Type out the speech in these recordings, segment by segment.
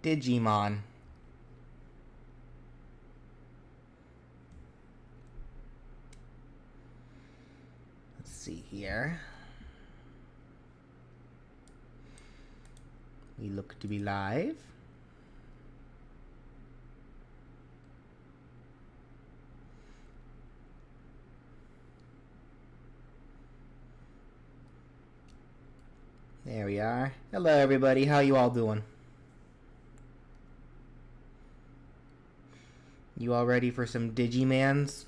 Digimon. Let's see here. We look to be live. There we are. Hello everybody, how you all doing? You all ready for some Digimans?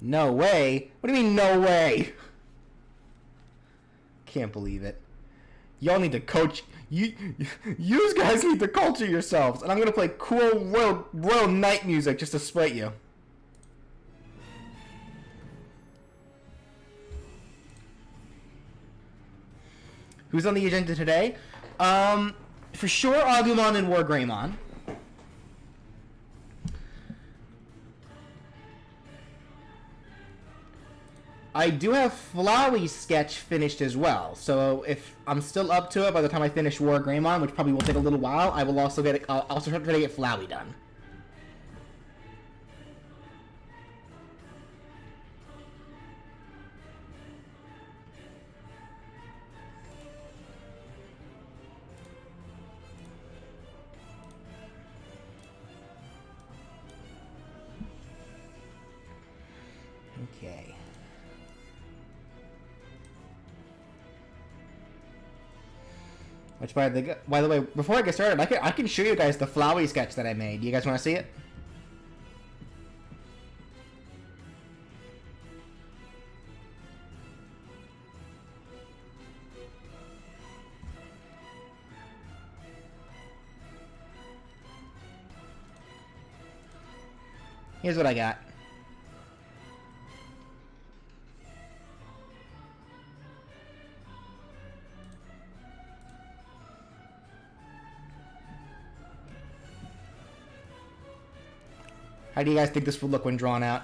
No way? What do you mean no way? Can't believe it. Y'all need to coach. You guys need to culture yourselves. And I'm gonna play cool royal night music just to spite you. Who's on the agenda today? For sure Agumon and WarGreymon. I do have Flowey's sketch finished as well, so if I'm still up to it by the time I finish WarGreymon, which probably will take a little while, I will also get it. I'll also try to get Flowey done. Okay. Which, by the way, before I get started, I can show you guys the Flowey sketch that I made. You guys want to see it? Here's what I got. How do you guys think this will look when drawn out?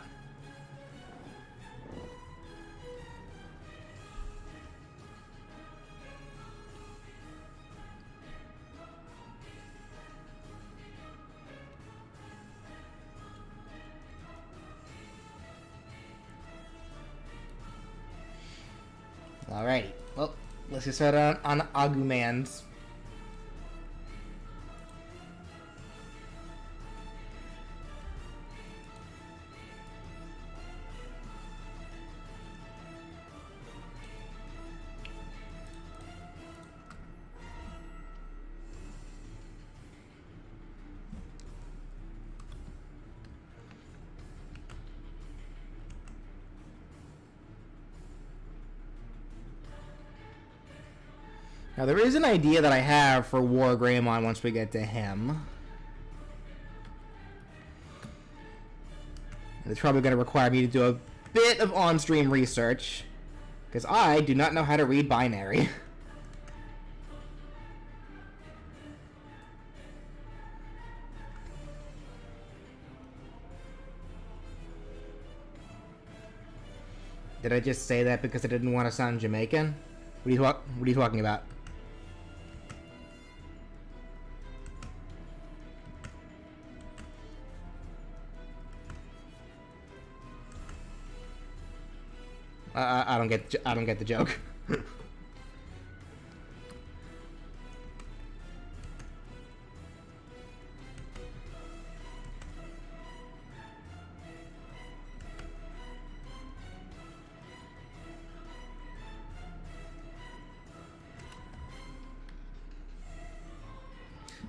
Alrighty, well, let's get started on Agumons. Now, there is an idea that I have for WarGreymon once we get to him. And it's probably going to require me to do a bit of on-stream research, because I do not know how to read binary. Did I just say that because I didn't want to sound Jamaican? What are you talking about? I don't get the joke.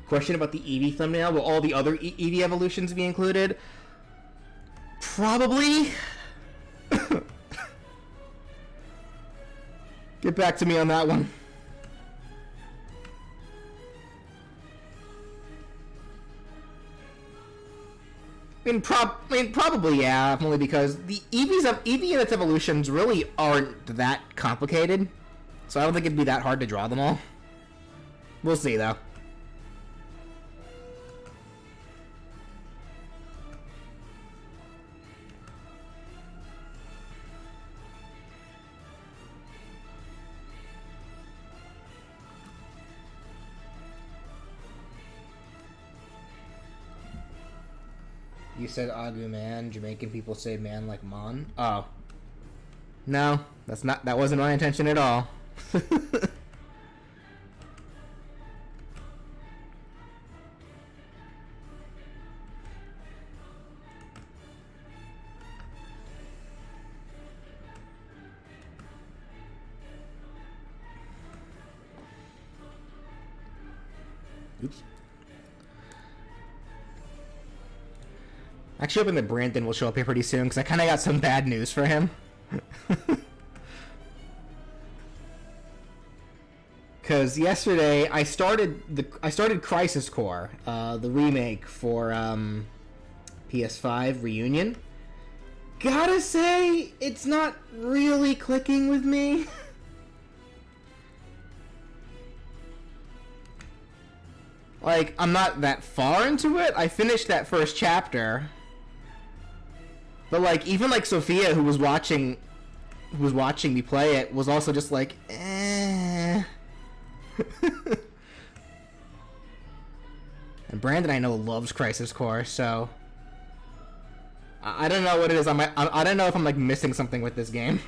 Question about the Eevee thumbnail. Will all the other Eevee evolutions be included? Probably. Get back to me on that one. I mean, probably, yeah. Only because the Eevee and its evolutions really aren't that complicated. So I don't think it'd be that hard to draw them all. We'll see, though. You said Agumon. Jamaican people say man like mon. Oh. No, that wasn't my intention at all. Oops. Actually, hoping that Brandon will show up here pretty soon, because I kind of got some bad news for him. Because yesterday I started Crisis Core, the remake for PS5 Reunion. Gotta say, it's not really clicking with me. Like, I'm not that far into it. I finished that first chapter. But like, even like Sophia, who was watching me play it, was also just like, eh. And Brandon, I know, loves Crisis Core, so I don't know what it is. I don't know if I'm like missing something with this game.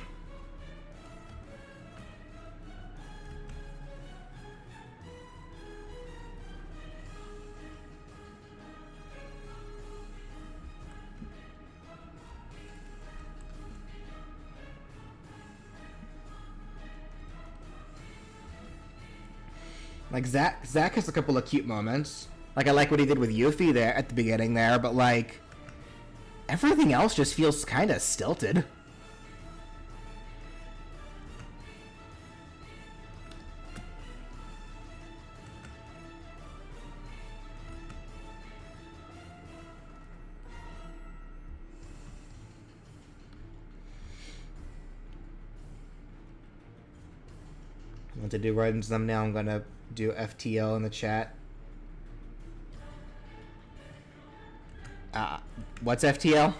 Like, Zack has a couple of cute moments. Like, I like what he did with Yuffie there at the beginning there, but like, everything else just feels kind of stilted. I want to do right into them now. I'm gonna do FTL in the chat. What's FTL?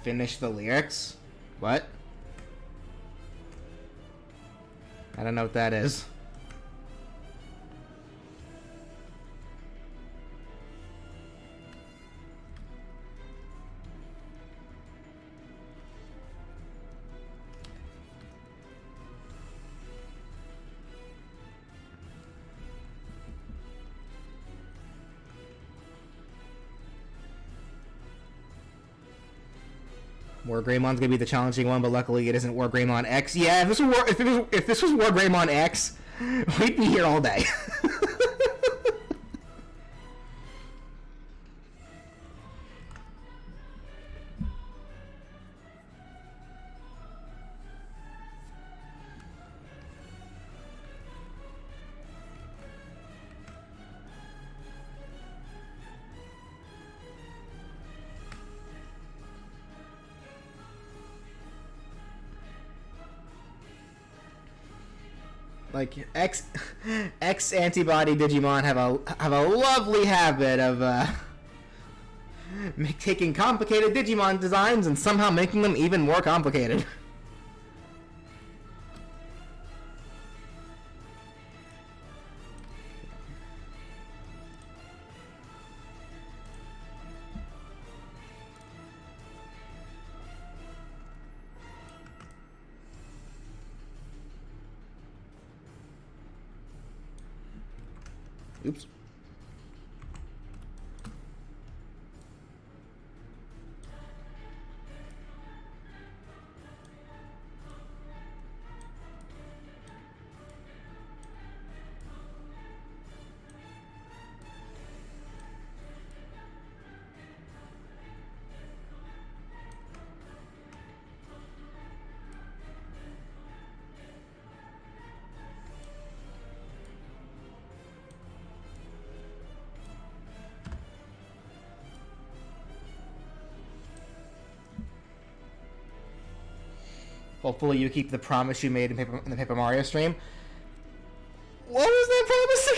Finish the lyrics? What? I don't know what that is. WarGreymon's gonna be the challenging one, but luckily it isn't WarGreymon X. Yeah, if this was WarGreymon X, we'd be here all day. Like X antibody Digimon have a lovely habit of taking complicated Digimon designs and somehow making them even more complicated. Oops. Hopefully you keep the promise you made in the Paper Mario stream. What was that promise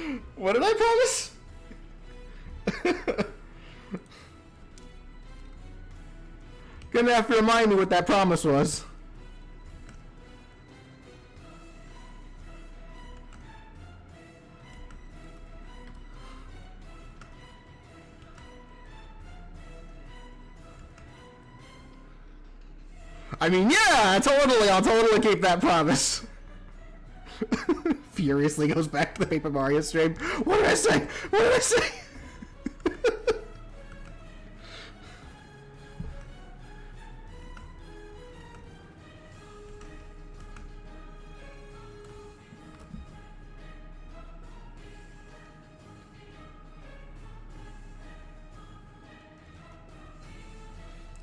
again? What did I promise? Gonna have to remind me what that promise was. I mean, yeah, totally, I'll totally keep that promise. Furiously goes back to the Paper Mario stream. What did I say? What did I say?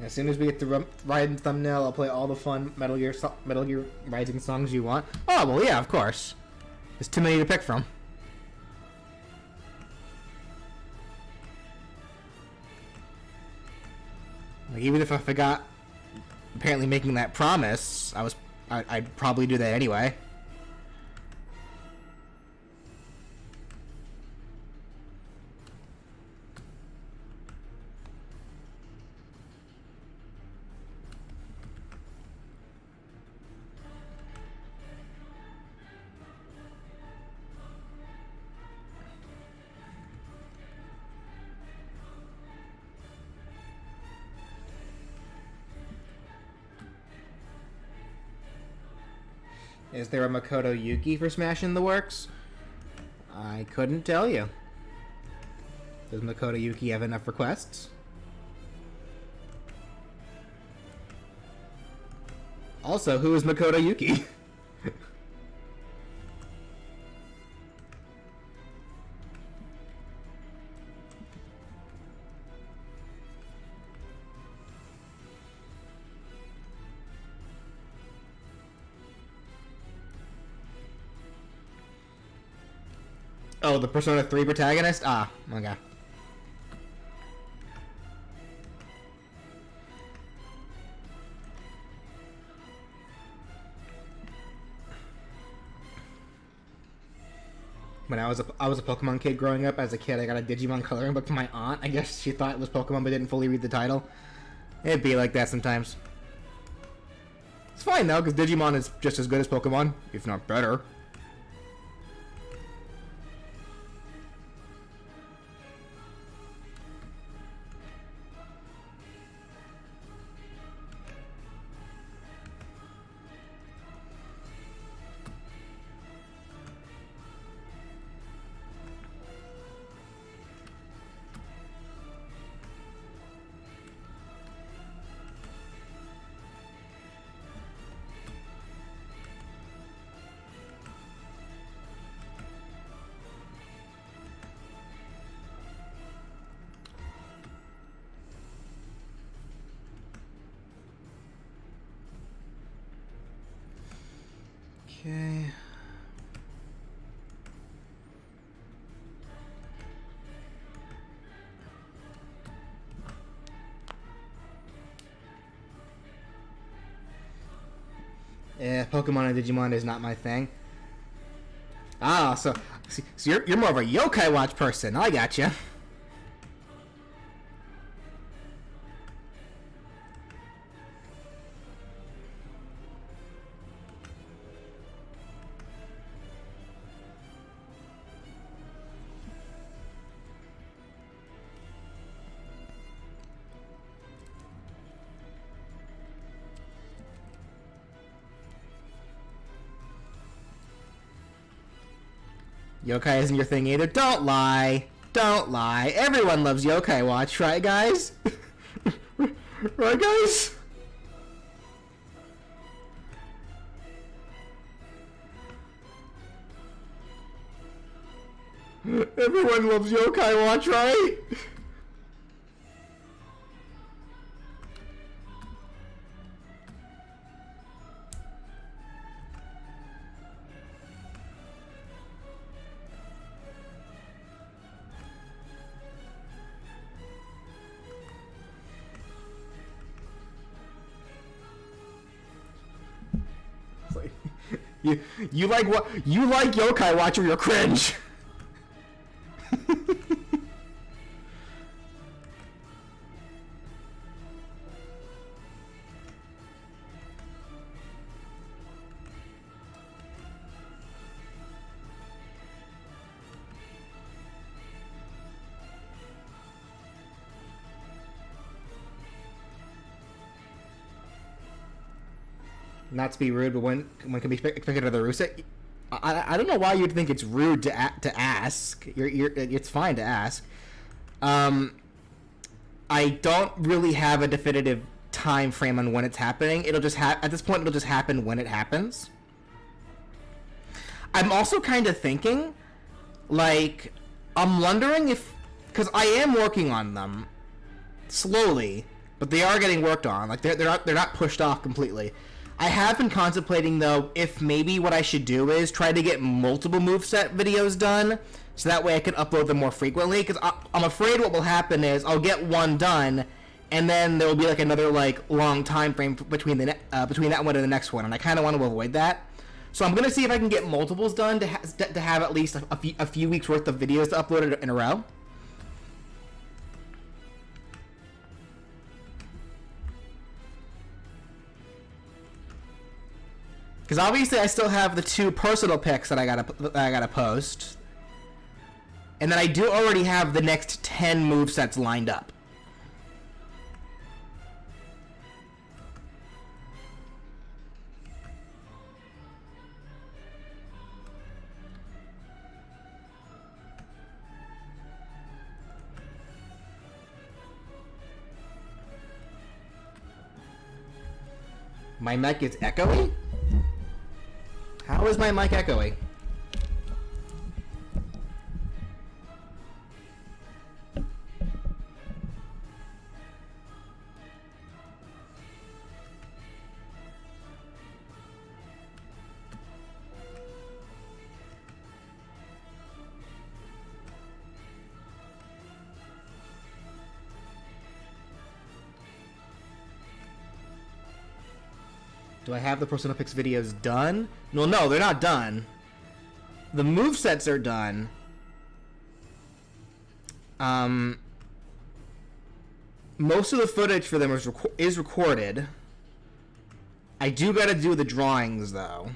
As soon as we get to Raiden thumbnail, I'll play all the fun Metal Gear Rising songs you want. Oh, well, yeah, of course. There's too many to pick from. Like, even if I forgot, apparently making that promise, I'd probably do that anyway. Is there a Makoto Yuki for Smash in the works? I couldn't tell you. Does Makoto Yuki have enough requests? Also, who is Makoto Yuki? Oh, the Persona 3 protagonist? Ah, okay. When I was a Pokemon kid growing up, as a kid I got a Digimon coloring book from my aunt. I guess she thought it was Pokemon but didn't fully read the title. It'd be like that sometimes. It's fine though, because Digimon is just as good as Pokemon, if not better. Okay. Yeah, Pokemon and Digimon is not my thing. Ah, so you're more of a Yokai Watch person. I gotcha. Yokai isn't your thing either. Don't lie. Don't lie. Everyone loves Yokai Watch, right, guys? Right, guys? Everyone loves Yokai Watch, right? You like what? You like Yokai Watch or you're cringe. Not to be rude, but when can be expected of the Rusa? I don't know why you'd think it's rude to ask. It's fine to ask. I don't really have a definitive time frame on when it's happening. It'll just at this point it'll just happen when it happens. I'm also kind of thinking, like, I'm wondering if, because I am working on them slowly, but they are getting worked on. Like they're not pushed off completely. I have been contemplating though if maybe what I should do is try to get multiple moveset videos done, so that way I can upload them more frequently. Because I'm afraid what will happen is I'll get one done, and then there will be like another like long time frame between that one and the next one, and I kind of want to avoid that. So I'm gonna see if I can get multiples done to have at least a few weeks worth of videos to upload in a row. Because obviously I still have the 2 personal pics that I gotta post, and then I do already have the next 10 movesets lined up. My mic is echoey? How is my mic echoey? Do I have the Persona Pix videos done? Well, no, they're not done. The movesets are done. Most of the footage for them is recorded. I do gotta do the drawings, though.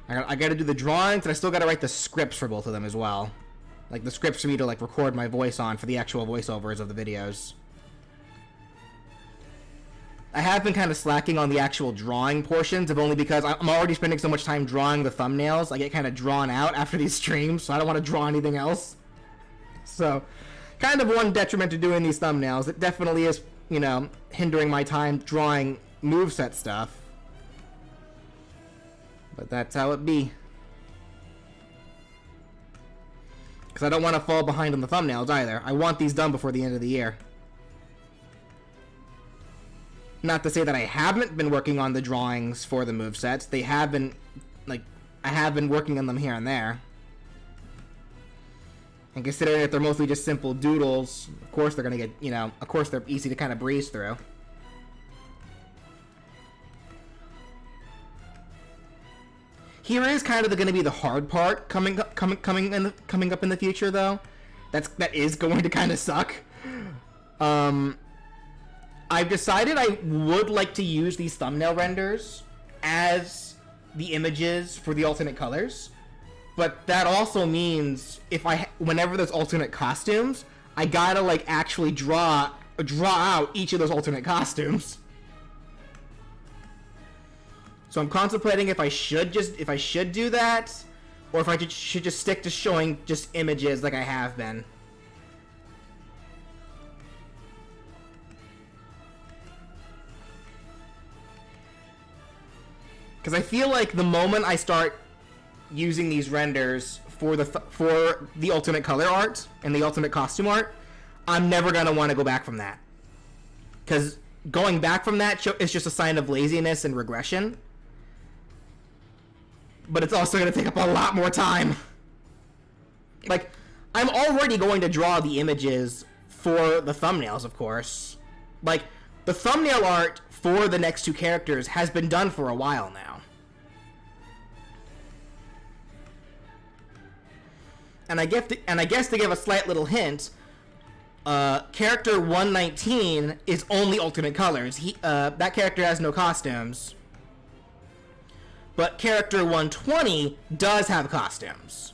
I gotta do the drawings, and I still gotta write the scripts for both of them as well. Like, the scripts for me to, like, record my voice on for the actual voiceovers of the videos. I have been kind of slacking on the actual drawing portions, if only because I'm already spending so much time drawing the thumbnails. I get kind of drawn out after these streams, so I don't want to draw anything else. So, kind of one detriment to doing these thumbnails. It definitely is, you know, hindering my time drawing moveset stuff. But that's how it be. Because I don't want to fall behind on the thumbnails either. I want these done before the end of the year. Not to say that I haven't been working on the drawings for the movesets. They have been, like, I have been working on them here and there. And considering that they're mostly just simple doodles, of course they're gonna get, you know, of course they're easy to kind of breeze through. Here is kind of going to be the hard part coming up in the future, though. That is going to kind of suck. I've decided I would like to use these thumbnail renders as the images for the alternate colors, but that also means whenever there's alternate costumes, I gotta like actually draw out each of those alternate costumes. So I'm contemplating if I should do that, or if I should just stick to showing just images like I have been. Because I feel like the moment I start using these renders for the alternate color art and the alternate costume art, I'm never gonna want to go back from that. Because going back from that is just a sign of laziness and regression. But it's also going to take up a lot more time. Like, I'm already going to draw the images for the thumbnails, of course. Like, the thumbnail art for the next 2 characters has been done for a while now. And I guess to give a slight little hint, character 119 is only alternate colors. That character has no costumes. But character 120 does have costumes.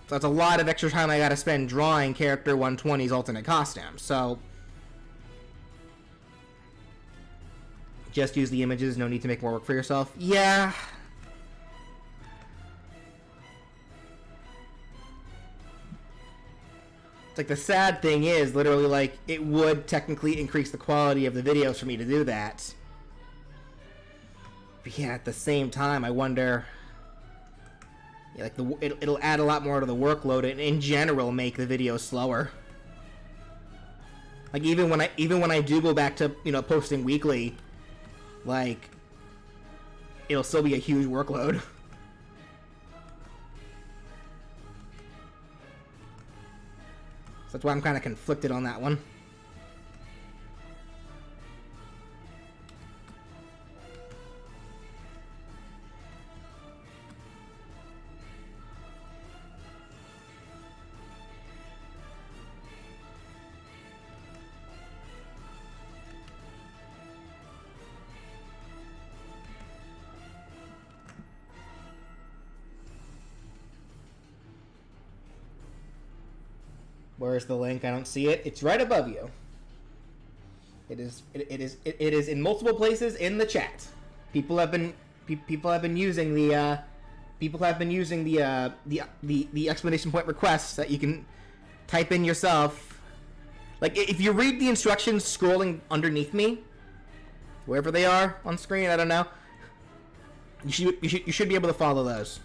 So that's a lot of extra time I gotta spend drawing character 120's alternate costume. So just use the images, no need to make more work for yourself. Yeah. It's like the sad thing is, literally, like, it would technically increase the quality of the videos for me to do that. But yeah, at the same time, I wonder... Yeah, like it'll add a lot more to the workload and in general make the video slower. Like even when I do go back to, you know, posting weekly, like it'll still be a huge workload. So that's why I'm kind of conflicted on that one. Where's the link? I don't see it. It's right above you. It is in multiple places in the chat. People have been using the exclamation point requests that you can type in yourself. Like if you read the instructions scrolling underneath me, wherever they are on screen, I don't know. You should be able to follow those.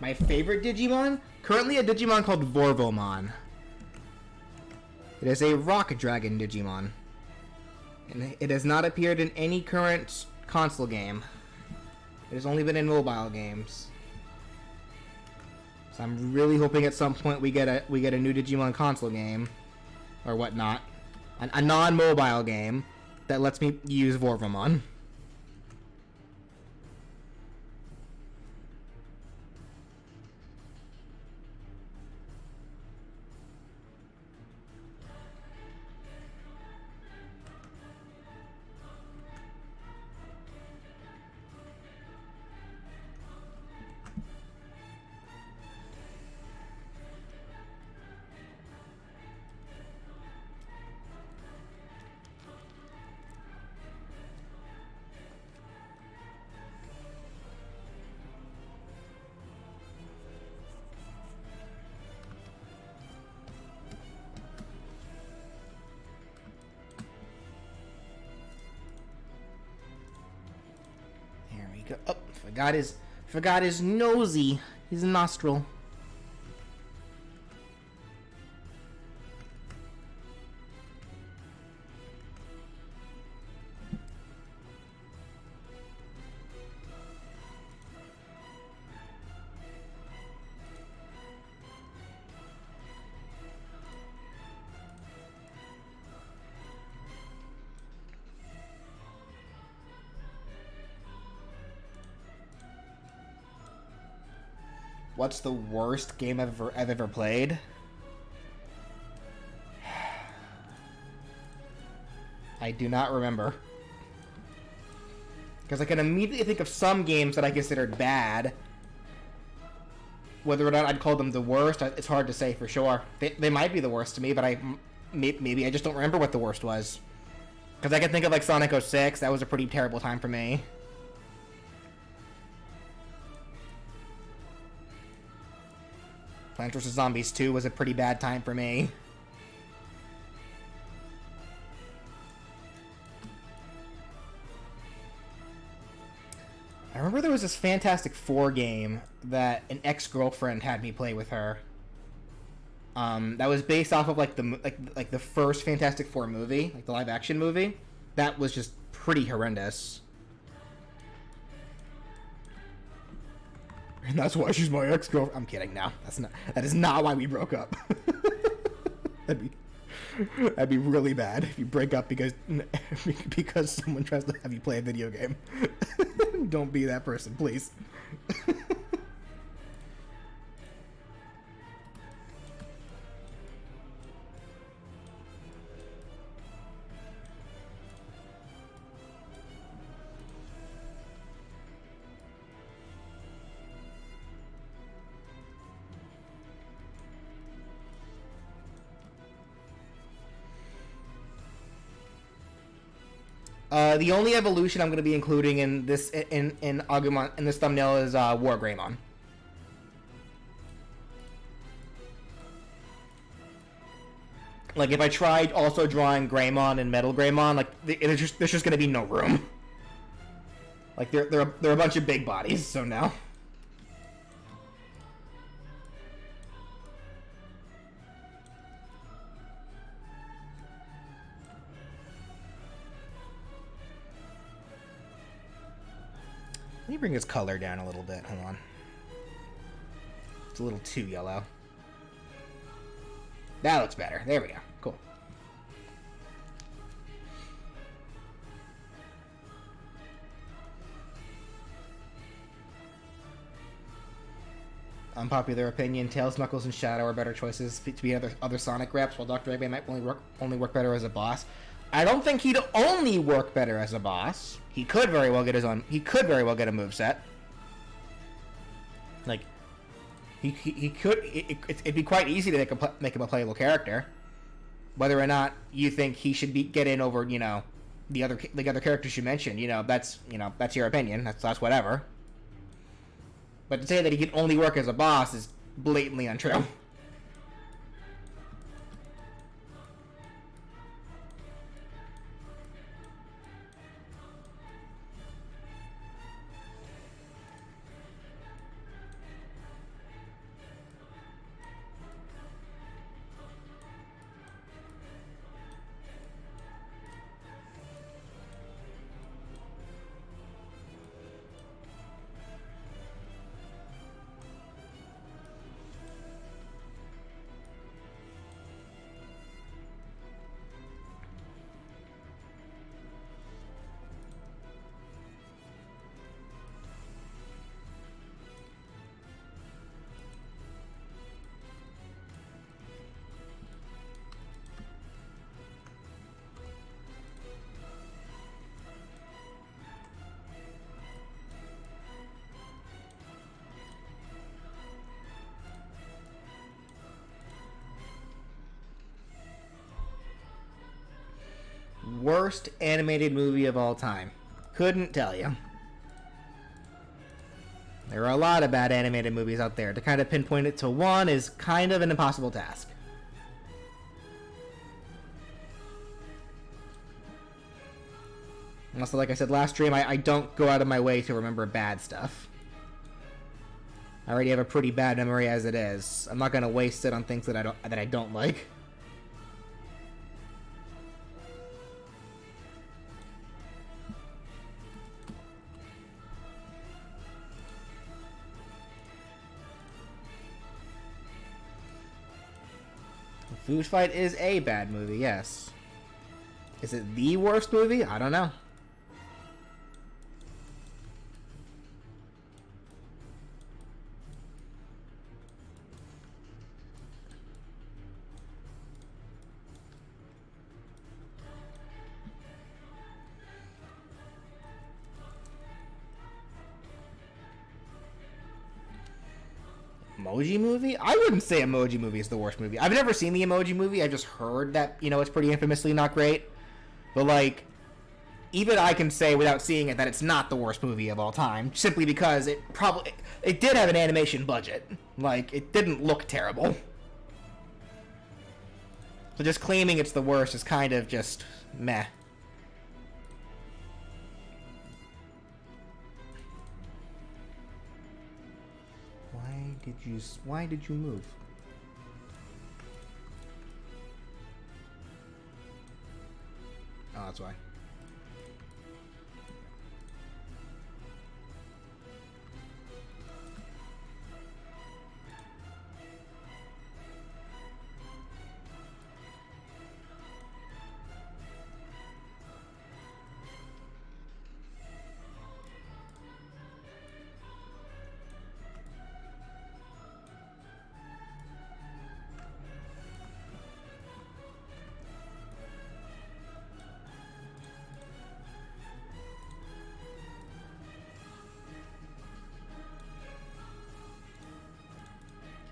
My favorite Digimon? Currently a Digimon called Vorvomon. It is a rock dragon Digimon. And it has not appeared in any current console game. It has only been in mobile games. So I'm really hoping at some point we get a new Digimon console game. Or whatnot. A non-mobile game that lets me use Vorvomon. Oh, forgot his nosy, his nostril. What's the worst game I've ever played? I do not remember. Because I can immediately think of some games that I considered bad. Whether or not I'd call them the worst, it's hard to say for sure. They might be the worst to me, but maybe I just don't remember what the worst was. Because I can think of like Sonic 06. That was a pretty terrible time for me. Plants vs. Zombies 2 was a pretty bad time for me. I remember there was this Fantastic Four game that an ex-girlfriend had me play with her. That was based off of like the first Fantastic Four movie, like the live-action movie. That was just pretty horrendous. And that's why she's my ex-girlfriend. I'm kidding. No, that is not why we broke up. That'd be really bad if you break up because someone tries to have you play a video game. Don't be that person, please. The only evolution I'm going to be including in this in Agumon in this thumbnail is WarGreymon. Like if I tried also drawing Greymon and Metal Greymon, like there's just going to be no room. Like they're a bunch of big bodies, so no. Let me bring his color down a little bit. Hold on. It's a little too yellow. That looks better. There we go. Cool. Unpopular opinion: Tails, Knuckles, and Shadow are better choices to be other Sonic reps, while Dr. Eggman might only work better as a boss. I don't think he'd only work better as a boss. He could very well get his own. He could very well get a moveset. Like, he could. It'd be quite easy to make him a playable character. Whether or not you think he should get in over, you know, the other characters you mentioned, that's your opinion. That's whatever. But to say that he can only work as a boss is blatantly untrue. Worst animated movie of all time. Couldn't tell you. There are a lot of bad animated movies out there. To kind of pinpoint it to one is kind of an impossible task. Also, like I said last stream, I don't go out of my way to remember bad stuff. I already have a pretty bad memory as it is. I'm not gonna waste it on things that I don't like. Food Fight is a bad movie, yes. Is it the worst movie? I don't know. Emoji Movie? I wouldn't say Emoji Movie is the worst movie. I've never seen the Emoji Movie. I've just heard that, you know, it's pretty infamously not great. But, like, even I can say without seeing it that it's not the worst movie of all time, simply because it did have an animation budget. Like, it didn't look terrible. So just claiming it's the worst is kind of just meh. Why did you move? Oh, that's why.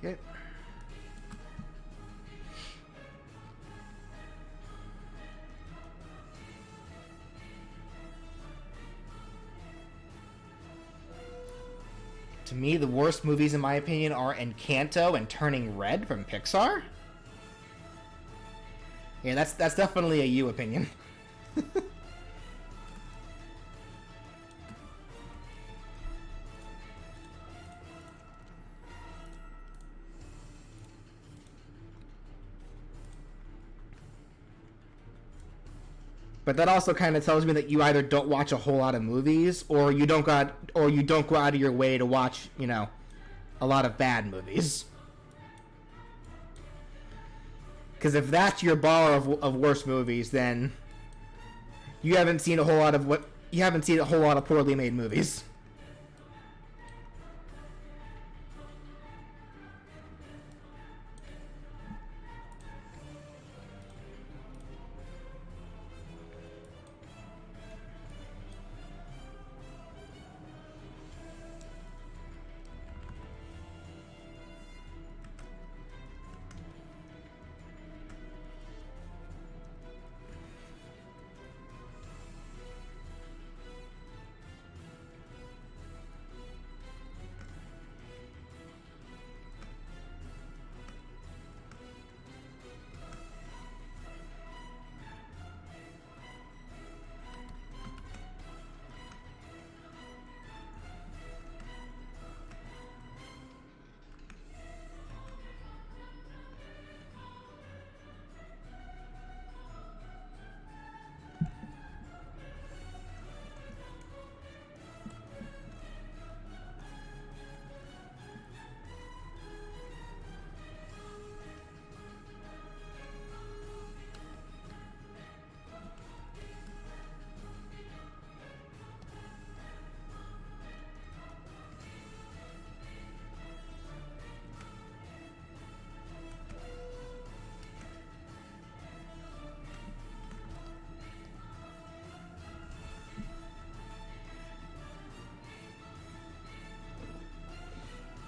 Okay. To me, the worst movies, in my opinion, are Encanto and Turning Red from Pixar. Yeah, that's definitely a you opinion. But that also kind of tells me that you either don't watch a whole lot of movies, or you don't go out of your way to watch, you know, a lot of bad movies. Because if that's your bar of worst movies, then you haven't seen a whole lot of poorly made movies.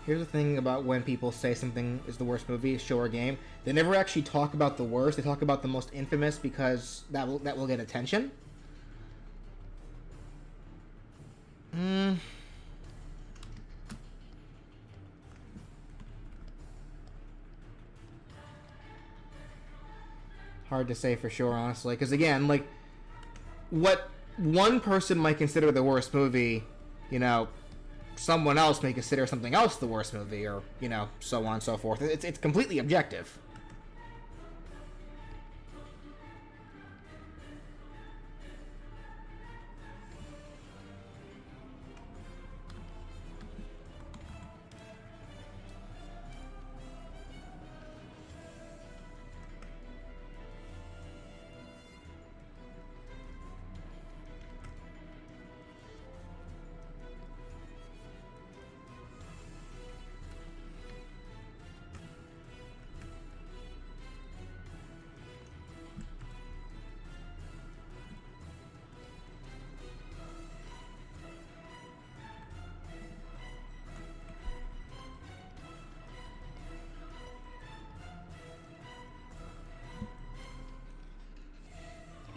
Here's the thing about when people say something is the worst movie, show or game. They never actually talk about the worst. They talk about the most infamous because that will get attention. Hard to say for sure, honestly. Because again, like, what one person might consider the worst movie, you know, someone else may consider something else the worst movie, or, you know, so on and so forth. It's completely objective.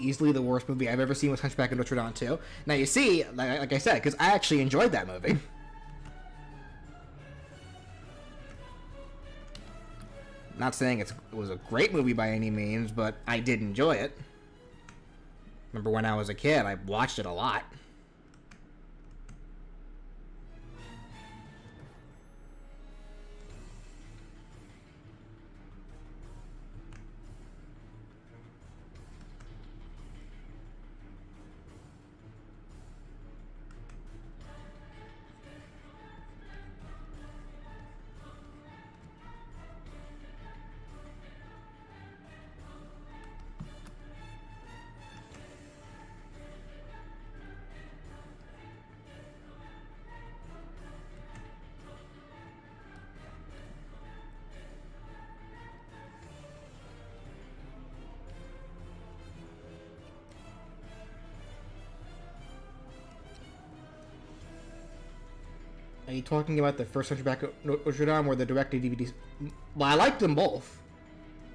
easily the worst movie I've ever seen was Hunchback of Notre Dame 2. Now you see, like I said, because I actually enjoyed that movie. Not saying it was a great movie by any means, but I did enjoy it. Remember when I was a kid, I watched it a lot. Are you talking about the first Hunchback of Notre Dame or the directed DVDs? Well, I liked them both.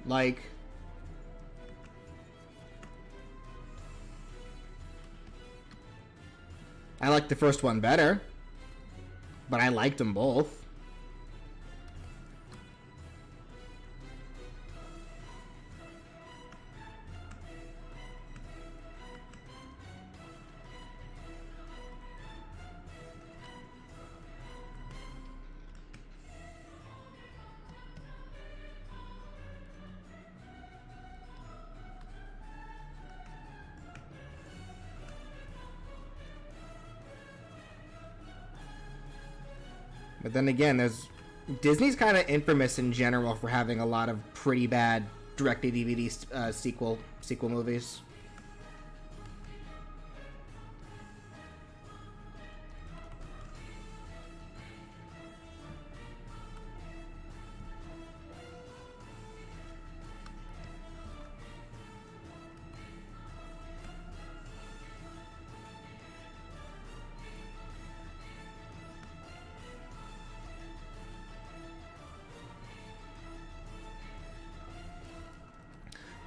Like, I liked the first one better, but I liked them both. But then again, Disney's kind of infamous in general for having a lot of pretty bad direct-to-DVD sequel movies.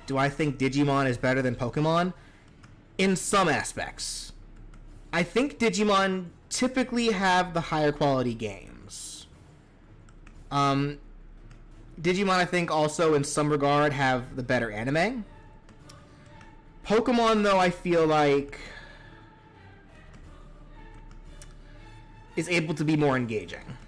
Do I think Digimon is better than Pokemon? In some aspects. I think Digimon typically have the higher quality games. Digimon, I think, also in some regard have the better anime. Pokemon, though, I feel like is able to be more engaging.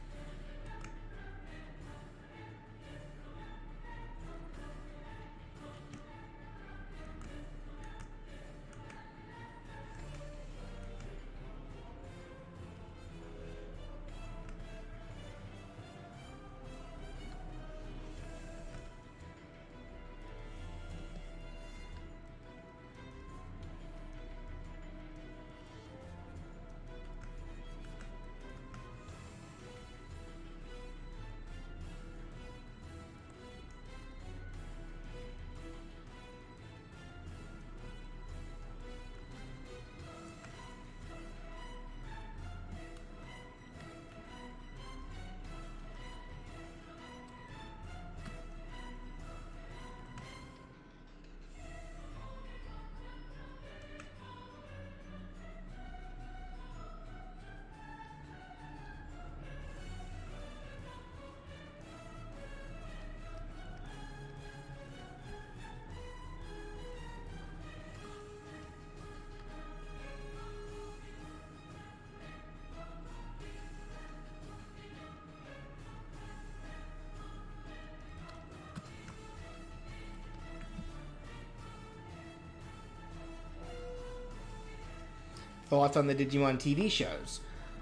Thoughts on the Digimon TV shows?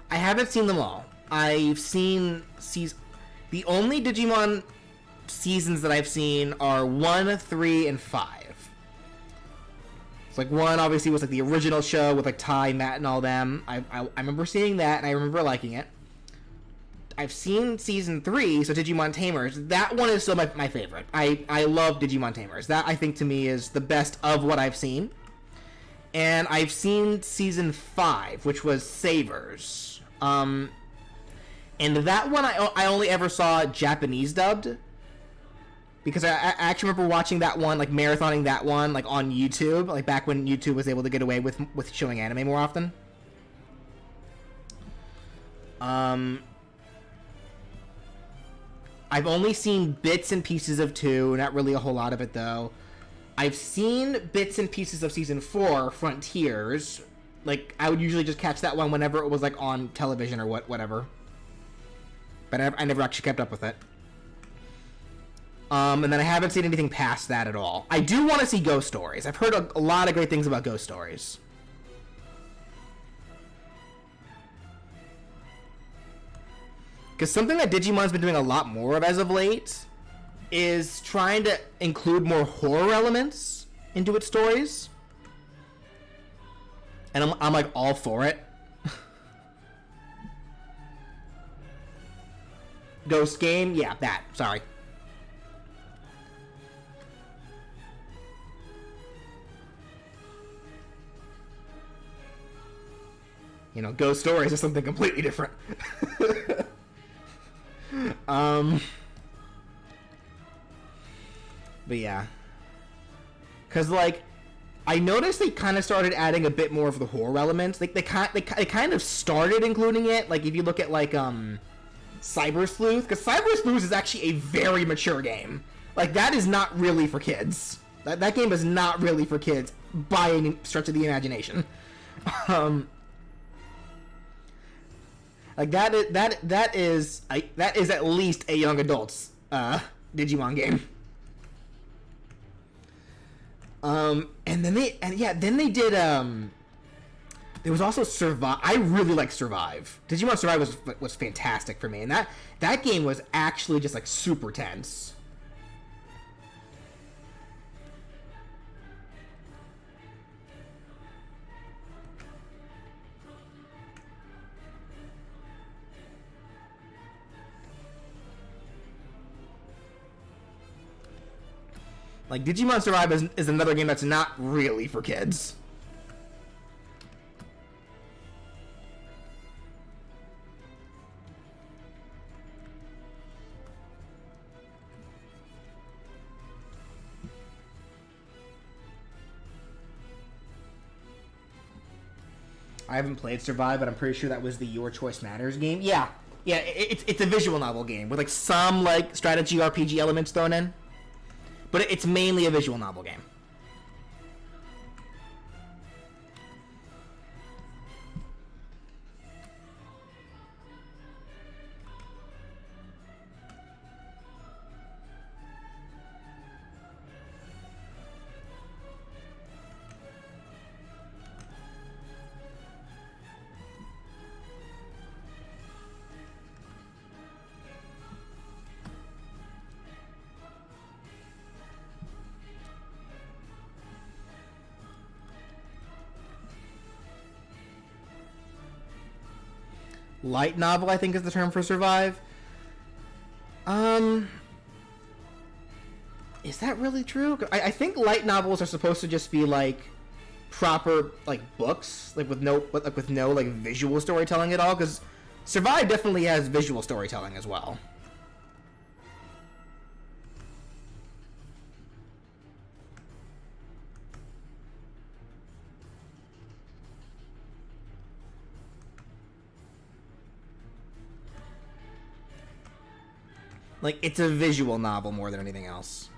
I haven't seen them all. I've seen the only Digimon seasons that I've seen are 1, 3, and 5. It's like 1 obviously was like the original show with like Ty, Matt, and all them. I remember seeing that and I remember liking it. I've seen season 3, so Digimon Tamers. That one is still my favorite. I love Digimon Tamers. That I think to me is the best of what I've seen. And I've seen season 5, which was Savers. And that one I only ever saw Japanese dubbed. because I actually remember watching that one, like marathoning that one, like on YouTube, like back when YouTube was able to get away with showing anime more often. I've only seen bits and pieces of 2, not really a whole lot of it though. I've seen bits and pieces of season 4, Frontiers. Like I would usually just catch that one whenever it was like on television or whatever. But I never actually kept up with it. And then I haven't seen anything past that at all. I do want to see Ghost Stories. I've heard a lot of great things about Ghost Stories. Because something that Digimon's been doing a lot more of as of late is trying to include more horror elements into its stories. And I'm like all for it. Ghost game? Yeah, that. Sorry. You know, Ghost Stories is something completely different. But yeah. Because, like, I noticed they kind of started adding a bit more of the horror elements. Like, they kind of started including it. Like, if you look at, like, Cyber Sleuth. Because Cyber Sleuth is actually a very mature game. Like, that is not really for kids. That game is not really for kids by any stretch of the imagination. Like that is at least a young adult's Digimon game. And then they did there was also Survive. I really like Survive. Digimon Survive was fantastic for me, and that game was actually just like super tense. Like, Digimon Survive is another game that's not really for kids. I haven't played Survive, but I'm pretty sure that was the Your Choice Matters game. Yeah, it's a visual novel game with, like, some, like, strategy RPG elements thrown in. But it's mainly a visual novel game. Light novel, I think, is the term for Survive. Is that really true? I think light novels are supposed to just be like proper like books, like with no like visual storytelling at all. Because Survive definitely has visual storytelling as well. Like, it's a visual novel more than anything else.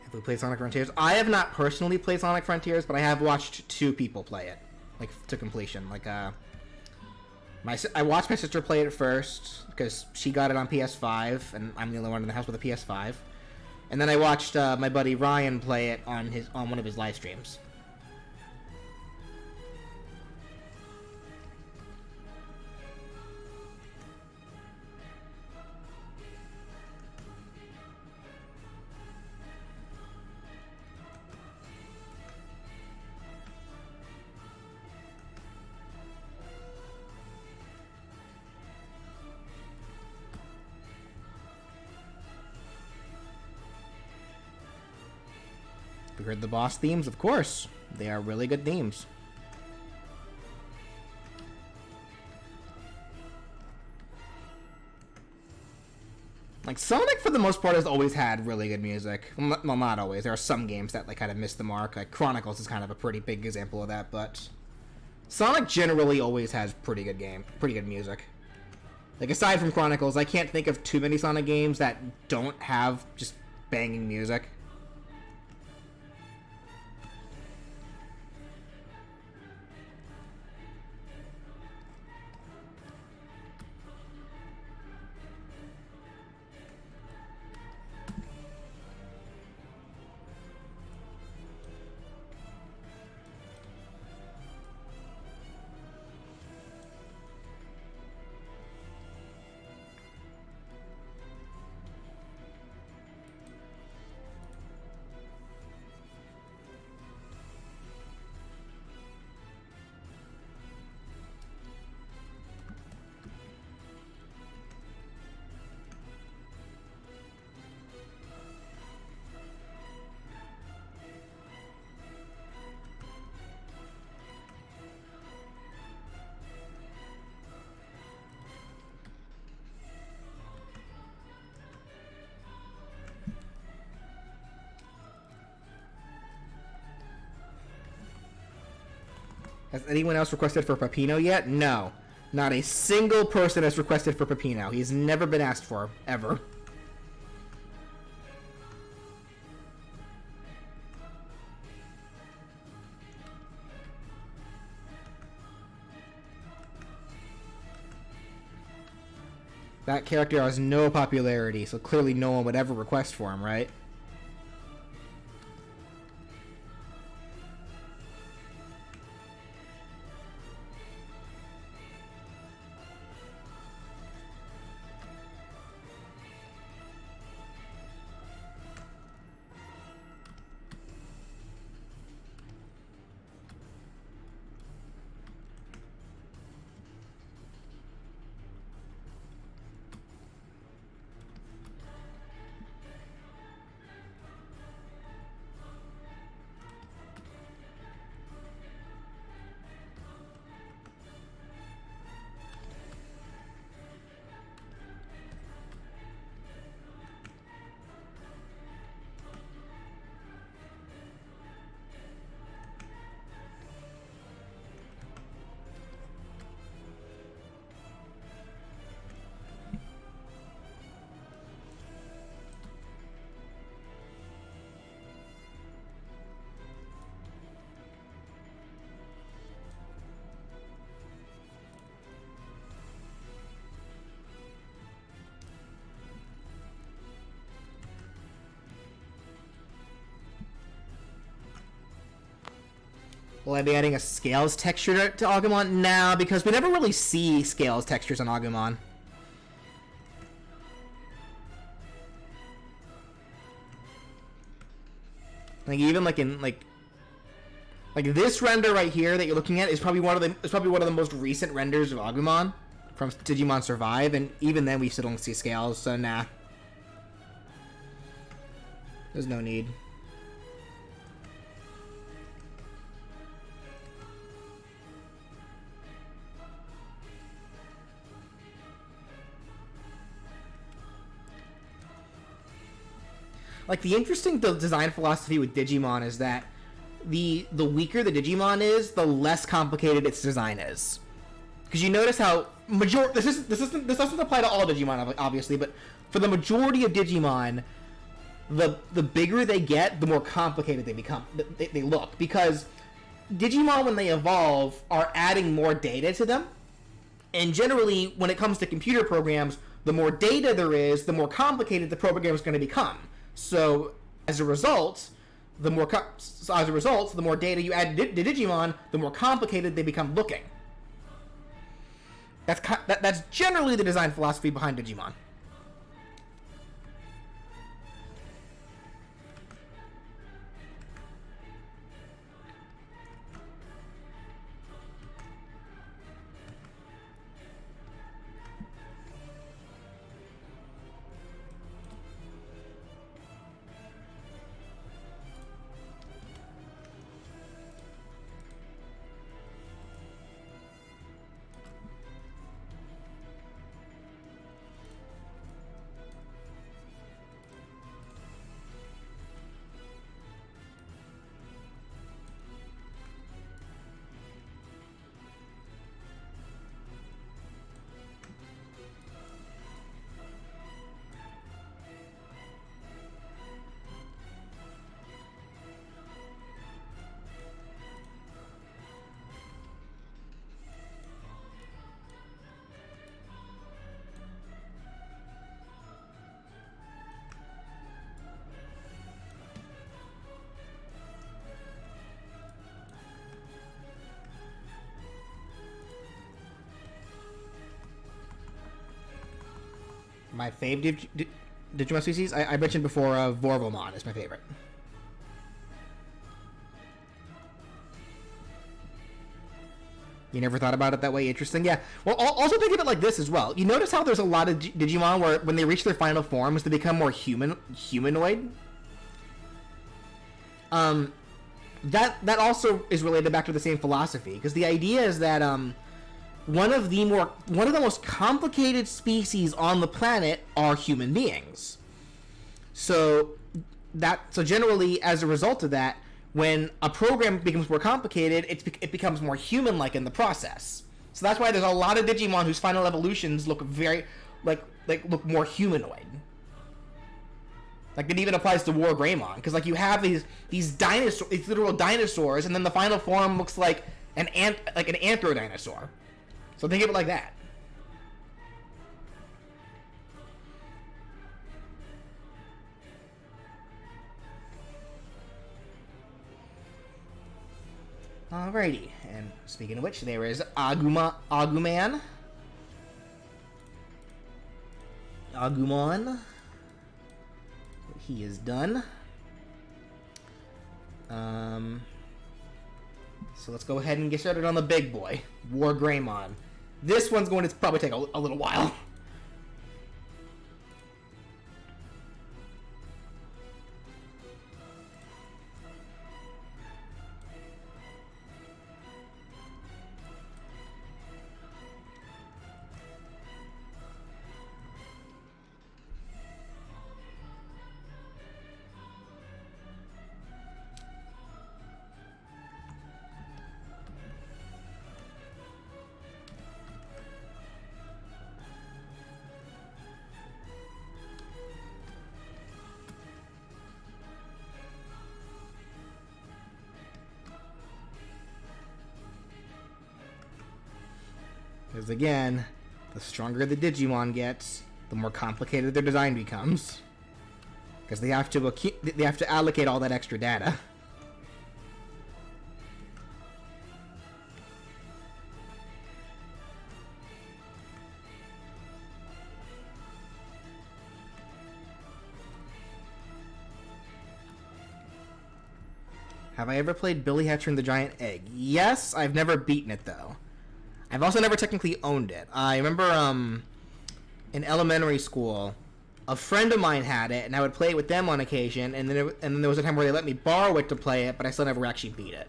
Have we played Sonic Frontiers? I have not personally played Sonic Frontiers, but I have watched 2 people play it. like to completion. Like I watched my sister play it first because she got it on PS5, and I'm the only one in the house with a PS5. And then I watched my buddy Ryan play it on one of his live streams. We heard the boss themes, of course. They are really good themes. Like, Sonic, for the most part, has always had really good music. Well, not always. There are some games that, like, kind of miss the mark. Like, Chronicles is kind of a pretty big example of that, but Sonic generally always has pretty good music. Like, aside from Chronicles, I can't think of too many Sonic games that don't have just banging music. Has anyone else requested for Peppino yet? No. Not a single person has requested for Peppino. He's never been asked for, ever. That character has no popularity, so clearly no one would ever request for him, right? Will I be adding a scales texture to Agumon? Nah, because we never really see scales textures on Agumon. Like even like in like this render right here that you're looking at is probably one of the most recent renders of Agumon from Digimon Survive, and even then we still don't see scales, so nah. There's no need. Like, the interesting design philosophy with Digimon is that the weaker the Digimon is, the less complicated its design is. Because you notice how this doesn't apply to all Digimon, obviously, but for the majority of Digimon, the bigger they get, the more complicated they become. They look, because Digimon, when they evolve, are adding more data to them. And generally, when it comes to computer programs, the more data there is, the more complicated the program is going to become. So, as a result, the more data you add to Digimon, the more complicated they become looking. That's generally the design philosophy behind Digimon. My favorite Digimon species, I mentioned before, Vorvomon is my favorite. You never thought about it that way? Interesting. Yeah. Well, also think of it like this as well. You notice how there's a lot of Digimon where when they reach their final forms, they become more humanoid? That also is related back to the same philosophy, because the idea is that one of the most complicated species on the planet are human beings. So generally, as a result of that, when a program becomes more complicated, it becomes more human-like in the process. So that's why there's a lot of Digimon whose final evolutions look very look more humanoid. Like, it even applies to WarGreymon, because like you have these literal dinosaurs, and then the final form looks like an anthro dinosaur. So think of it like that. Alrighty, and speaking of which, there is Agumon. He is done. So let's go ahead and get started on the big boy, WarGreymon. This one's going to probably take a little while. Because again, the stronger the Digimon gets, the more complicated their design becomes. Because they have to allocate all that extra data. Have I ever played Billy Hatcher and the Giant Egg? Yes, I've never beaten it though. I've also never technically owned it. I remember in elementary school, a friend of mine had it, and I would play it with them on occasion, and then there was a time where they let me borrow it to play it, but I still never actually beat it.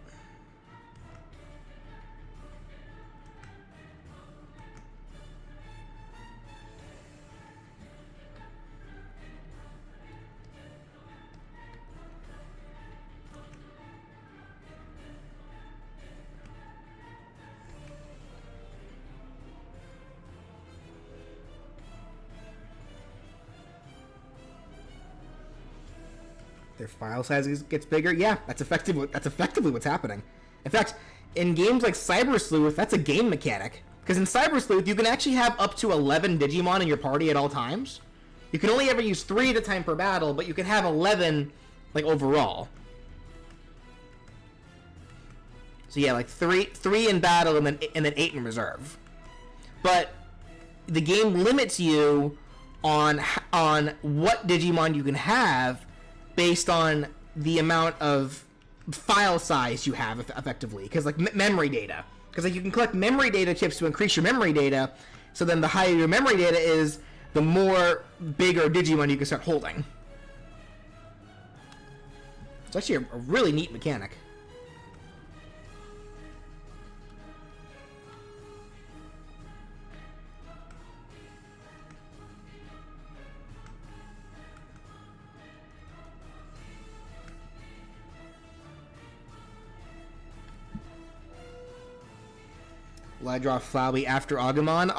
Their file size gets bigger. Yeah, that's effectively what's happening. In fact, in games like Cyber Sleuth, that's a game mechanic. Because in Cyber Sleuth, you can actually have up to 11 Digimon in your party at all times. You can only ever use 3 at a time per battle, but you can have 11, like, overall. So yeah, like 3 in battle and then 8 in reserve. But the game limits you on what Digimon you can have based on the amount of file size you have effectively, because like memory data, because like you can collect memory data chips to increase your memory data, so then the higher your memory data is, the more bigger Digimon you can start holding. It's actually a really neat mechanic. Will I draw Flowey after Agumon?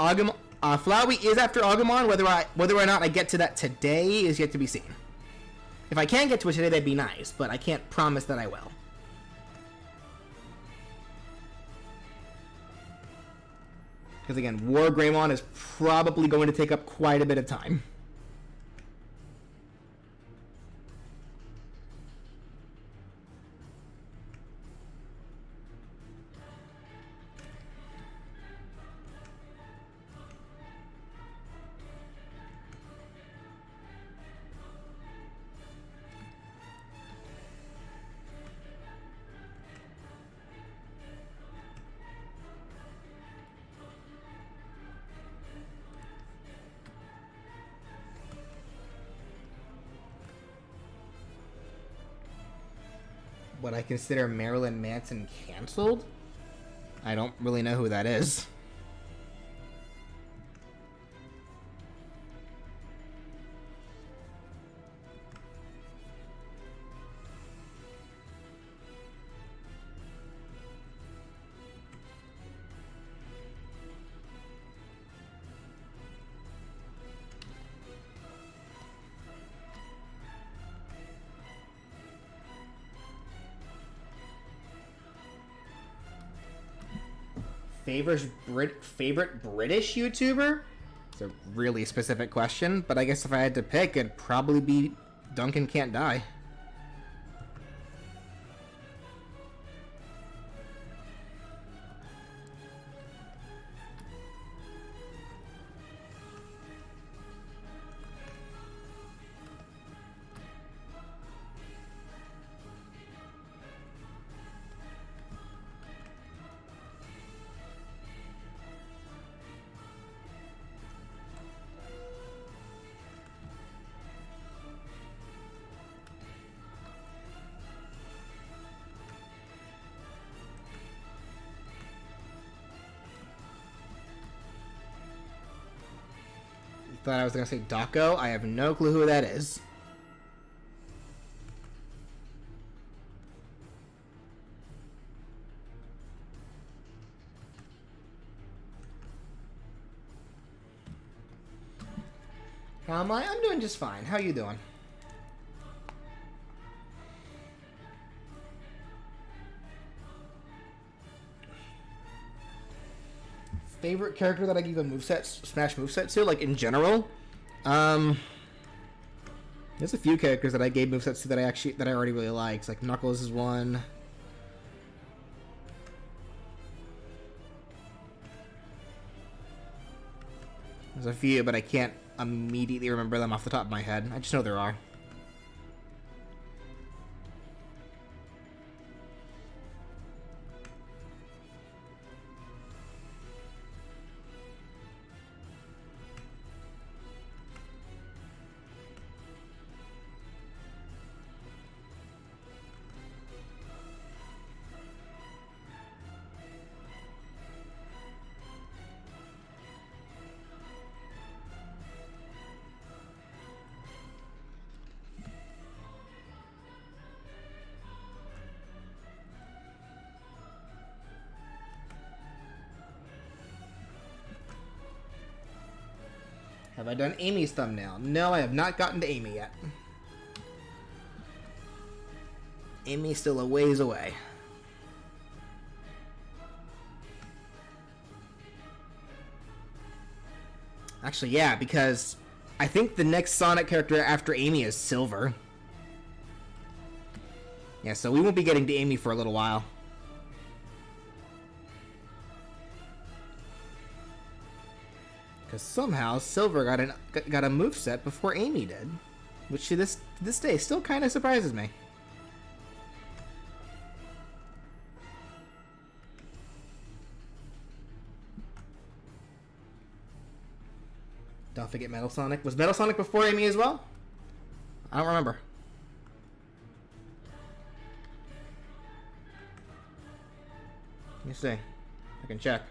Flowey is after Agumon. Whether or not I get to that today is yet to be seen. If I can get to it today, that'd be nice, but I can't promise that I will. Because again, WarGreymon is probably going to take up quite a bit of time. What I consider Marilyn Manson canceled? I don't really know who that is. Favorite British YouTuber? It's a really specific question, but I guess if I had to pick, it'd probably be Duncan Can't Die. Thought I was gonna say Dako. I have no clue who that is. How am I? I'm doing just fine. How are you doing? Favorite character that I give a moveset, Smash moveset to, like in general? There's a few characters that I gave movesets to that I already really liked. Like Knuckles is one. There's a few, but I can't immediately remember them off the top of my head. I just know there are. Have I done Amy's thumbnail? No, I have not gotten to Amy yet. Amy's still a ways away. Actually, yeah, because I think the next Sonic character after Amy is Silver. Yeah, so we won't be getting to Amy for a little while. Because somehow Silver got a moveset before Amy did. Which to this day still kind of surprises me. Don't forget Metal Sonic. Was Metal Sonic before Amy as well? I don't remember. Let me see. I can check.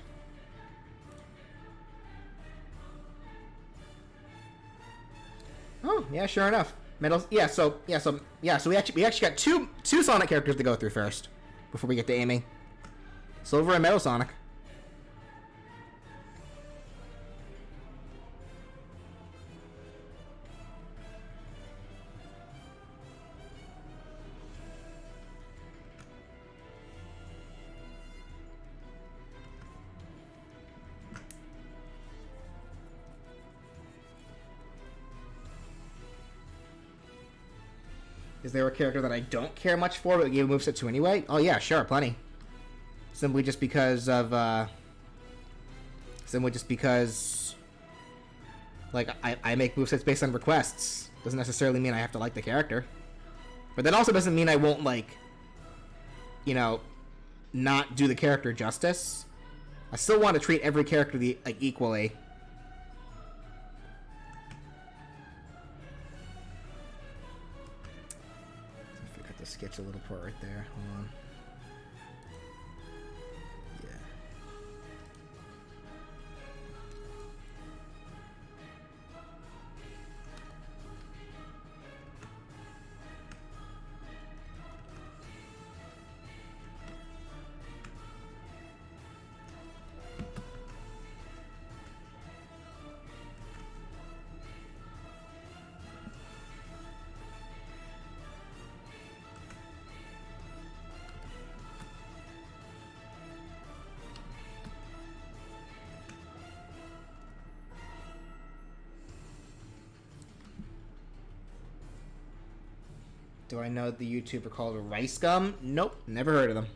Oh, yeah, sure enough. Metal. Yeah, so we actually got two Sonic characters to go through first before we get to Amy. Silver and Metal Sonic. Is there a character that I don't care much for but gave a moveset to anyway? Oh yeah, sure, plenty. Simply just because of, like, I make movesets based on requests. Doesn't necessarily mean I have to like the character. But that also doesn't mean I won't, like, you know, not do the character justice. I still want to treat every character equally. Sketch a little part right there. Hold on. Yeah. Do I know the YouTuber called Rice Gum? Nope, never heard of them.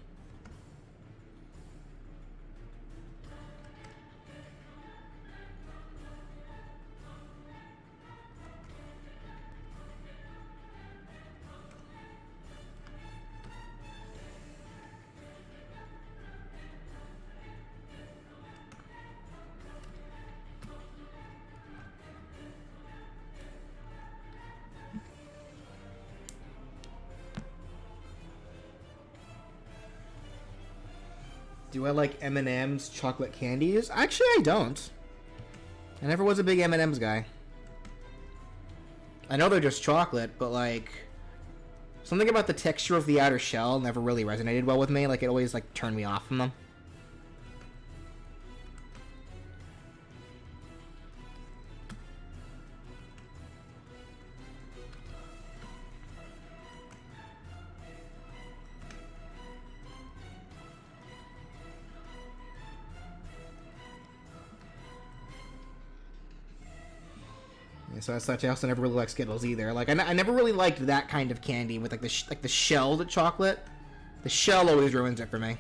Do I like M&M's chocolate candies? Actually, I don't. I never was a big M&M's guy. I know they're just chocolate, but like something about the texture of the outer shell never really resonated well with me. Like it always like turned me off from them. So as such, I also never really liked Skittles either. Like I never really liked that kind of candy with like the shelled chocolate. The shell always ruins it for me.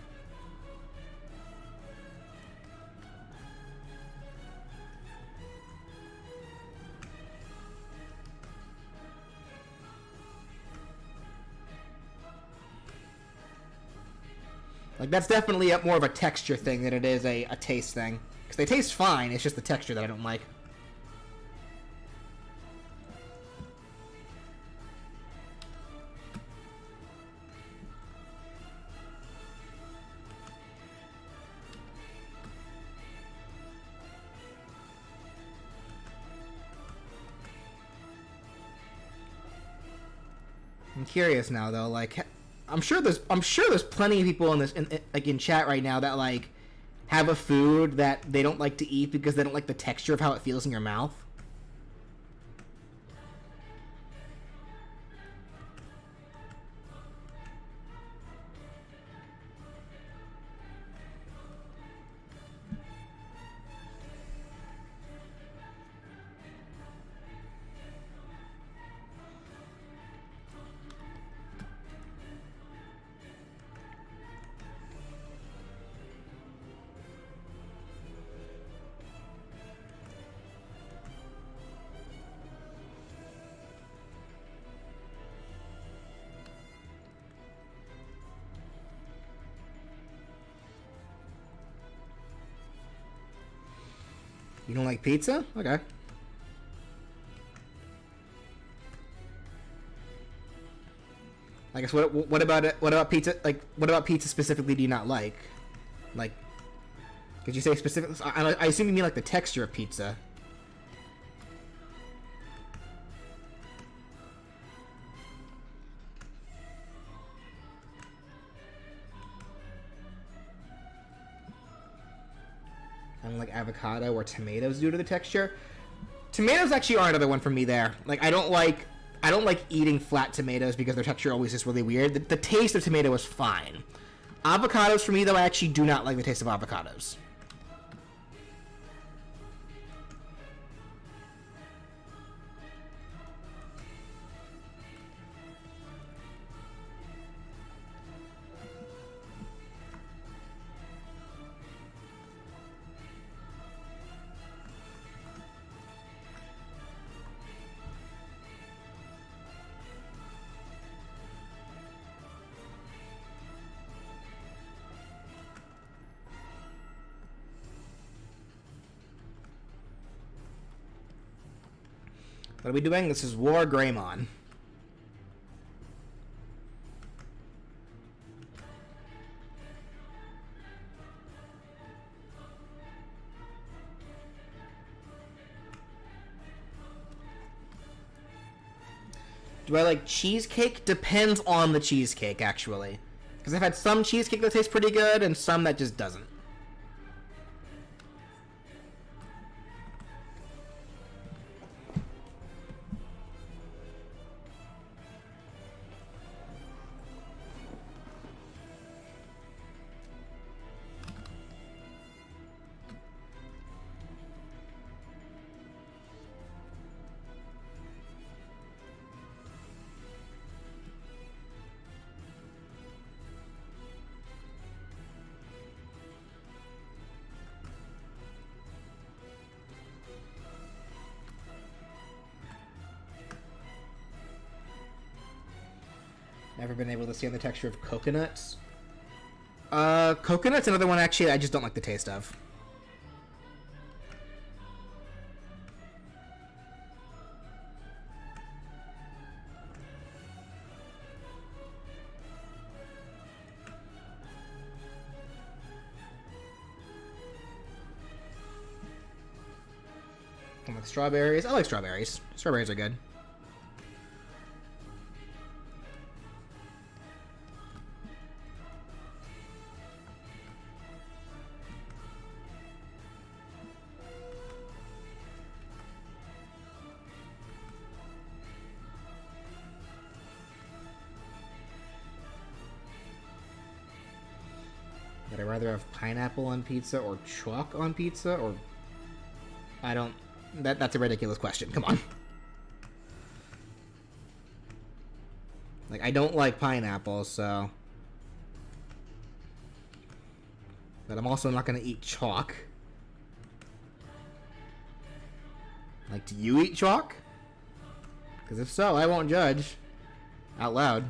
Like that's definitely more of a texture thing than it is a taste thing. Because they taste fine. It's just the texture that I don't like. I'm curious now though, like I'm sure there's plenty of people in this in chat right now that like have a food that they don't like to eat because they don't like the texture of how it feels in your mouth. You don't like pizza? Okay. I guess what about it? What about pizza? Like, what about pizza specifically do you not like? Like, could you say specific? I assume you mean like the texture of pizza. I don't like avocado or tomatoes due to the texture. Tomatoes actually are another one for me there. Like, I don't like eating flat tomatoes because their texture always is really weird. The taste of tomato is fine. Avocados for me, though, I actually do not like the taste of avocados. What are we doing? This is WarGreymon. Do I like cheesecake? Depends on the cheesecake, actually. Because I've had some cheesecake that tastes pretty good, and some that just doesn't. Never been able to stand the texture of coconuts. Coconut's another one actually I just don't like the taste of. I like strawberries. I like strawberries. Strawberries are good. Would I rather have pineapple on pizza or chalk on pizza, or... I don't... That's a ridiculous question. Come on. Like, I don't like pineapple, so... But I'm also not gonna eat chalk. Like, do you eat chalk? Because if so, I won't judge. Out loud.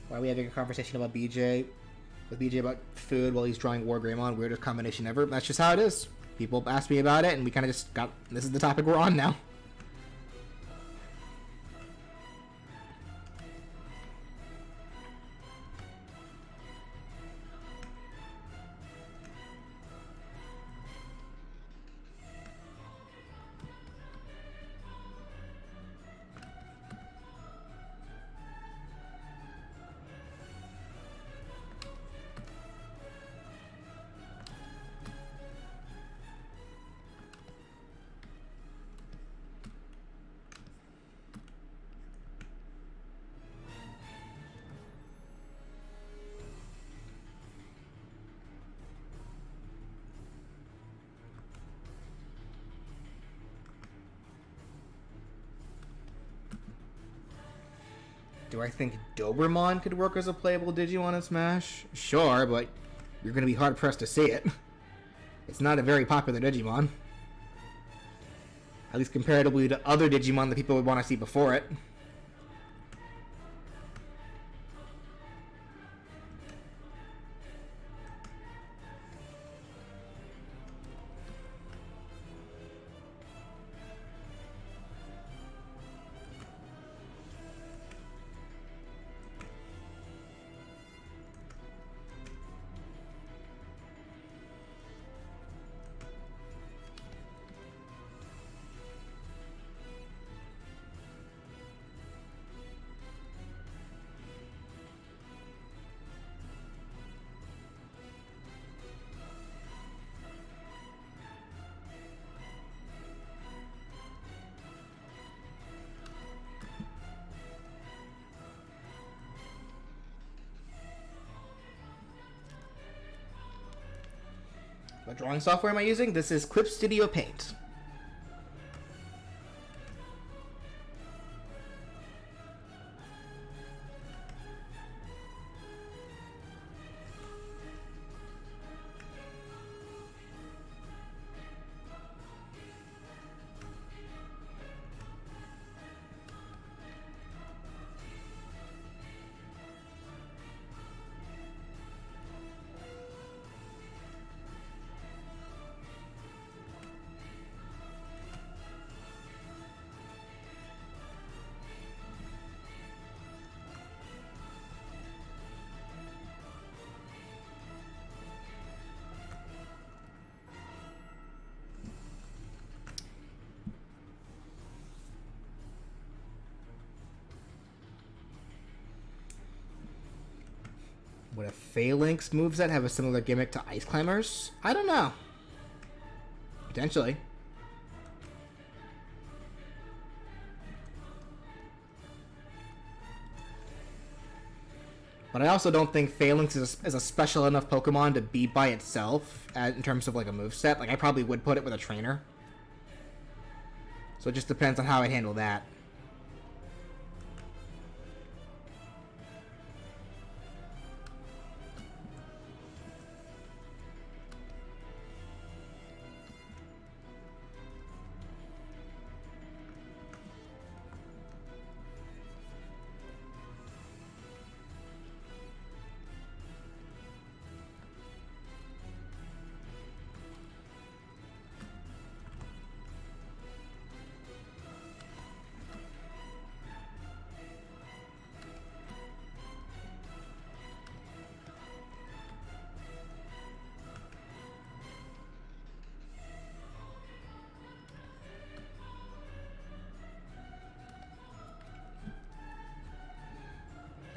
Why are we having a conversation about BJ? With BJ about food while he's drawing WarGreymon? Weirdest combination ever. That's just how it is. People ask me about it, and we kind of just got... This is the topic we're on now. Do I think Doberman could work as a playable Digimon in Smash? Sure, but you're going to be hard-pressed to see it. It's not a very popular Digimon. At least comparatively to other Digimon that people would want to see before it. What drawing software am I using? This is Clip Studio Paint. Would a Phalanx moveset have a similar gimmick to Ice Climbers? I don't know. Potentially. But I also don't think Phalanx is a special enough Pokemon to be by itself in terms of like a moveset. Like, I probably would put it with a trainer. So it just depends on how I'd handle that.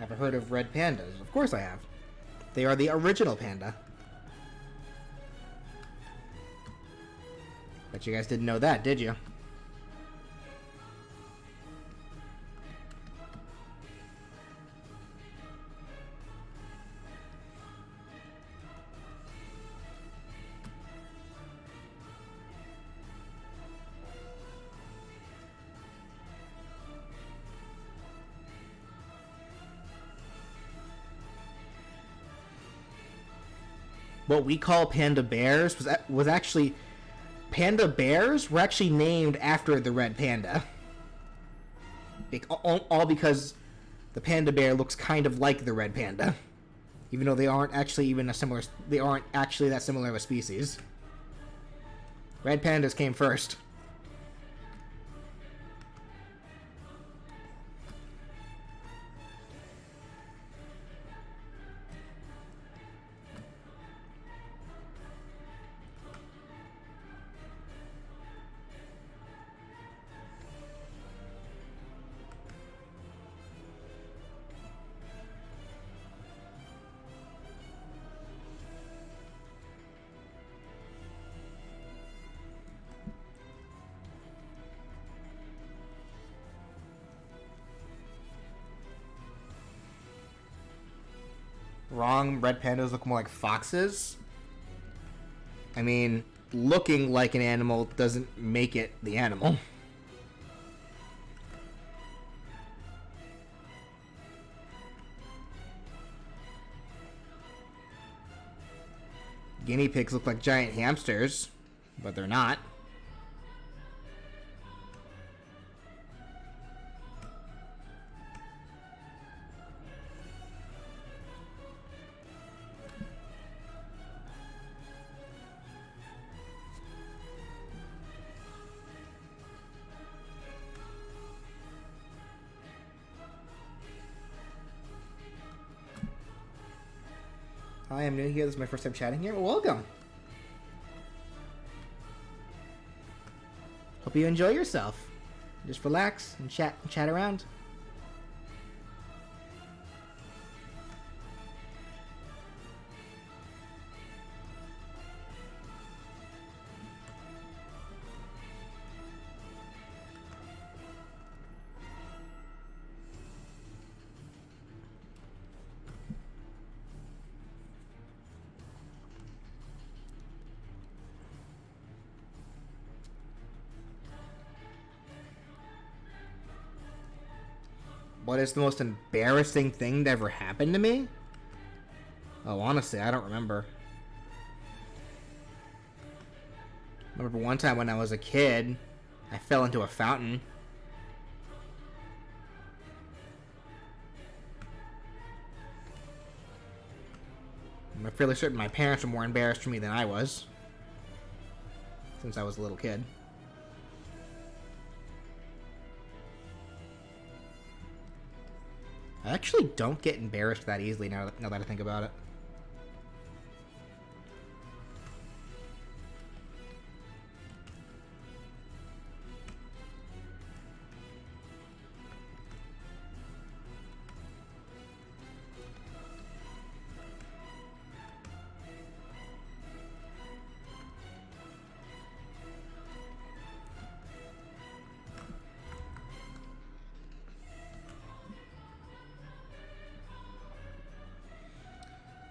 Ever heard of red pandas? Of course I have. They are the original panda. Bet you guys didn't know that, did you? What we call panda bears was actually panda bears were actually named after the red panda. All because the panda bear looks kind of like the red panda, even though they aren't actually that similar of a species. Red pandas came first. Wrong, red pandas look more like foxes. I mean, looking like an animal doesn't make it the animal. guinea pigs look like giant hamsters, but they're not. Hi, I'm new here. This is my first time chatting here. Well, welcome. Hope you enjoy yourself. Just relax and chat around. What is the most embarrassing thing that ever happened to me? Oh, honestly, I don't remember. I remember one time when I was a kid, I fell into a fountain. I'm fairly certain my parents were more embarrassed for me than I was, since I was a little kid. I actually don't get embarrassed that easily now that I think about it.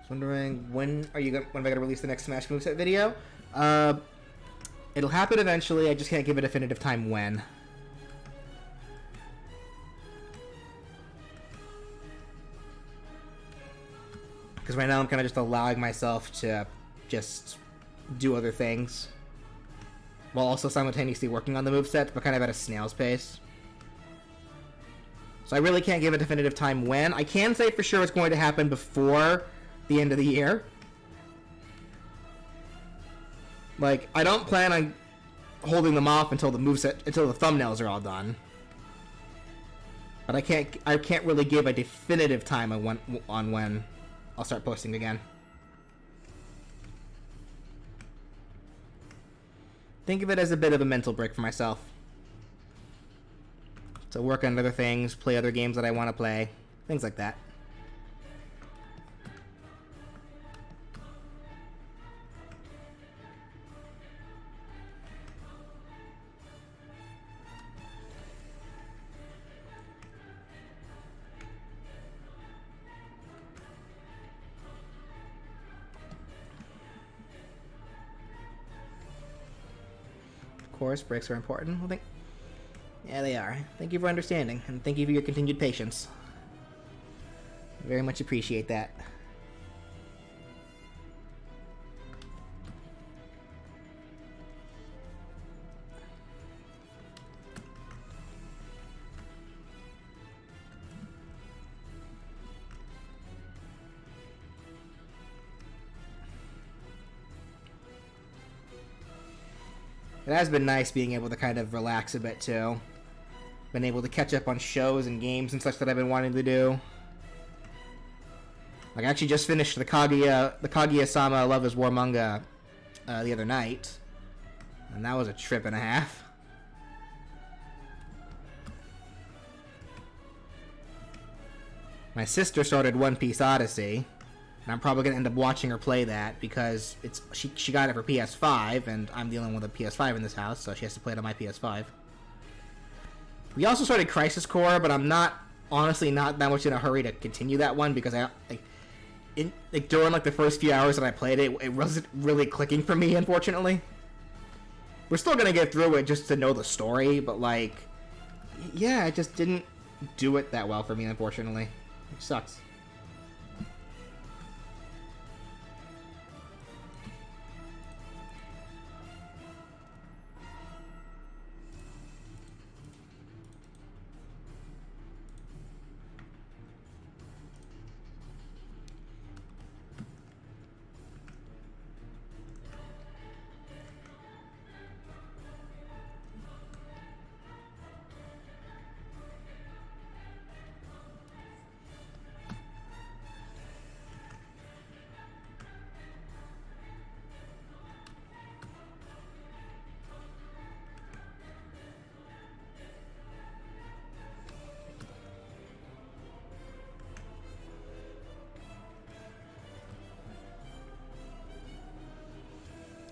Wondering when am I gonna release the next Smash Moveset video? It'll happen eventually. I just can't give a definitive time when. Because right now I'm kind of just allowing myself to just do other things while also simultaneously working on the moveset, but kind of at a snail's pace. So I really can't give a definitive time when. I can say for sure it's going to happen before the end of the year. Like, I don't plan on holding them off until the thumbnails are all done. But I can't really give a definitive time on when I'll start posting again. Think of it as a bit of a mental break for myself. To work on other things, play other games that I want to play, things like that. Of course, breaks are important. Yeah, they are. Thank you for understanding, and thank you for your continued patience. Very much appreciate that. It has been nice being able to kind of relax a bit too. Been able to catch up on shows and games and such that I've been wanting to do. Like, I actually just finished the Kaguya-sama Love is War manga the other night. And that was a trip and a half. My sister started One Piece Odyssey. And I'm probably going to end up watching her play that because she got it for PS5, and I'm the only one with a PS5 in this house, so she has to play it on my PS5. We also started Crisis Core, but I'm honestly not that much in a hurry to continue that one because during the first few hours that I played it, it wasn't really clicking for me, unfortunately. We're still going to get through it just to know the story, but yeah, it just didn't do it that well for me, unfortunately. Which sucks.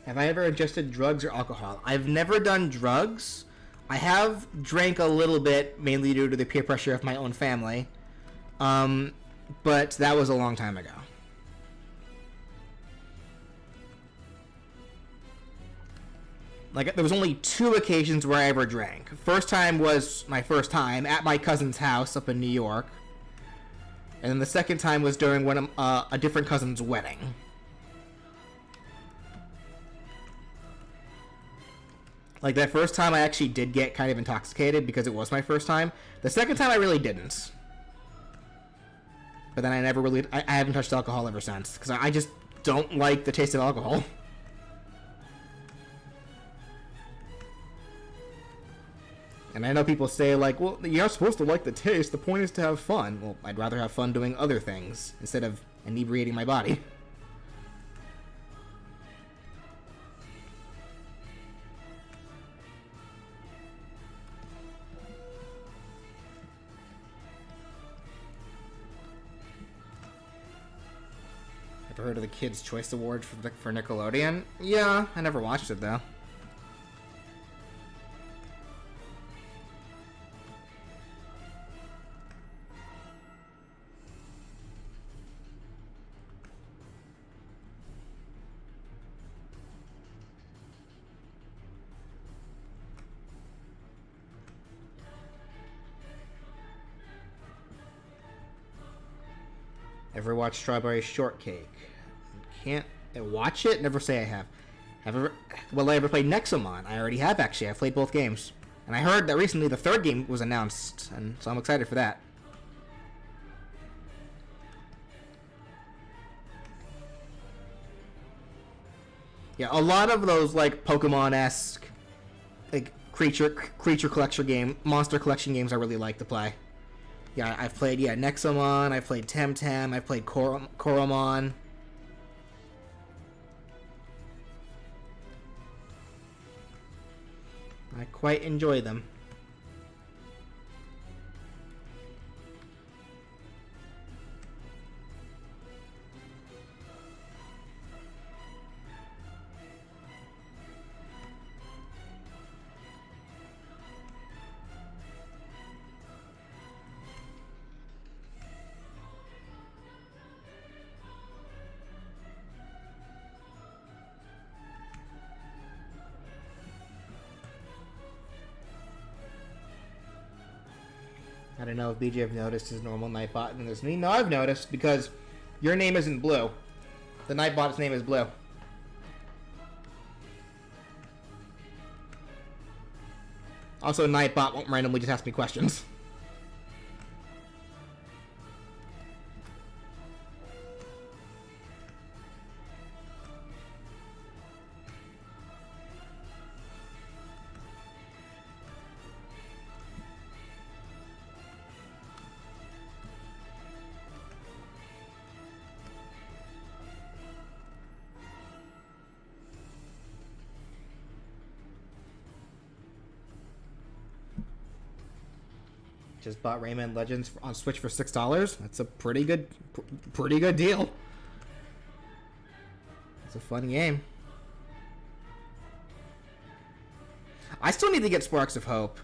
Have I ever ingested drugs or alcohol? I've never done drugs. I have drank a little bit, mainly due to the peer pressure of my own family. But that was a long time ago. Like, there was only 2 occasions where I ever drank. First time was my first time at my cousin's house up in New York. And then the second time was during one of, a different cousin's wedding. Like, that first time I actually did get kind of intoxicated because it was my first time. The second time I really didn't. But then I never really... I haven't touched alcohol ever since. Because I just don't like the taste of alcohol. And I know people say, like, well, you're not supposed to like the taste. The point is to have fun. Well, I'd rather have fun doing other things instead of inebriating my body. Ever heard of the Kids' Choice Award for Nickelodeon? Yeah, I never watched it, though. Ever watch Strawberry Shortcake? Can't watch it? Never say I have. Will I ever play Nexomon? I already have, actually. I've played both games. And I heard that recently the 3rd game was announced, and so I'm excited for that. Yeah, a lot of those, like, Pokemon-esque, like, creature collection game, monster collection games I really like to play. Yeah, I've played, Nexomon, I've played Temtem, I've played Koromon. I quite enjoy them. I don't know if BJ have noticed his normal Nightbot and there's me. No, I've noticed because your name isn't blue. The Nightbot's name is blue. Also, Nightbot won't randomly just ask me questions. Just bought Rayman Legends on Switch for $6. That's a pretty good deal. It's a fun game. I still need to get Sparks of Hope.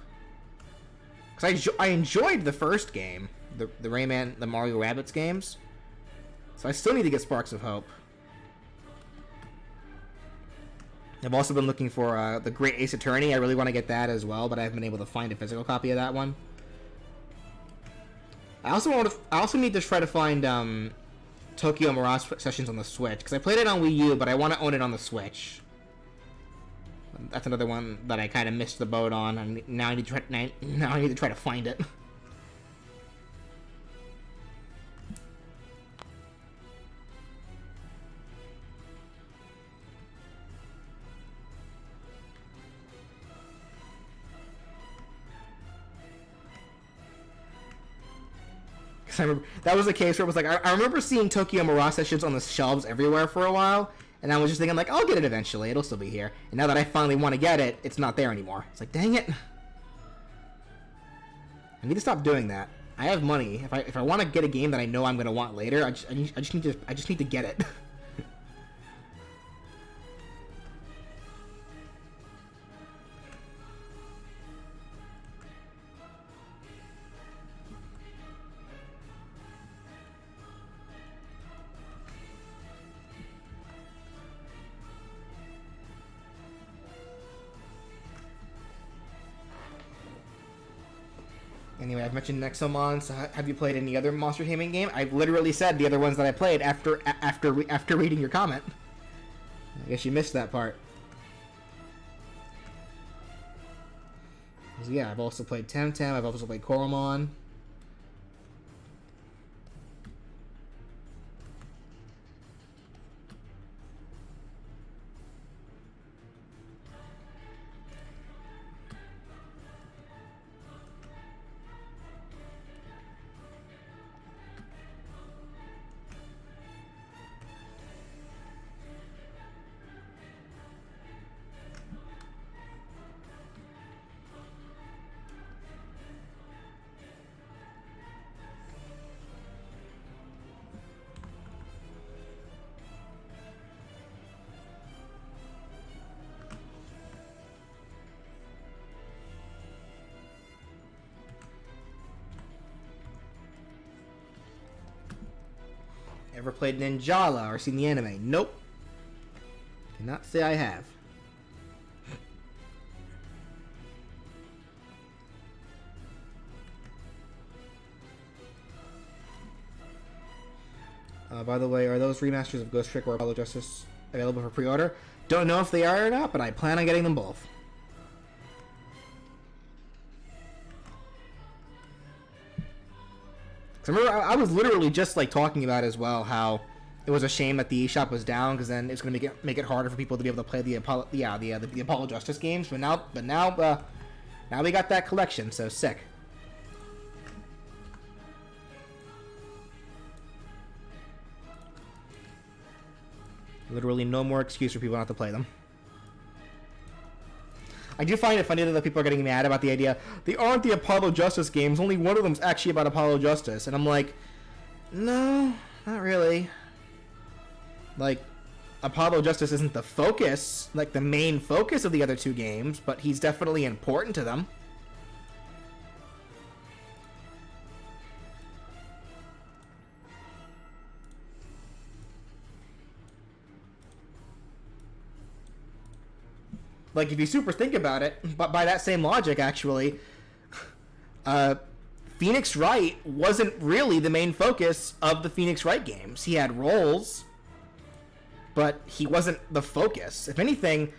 Because I enjoyed the first game. The Rayman, the Mario Rabbids games. So I still need to get Sparks of Hope. I've also been looking for the Great Ace Attorney. I really want to get that as well, but I haven't been able to find a physical copy of that one. I also need to try to find Tokyo Mirage Sessions on the Switch, because I played it on Wii U, but I want to own it on the Switch. That's another one that I kind of missed the boat on, and now I need to try to find it. I remember, that was the case where it was like, I remember seeing Tokyo Mirage Sessions on the shelves everywhere for a while, and I was just thinking, like, I'll get it eventually, it'll still be here. And now that I finally want to get it, it's not there anymore. It's like, dang it. I need to stop doing that. I have money. If I want to get a game that I know I'm going to want later, I just need to get it. Anyway, I've mentioned Nexomon, so have you played any other Monster Taming game? I've literally said the other ones that I played after reading your comment. I guess you missed that part. So yeah, I've also played Temtem, I've also played Koromon. Ever played Ninjala or seen the anime? Nope. Cannot say I have. By the way, are those remasters of Ghost Trick or Apollo Justice available for pre-order? Don't know if they are or not, but I plan on getting them both. I remember I was literally just like talking about as well how it was a shame that the eShop was down because then it's going to make it harder for people to be able to play the Apollo Justice games. But now we got that collection, so sick. Literally no more excuse for people not to play them. I do find it funny that people are getting mad about the idea they aren't the Apollo Justice games. Only one of them's actually about Apollo Justice, and I'm like, no, not really. Like, Apollo Justice isn't the focus, like the main focus of the other two games, but he's definitely important to them. Like, if you super think about it, but by that same logic, actually, Phoenix Wright wasn't really the main focus of the Phoenix Wright games. He had roles, but he wasn't the focus. If anything,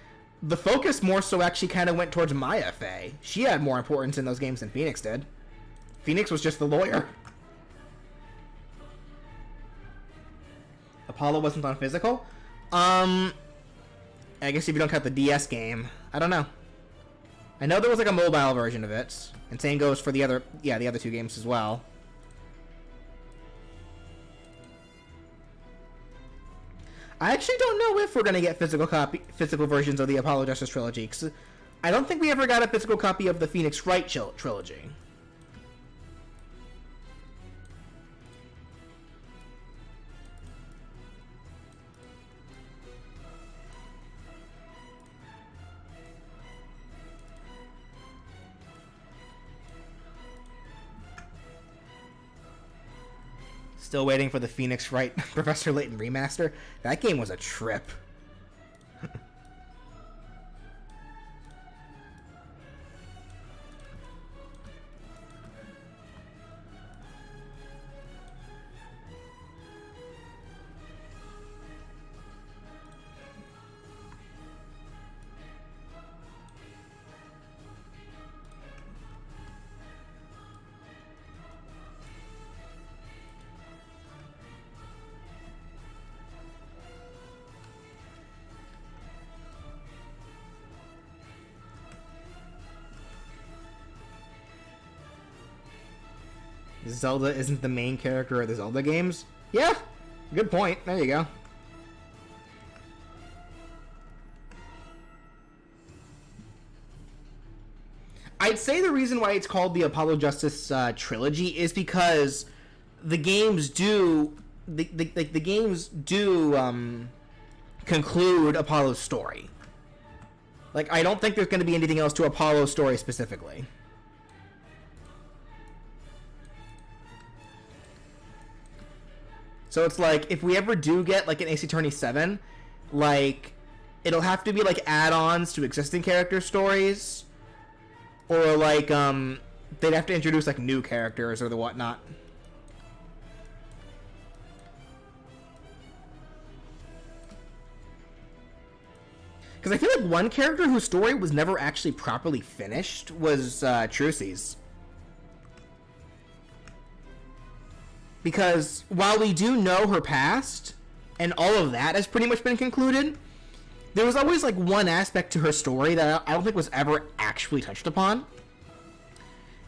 the focus more so actually kind of went towards Maya Fey. She had more importance in those games than Phoenix did. Phoenix was just the lawyer. Apollo wasn't on physical? I guess if you don't count the DS game, I don't know. I know there was like a mobile version of it, and same goes for the other two games as well. I actually don't know if we're gonna get physical versions of the Apollo Justice trilogy, because I don't think we ever got a physical copy of the Phoenix Wright trilogy. Still waiting for the Phoenix Wright Professor Layton remaster. That game was a trip. Zelda isn't the main character of the Zelda games? Yeah, good point. There you go. I'd say the reason why it's called the Apollo Justice trilogy is because the games do the games do conclude Apollo's story. Like, I don't think there's going to be anything else to Apollo's story specifically. So it's like, if we ever do get, like, an Ace Attorney 7, like, it'll have to be, like, add-ons to existing character stories. Or, like, they'd have to introduce like new characters or the whatnot. Because I feel like one character whose story was never actually properly finished was Trucy's. Because while we do know her past, and all of that has pretty much been concluded, there was always like one aspect to her story that I don't think was ever actually touched upon.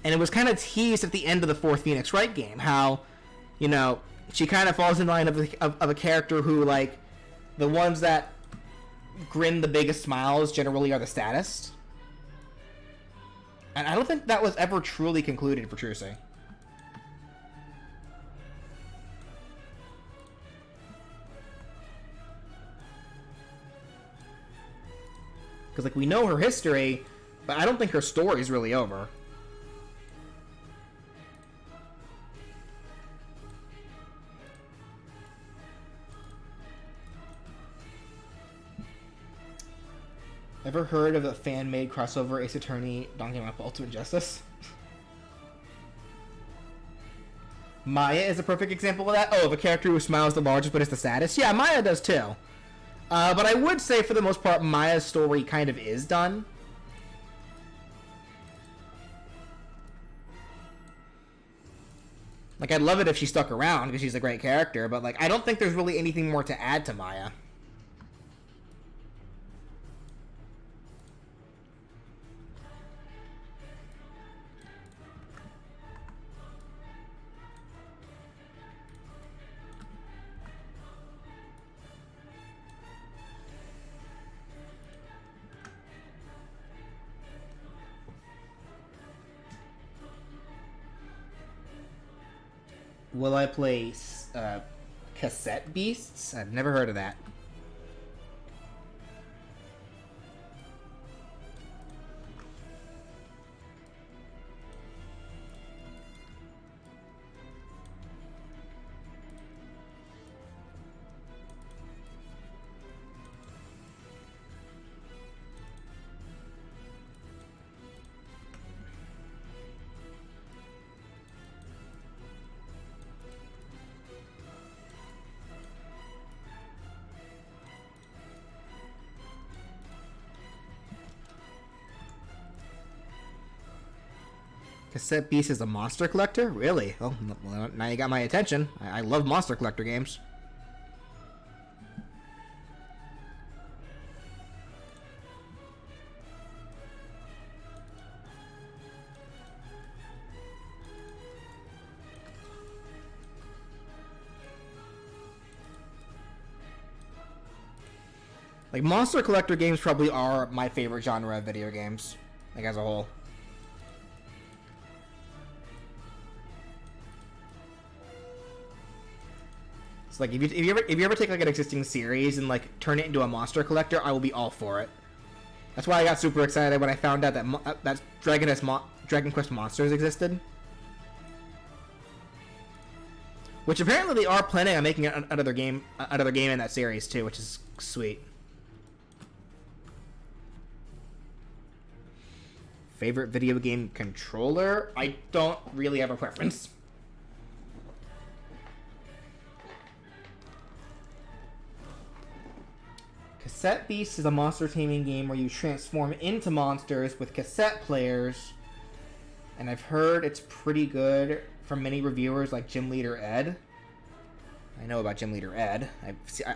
And it was kind of teased at the end of the 4th Phoenix Wright game, how, you know, she kind of falls in line of a character who, like, the ones that grin the biggest smiles generally are the saddest. And I don't think that was ever truly concluded for Trucy. Because, like, we know her history, but I don't think her story's really over. Ever heard of a fan-made crossover Ace Attorney Donkey Kong Ultimate Justice? Maya is a perfect example of that. Oh, of a character who smiles the largest but is the saddest? Yeah, Maya does too. But I would say, for the most part, Maya's story kind of is done. Like, I'd love it if she stuck around, because she's a great character, but, like, I don't think there's really anything more to add to Maya. Will I play Cassette Beasts? I've never heard of that. Cassette Beast is a monster collector? Really? Oh, well, now you got my attention. I love monster collector games. Like, monster collector games probably are my favorite genre of video games, like, as a whole. Like, if you ever take like an existing series and like turn it into a monster collector, I will be all for it. That's why I got super excited when I found out that that Dragon Quest Monsters existed. Which apparently they are planning on making another game in that series too, which is sweet. Favorite video game controller? I don't really have a preference. Cassette Beast is a monster taming game where you transform into monsters with cassette players, and I've heard it's pretty good from many reviewers like Gym Leader Ed. I know about Gym Leader Ed.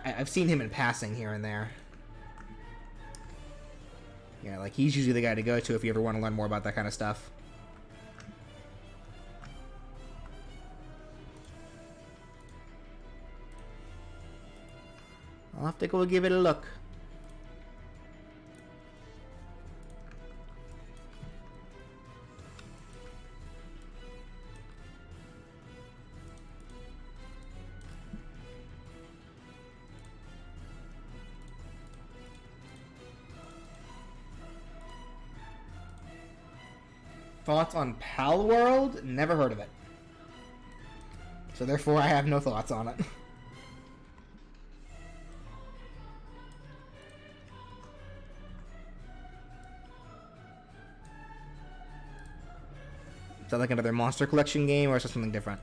I've seen him in passing here and there. Yeah, like, he's usually the guy to go to if you ever want to learn more about that kind of stuff. I'll have to go give it a look. Thoughts on Pal World? Never heard of it. So therefore I have no thoughts on it. that like another Monster Collection game, or is it something different?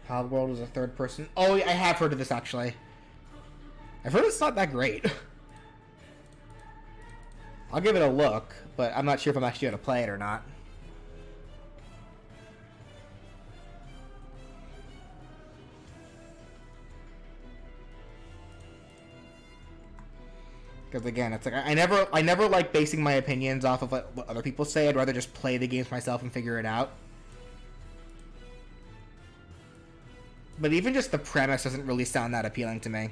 Wild World is a third person. Oh, I have heard of this actually. I've heard it's not that great. I'll give it a look, but I'm not sure if I'm actually going to play it or not. Because again, it's like I never like basing my opinions off of what other people say. I'd rather just play the games myself and figure it out. But even just the premise doesn't really sound that appealing to me.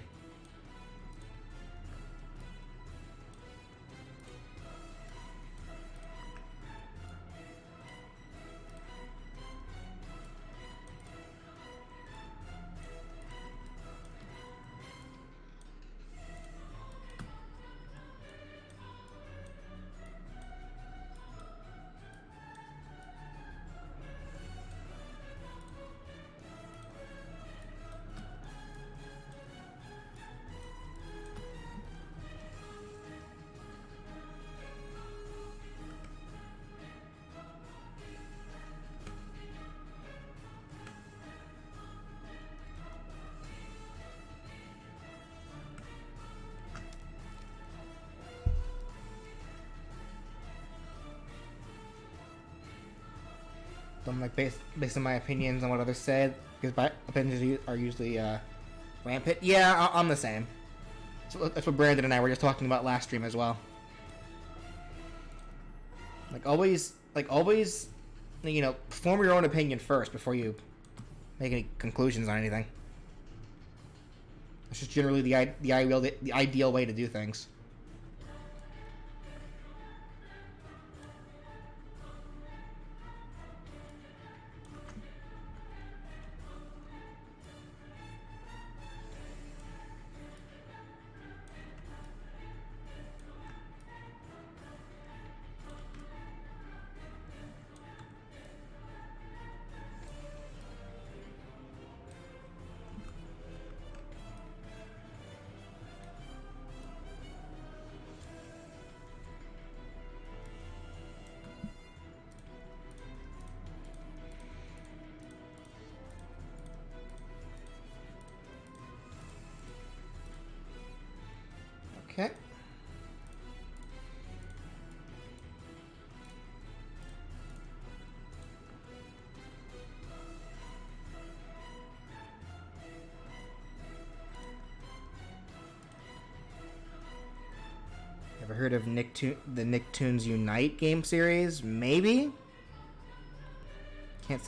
I'm like based on my opinions on what others said, because my opinions are usually rampant. Yeah, I'm the same. So that's what Brandon and I were just talking about last stream as well. Like always, you know, form your own opinion first before you make any conclusions on anything. It's just generally the ideal way to do things. Okay. Ever heard of the Nicktoons Unite game series? Maybe. I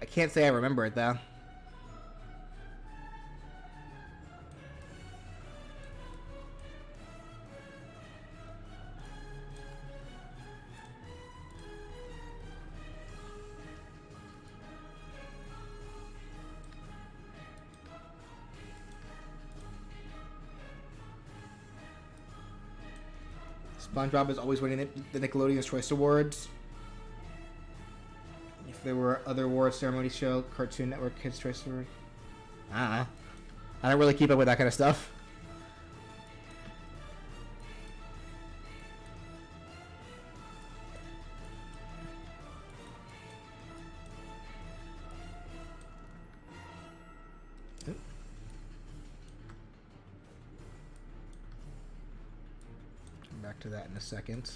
can't say I remember it though. SpongeBob is always winning the Nickelodeon's Choice Awards. If there were other awards ceremonies show, Cartoon Network, Kids' Choice Award. I don't really keep up with that kind of stuff. back to that in a second.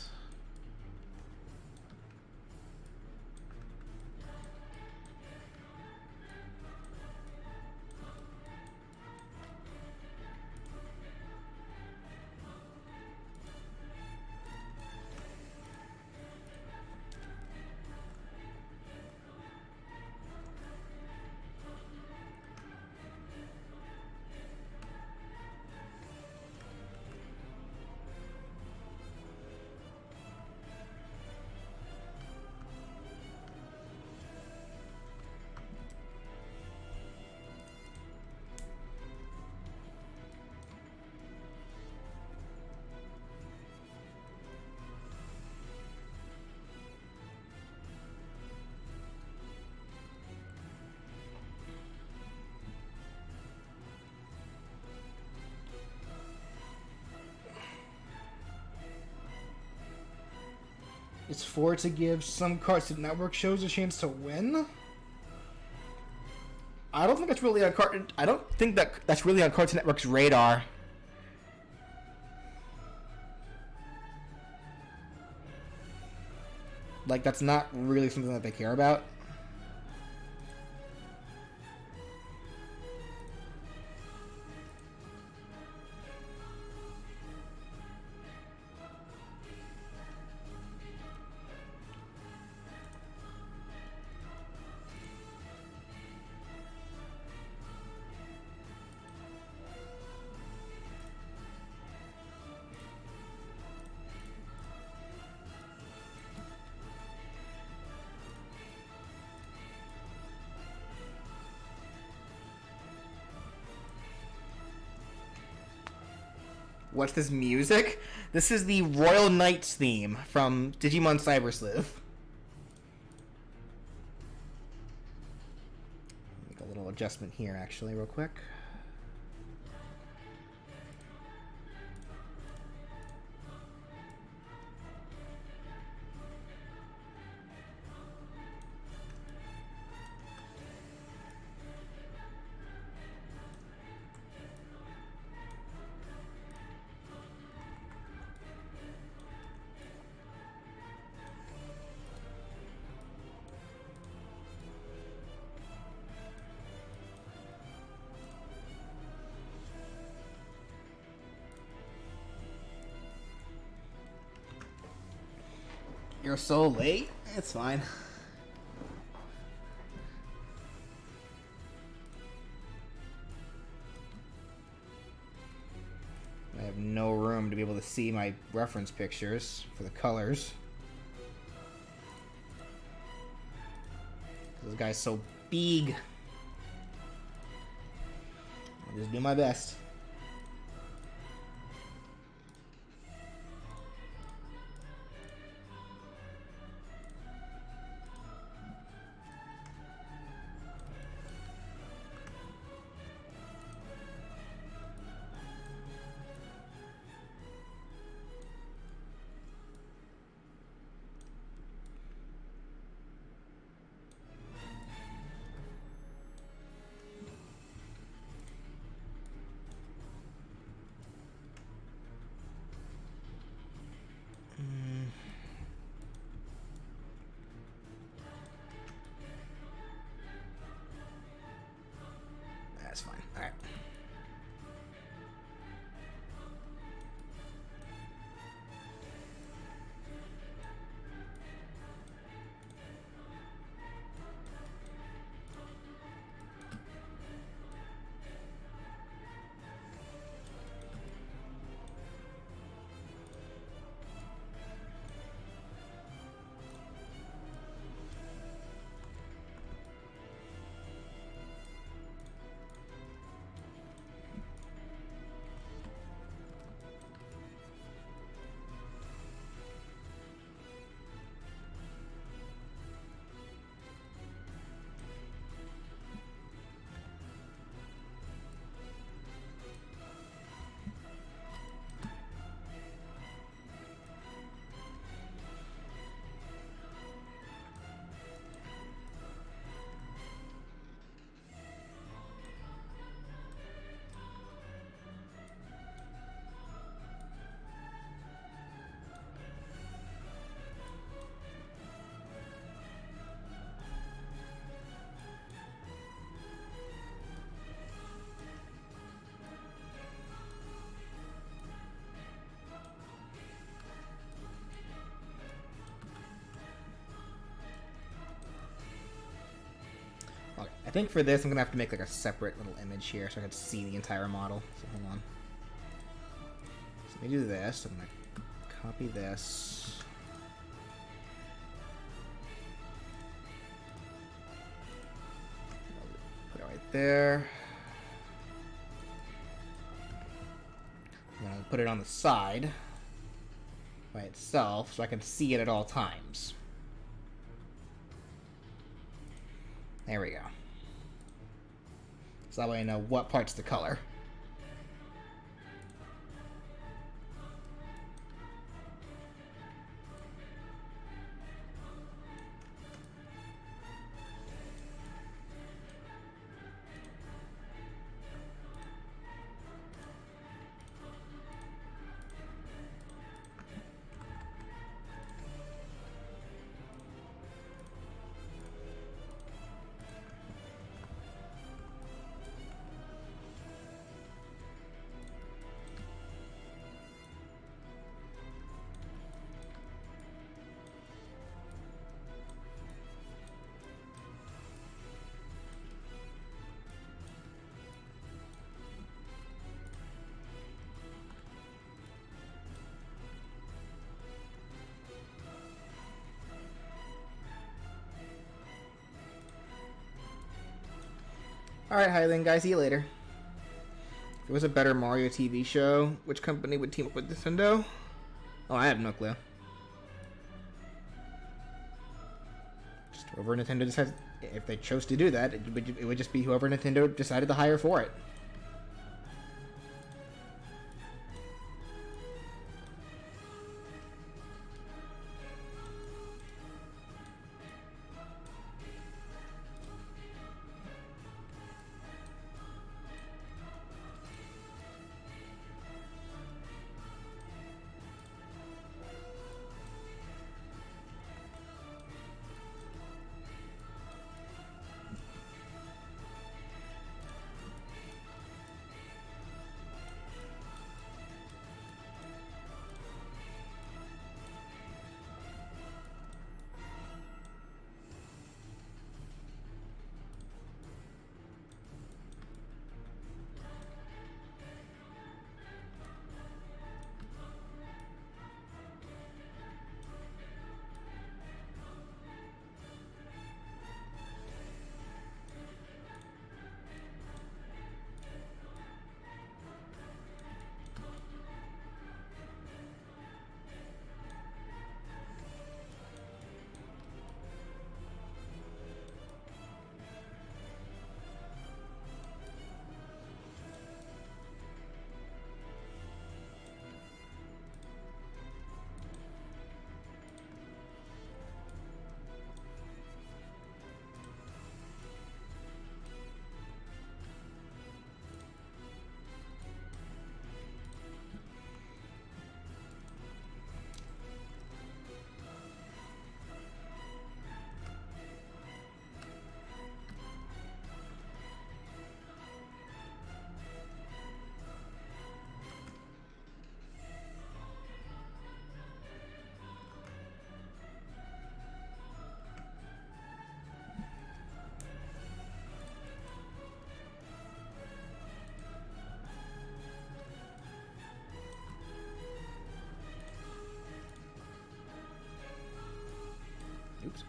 It's for to give some Cartoon Network shows a chance to win. I don't think that's really on I don't think that's really on Cartoon Network's radar. Like, that's not really something that they care about. What's this music? This is the Royal Knights theme from Digimon Cyber Sleuth. Make a little adjustment here, actually, real quick. You're so late? It's fine. I have no room to be able to see my reference pictures for the colors. This guy's so big. I'll just do my best. think for this, I'm gonna have to make like a separate little image here so I can see the entire model. So hold on. So let me do this. I'm gonna copy this. Put it right there. I'm gonna put it on the side by itself so I can see it at all times. There we go. So that way I know what part's the color. Alright, hi then guys, see you later. If it was a better Mario TV show, which company would team up with Nintendo? Oh, I have no clue. Just whoever Nintendo decides, if they chose to do that, it would just be whoever Nintendo decided to hire for it. Oops.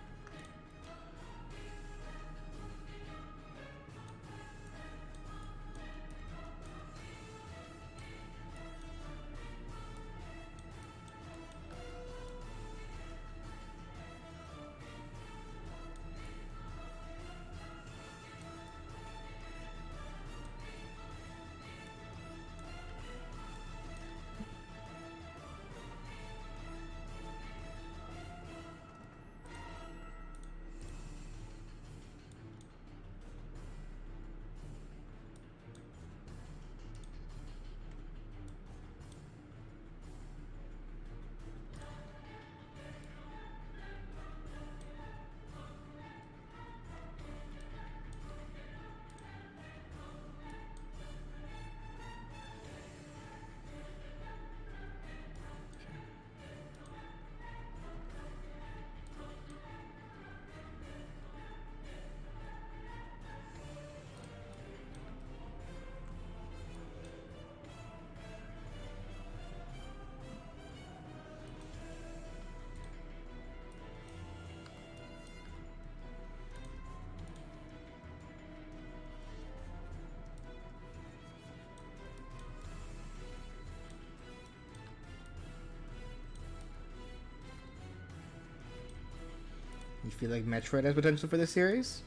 You feel like Metroid has potential for this series?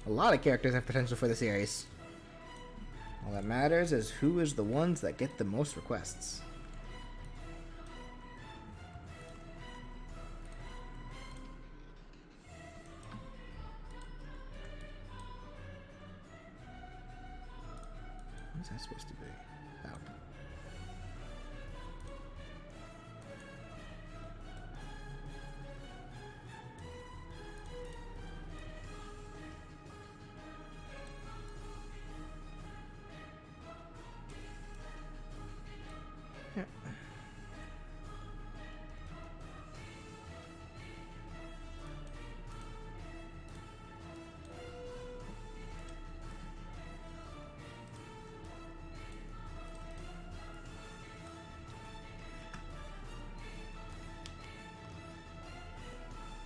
A lot of characters have potential for the series. All that matters is who is the ones that get the most requests. What's that supposed to be? Oh. Yeah.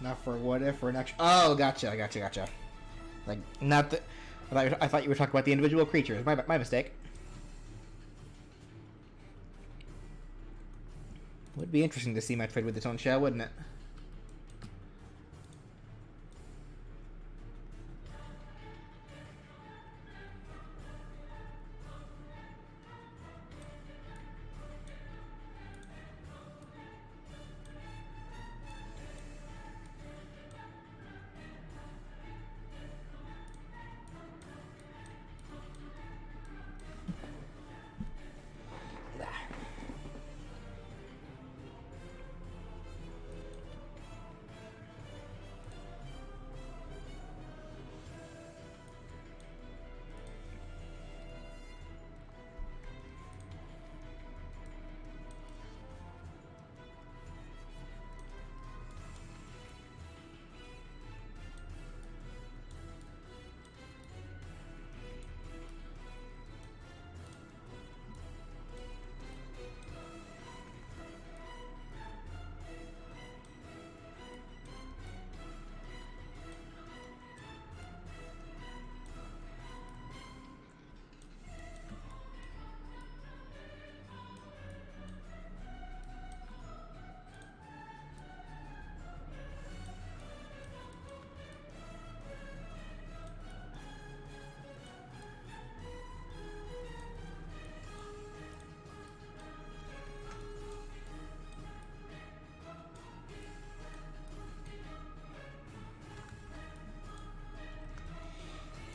Not for what if or next. Oh, gotcha. Like, not the. I thought you were talking about the individual creatures. My mistake. Would be interesting to see Metroid with its own show, wouldn't it?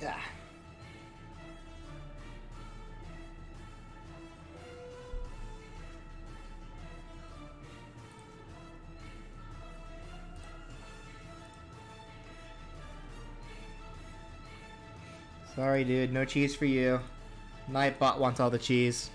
Yeah. Sorry, dude. No cheese for you. Nightbot wants all the cheese.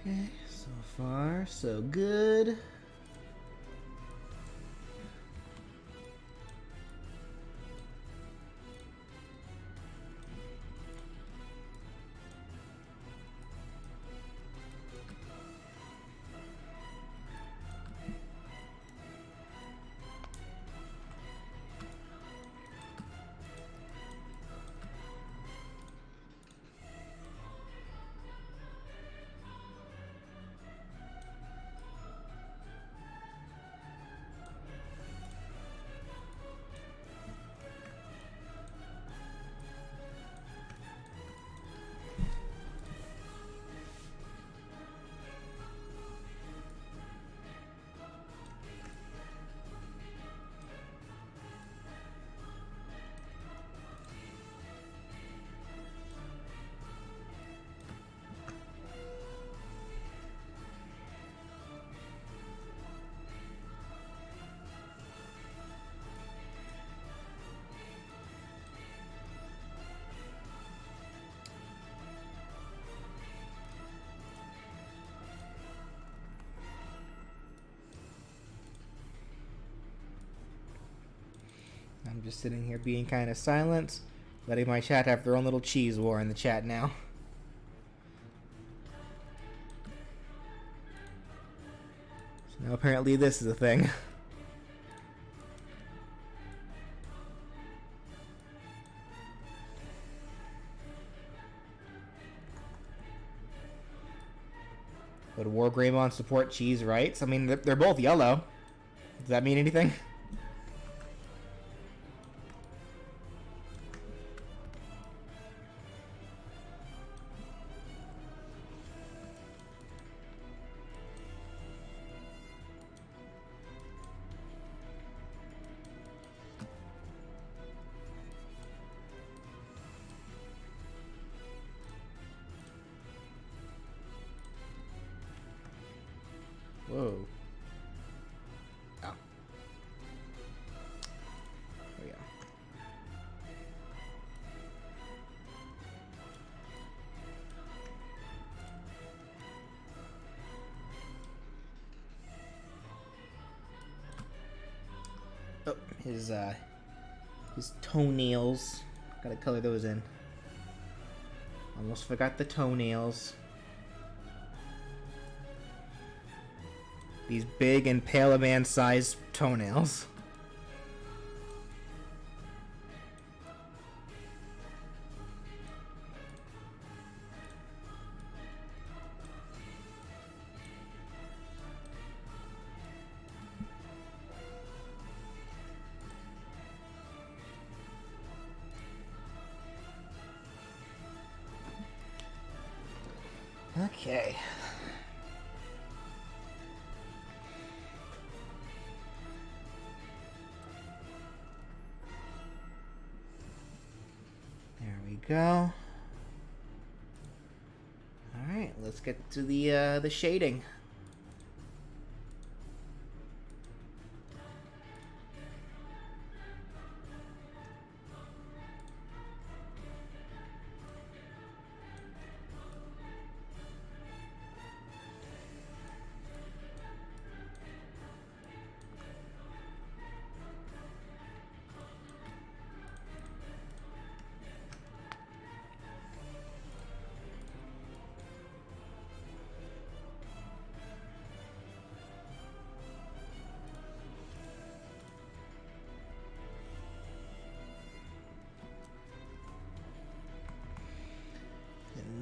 Okay, so far, so good. I'm just sitting here being kind of silent, letting my chat have their own little cheese war in the chat now. So now apparently this is a thing. Would WarGreymon support cheese rights? I mean, they're both yellow. Does that mean anything? Whoa. Oh. There we go. Oh, his toenails. Gotta color those in. Almost forgot the toenails. These big and Pale-a-Man-sized toenails. Okay. Go. All right, let's get to the shading.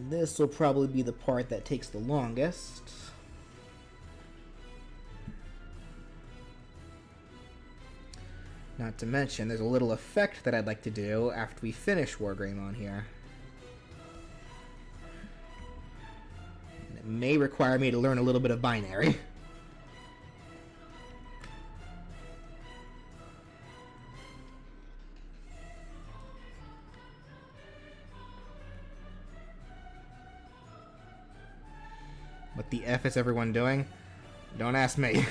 This will probably be the part that takes the longest. Not to mention, there's a little effect that I'd like to do after we finish WarGreymon here. And it may require me to learn a little bit of binary. What the F is everyone doing? Don't ask me.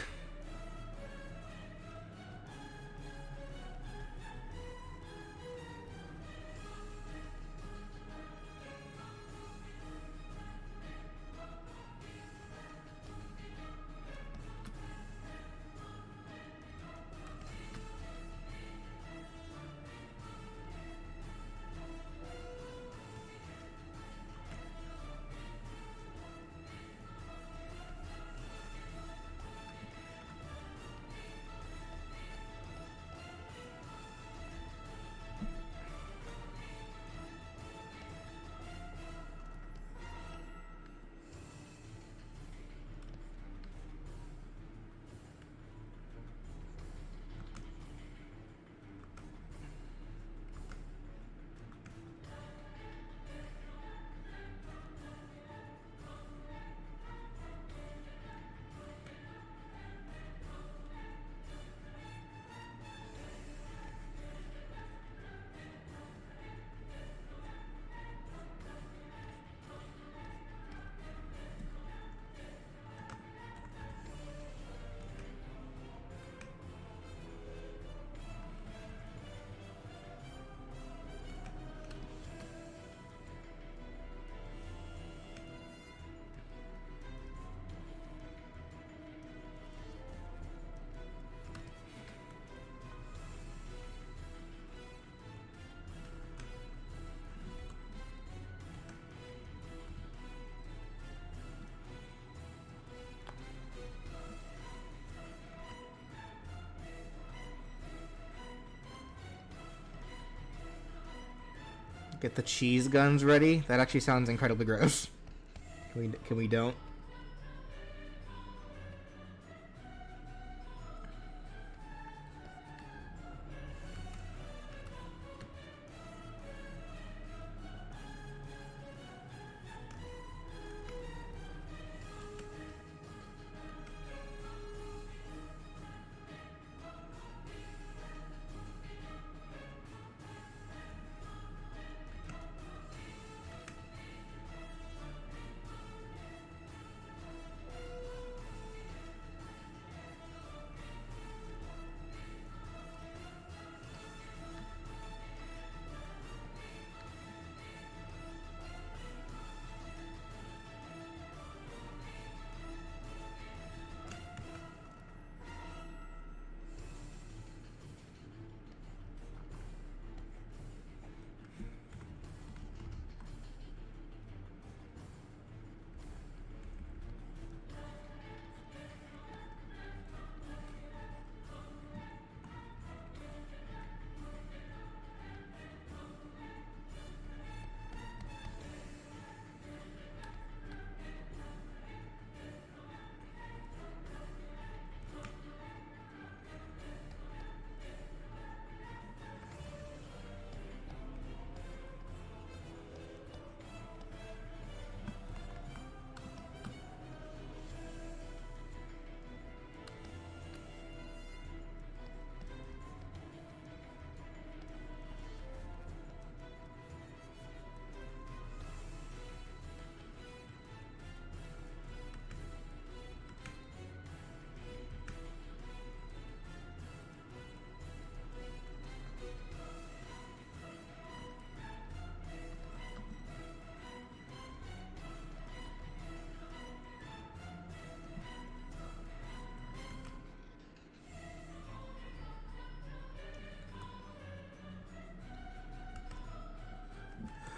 Get the cheese guns ready. That actually sounds incredibly gross. Can we don't?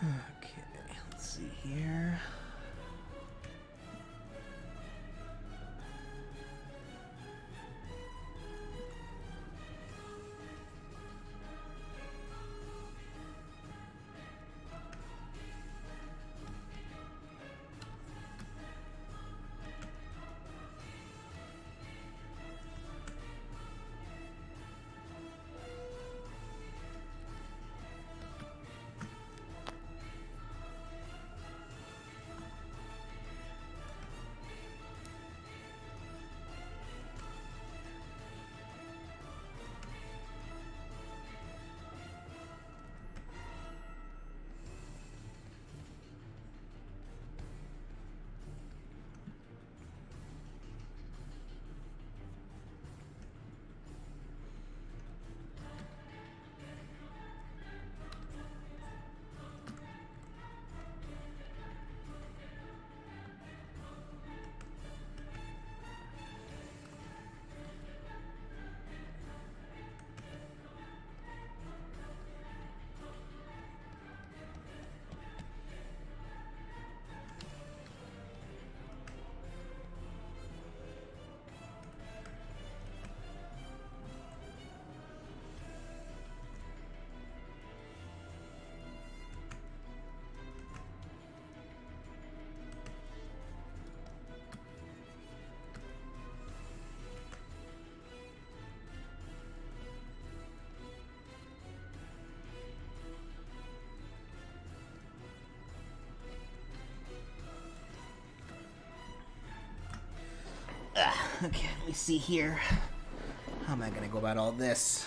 Okay, let's see here. Okay, let me see here. How am I gonna go about all this?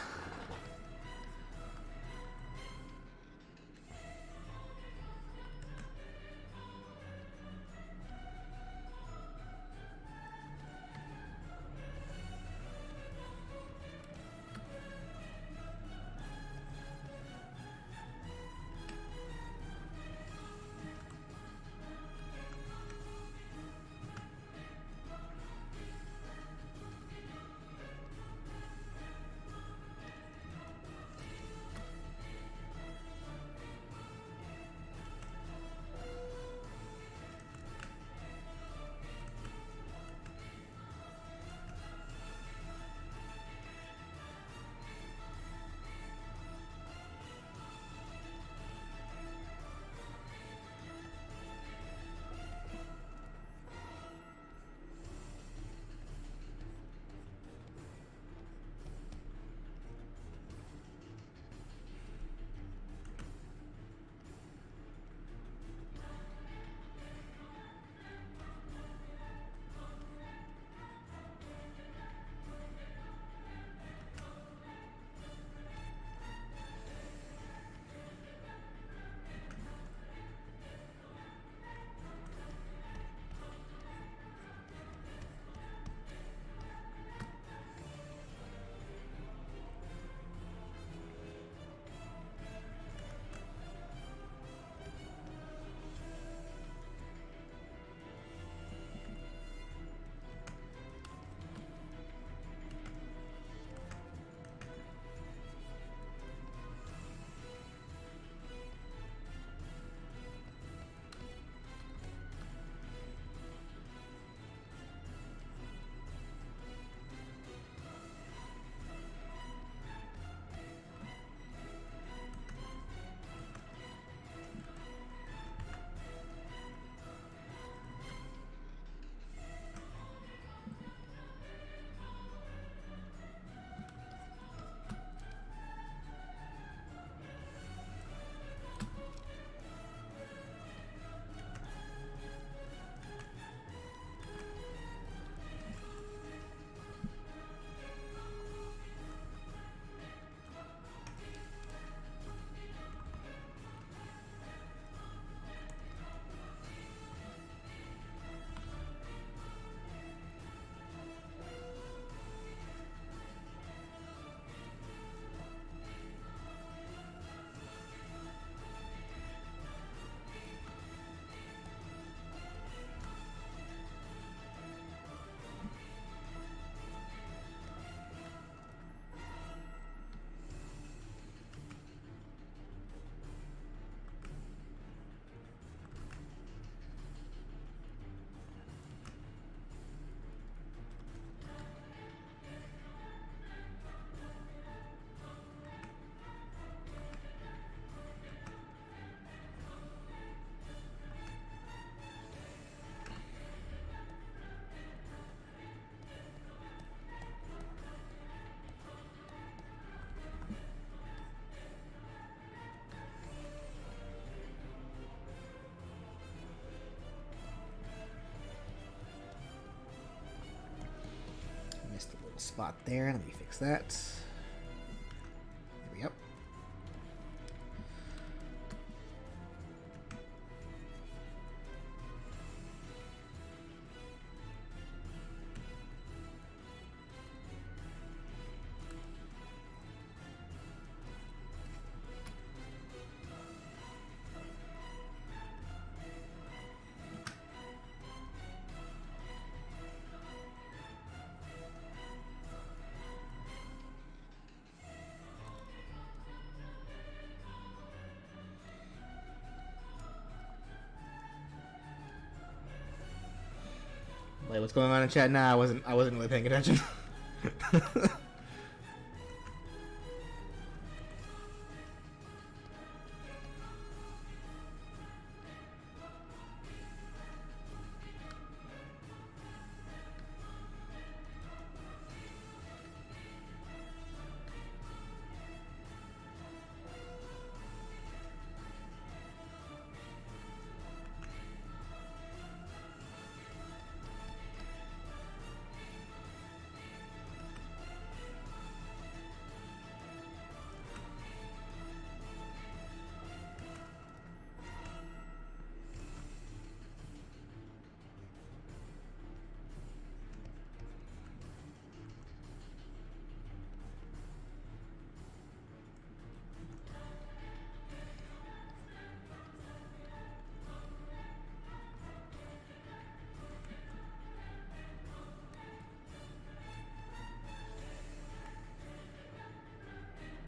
spot there. Let me fix that. There we go. Wait, what's going on in chat? Nah, I wasn't really paying attention.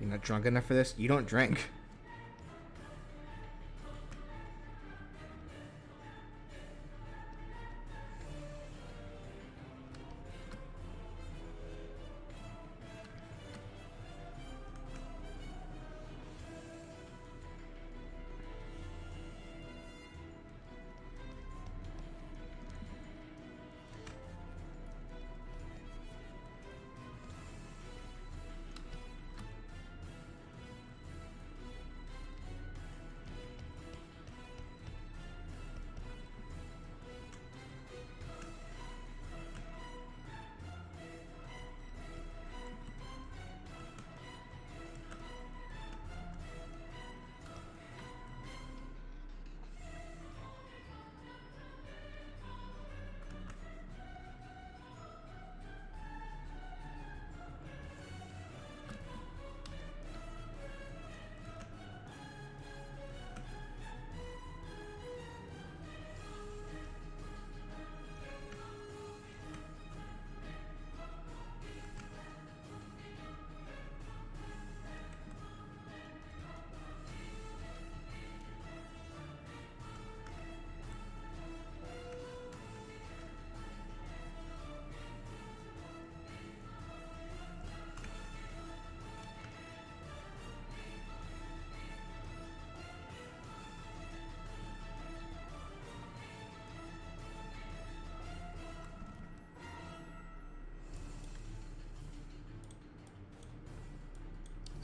You're not drunk enough for this? You don't drink.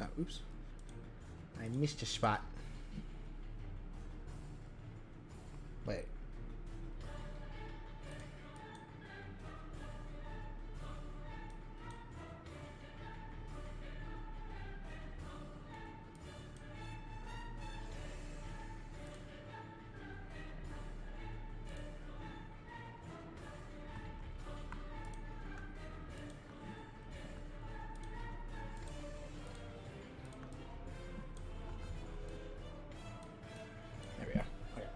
Oh, oops. I missed a spot. Wait. There we go. Okay.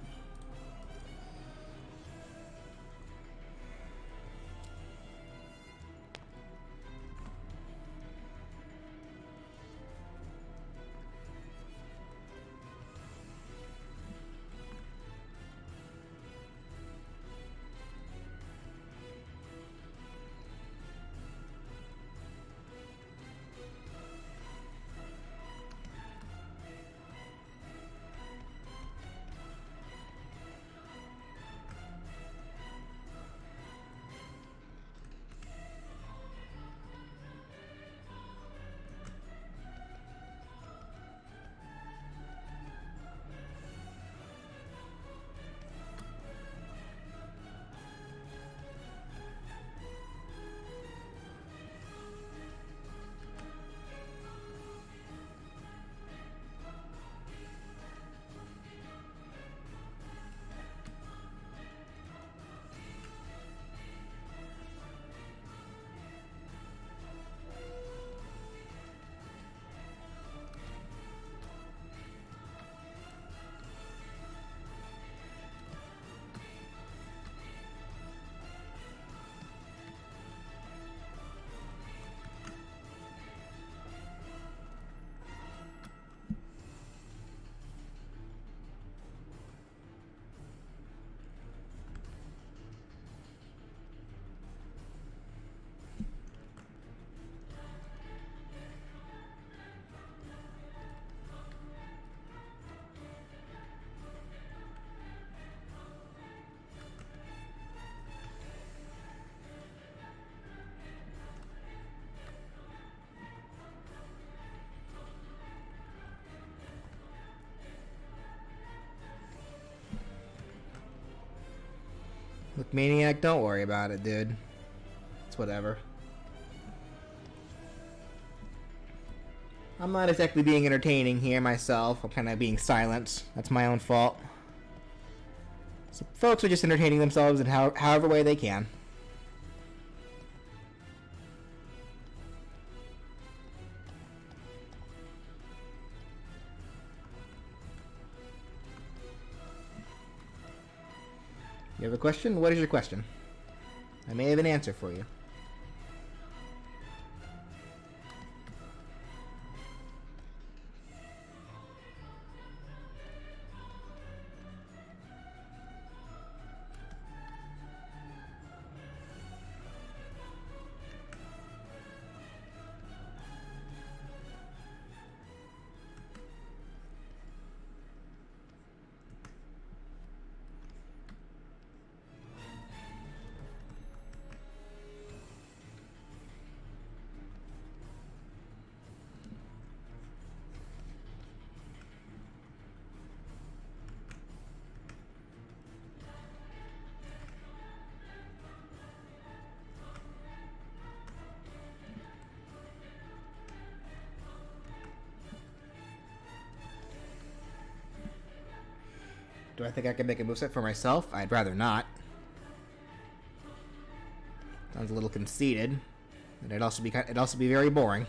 Look, Maniac, don't worry about it, dude. It's whatever. I'm not exactly being entertaining here myself. I'm kind of being silent. That's my own fault. So folks are just entertaining themselves in however way they can. You have a question? What is your question? I may have an answer for you. Do I think I can make a moveset for myself? I'd rather not. Sounds a little conceited. And it'd also be very boring.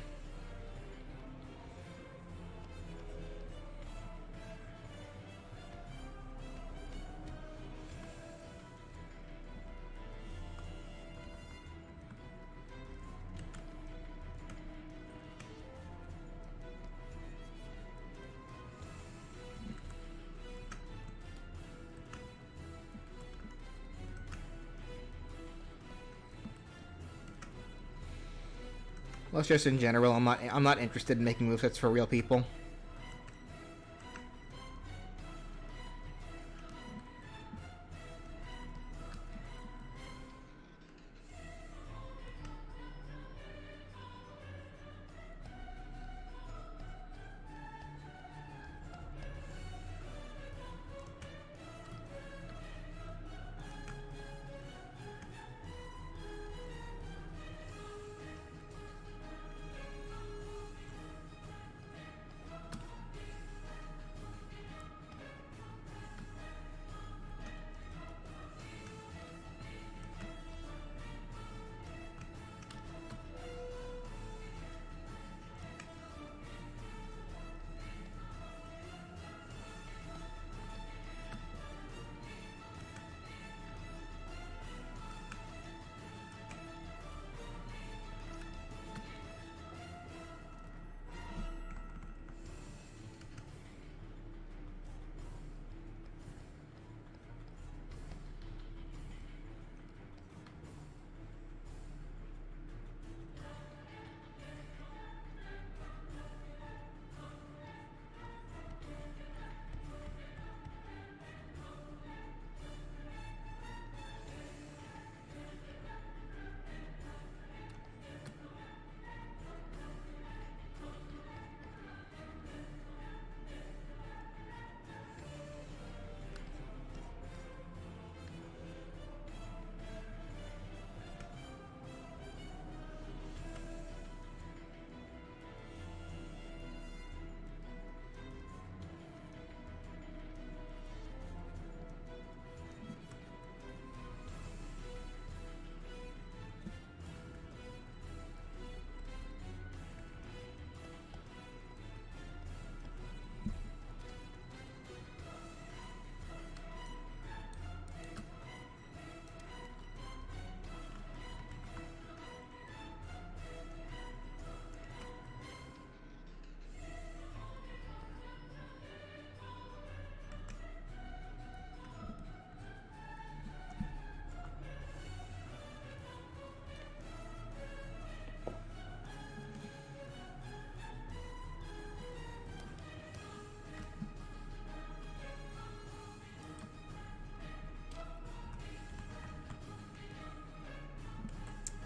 Well, it's just in general, I'm not interested in making movesets for real people.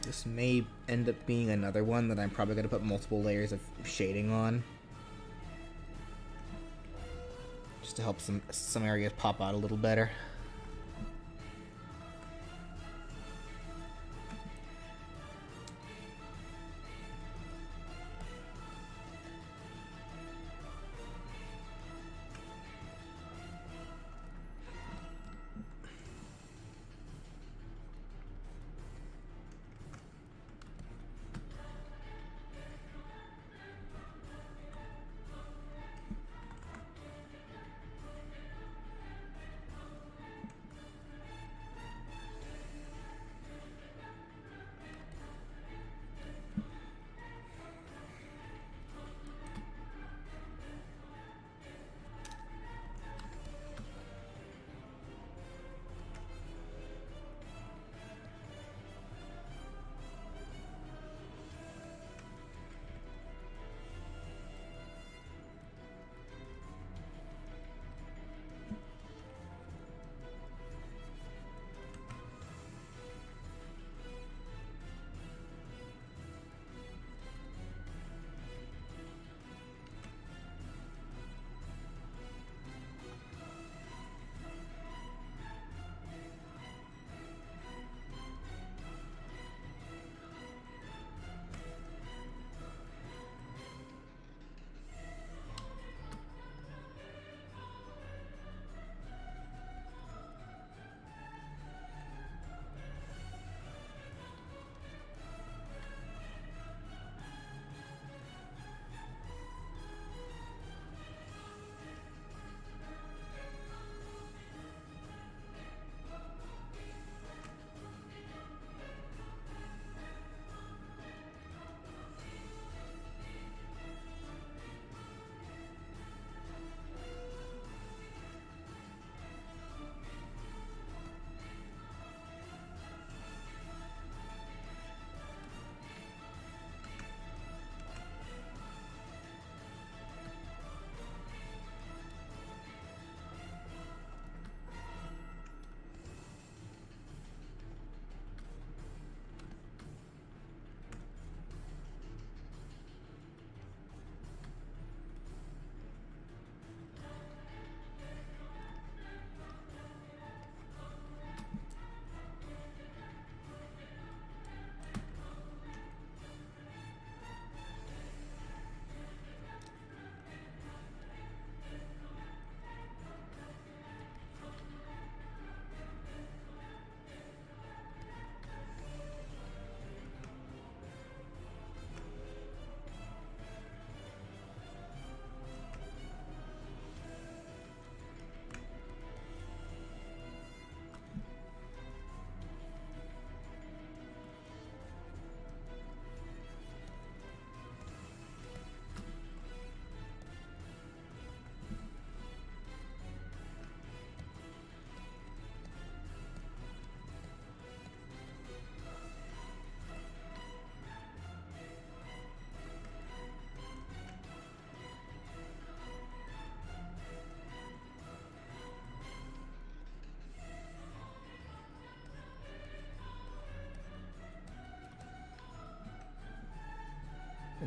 This may end up being another one that I'm probably going to put multiple layers of shading on. Just to help some areas pop out a little better.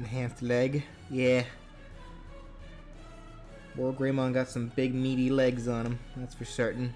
Enhanced leg. Yeah. WarGreymon got some big meaty legs on him, that's for certain.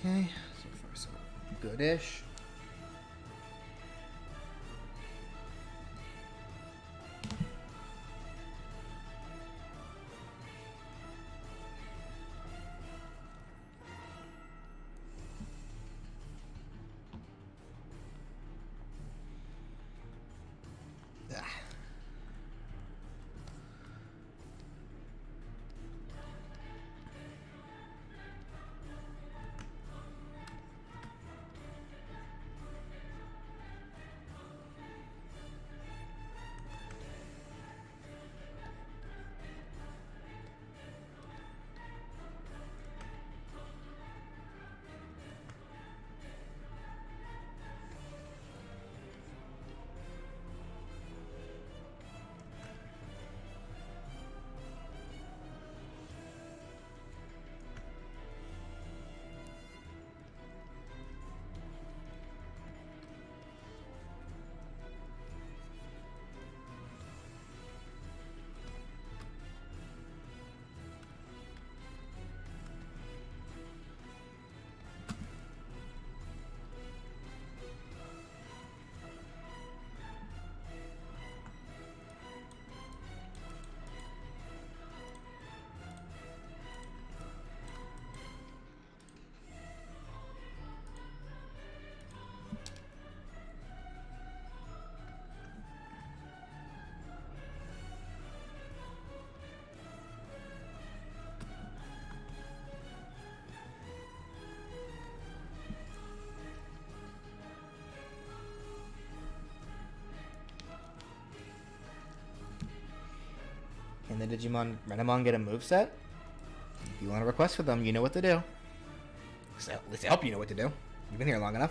Okay, so far so goodish. Can the Digimon Renamon get a moveset? If you want to request for them, you know what to do. Let's help you know what to do. You've been here long enough.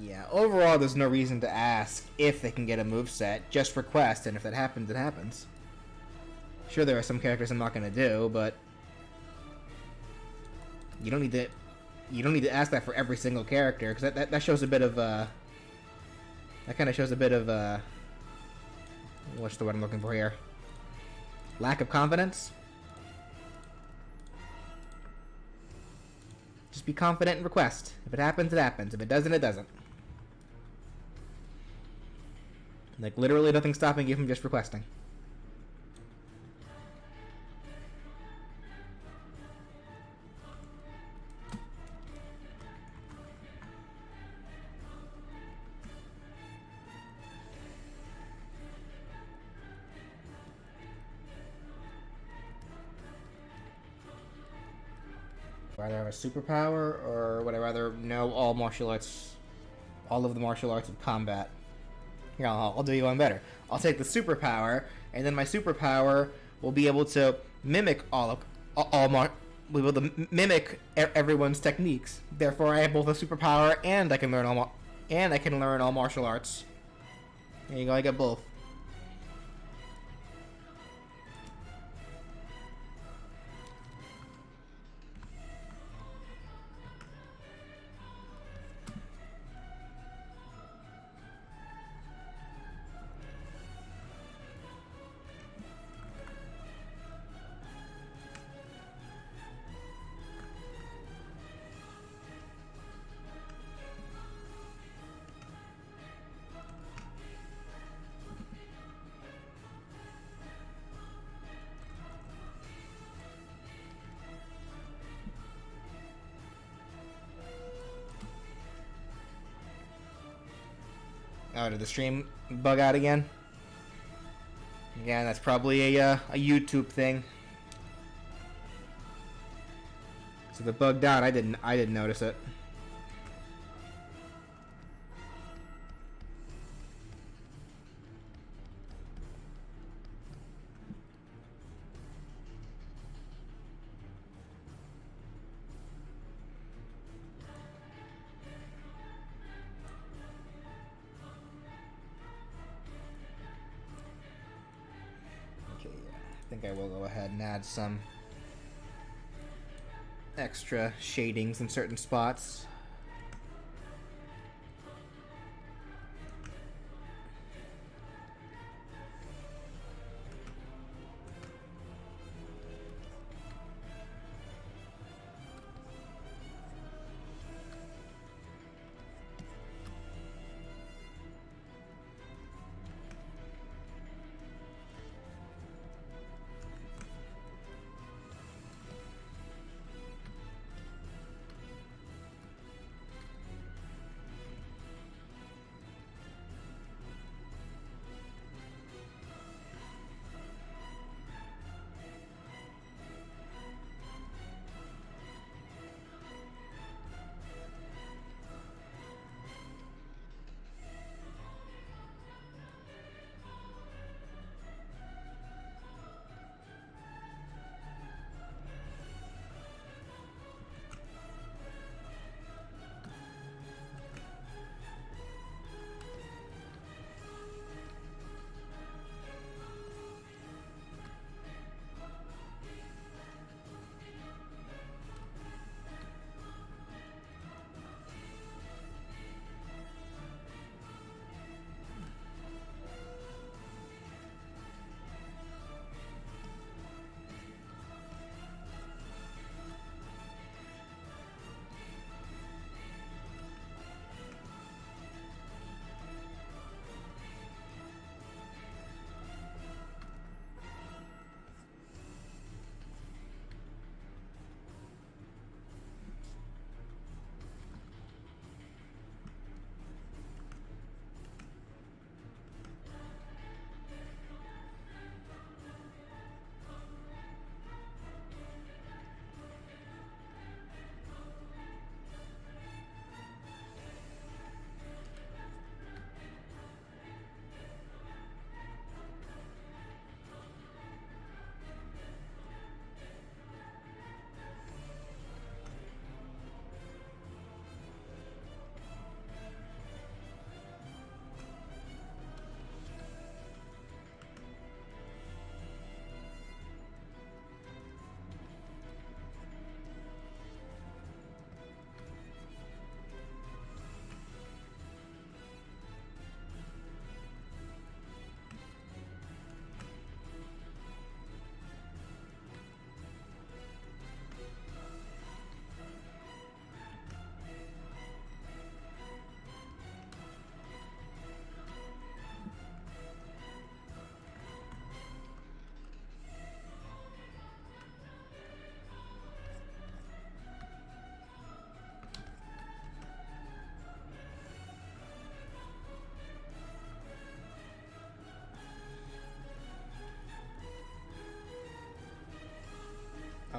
Yeah, overall, there's no reason to ask if they can get a moveset. Just request, and if that happens, it happens. Sure, there are some characters I'm not gonna do, but you don't need to. You don't need to ask that for every single character, because that shows a bit of that kind of shows a bit of what's the word I'm looking for here? Lack of confidence. Just be confident and request. If it happens, it happens. If it doesn't, it doesn't. Like, literally nothing stopping you from just requesting. Would I rather have a superpower, or would I rather know all martial arts, all of the martial arts of combat? Here, I'll do you one better. I'll take the superpower, and then my superpower will be able to mimic mimic everyone's techniques. Therefore, I have both a superpower and I can learn all martial arts. There you go. I get both. Oh, did the stream bug out again? Yeah, that's probably a YouTube thing. So the bugged out. I didn't notice it. I think I will go ahead and add some extra shadings in certain spots.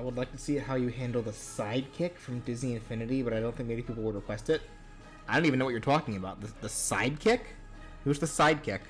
I would like to see how you handle the sidekick from Disney Infinity, but I don't think many people would request it. I don't even know what you're talking about. The sidekick? Who's the sidekick?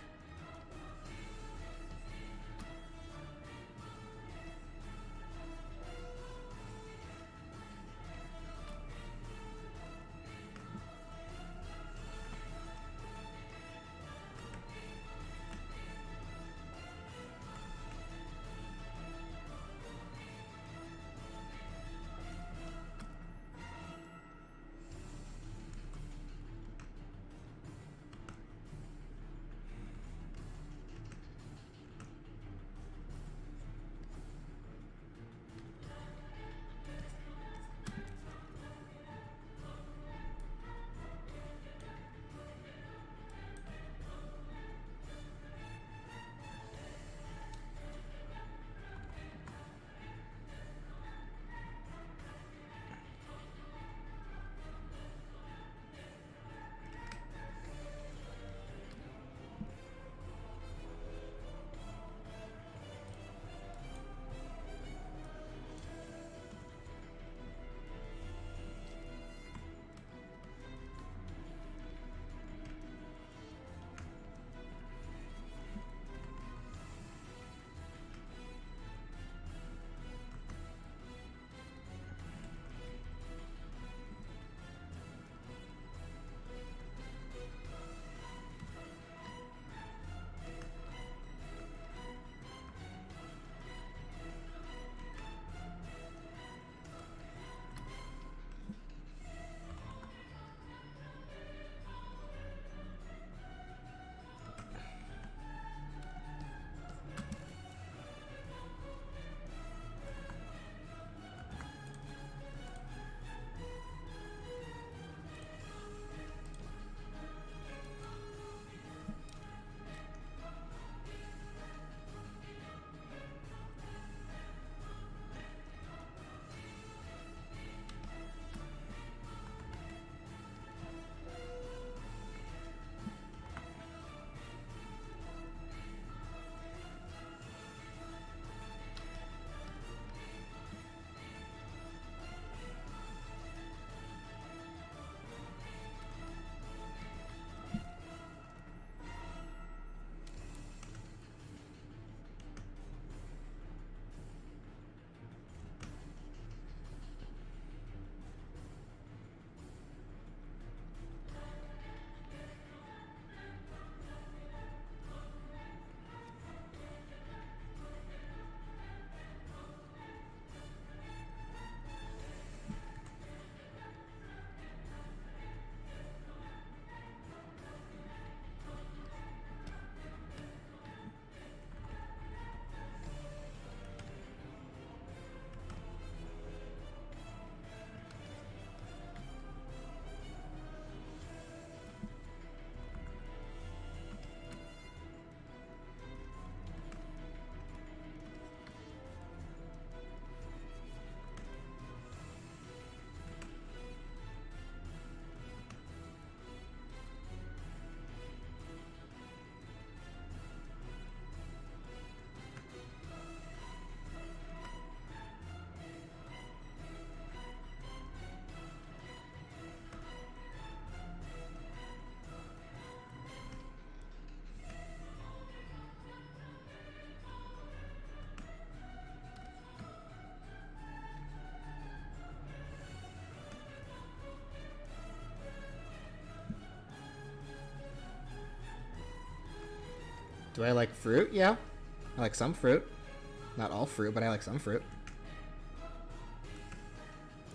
Do I like fruit? Yeah. I like some fruit. Not all fruit, but I like some fruit.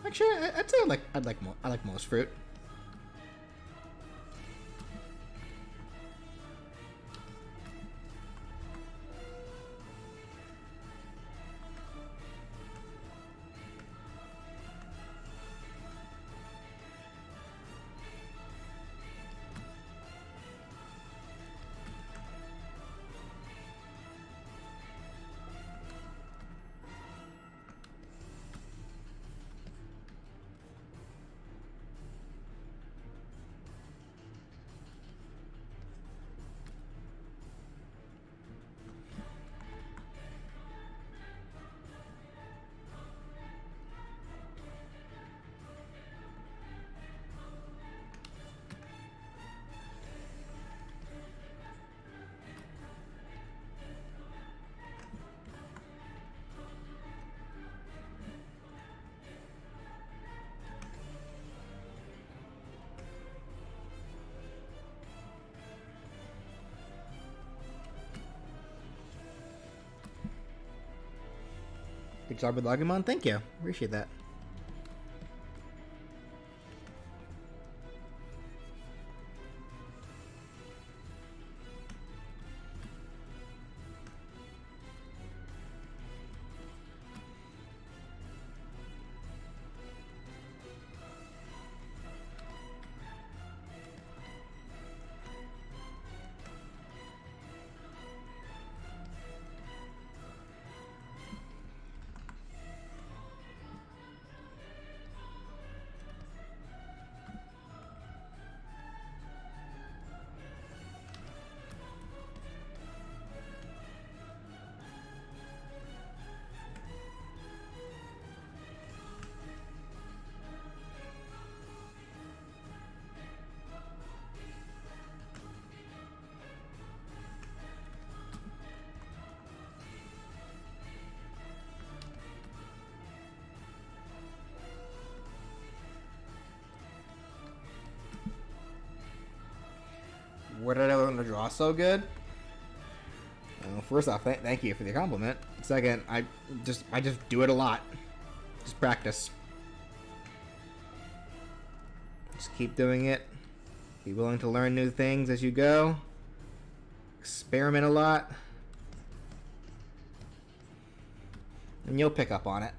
Actually, I'd say I like most fruit. Good job with Agumon. Thank you. Appreciate that. Where did I learn to draw so good? Well, first off, thank you for the compliment. Second, I just do it a lot. Just practice. Just keep doing it. Be willing to learn new things as you go. Experiment a lot. And you'll pick up on it.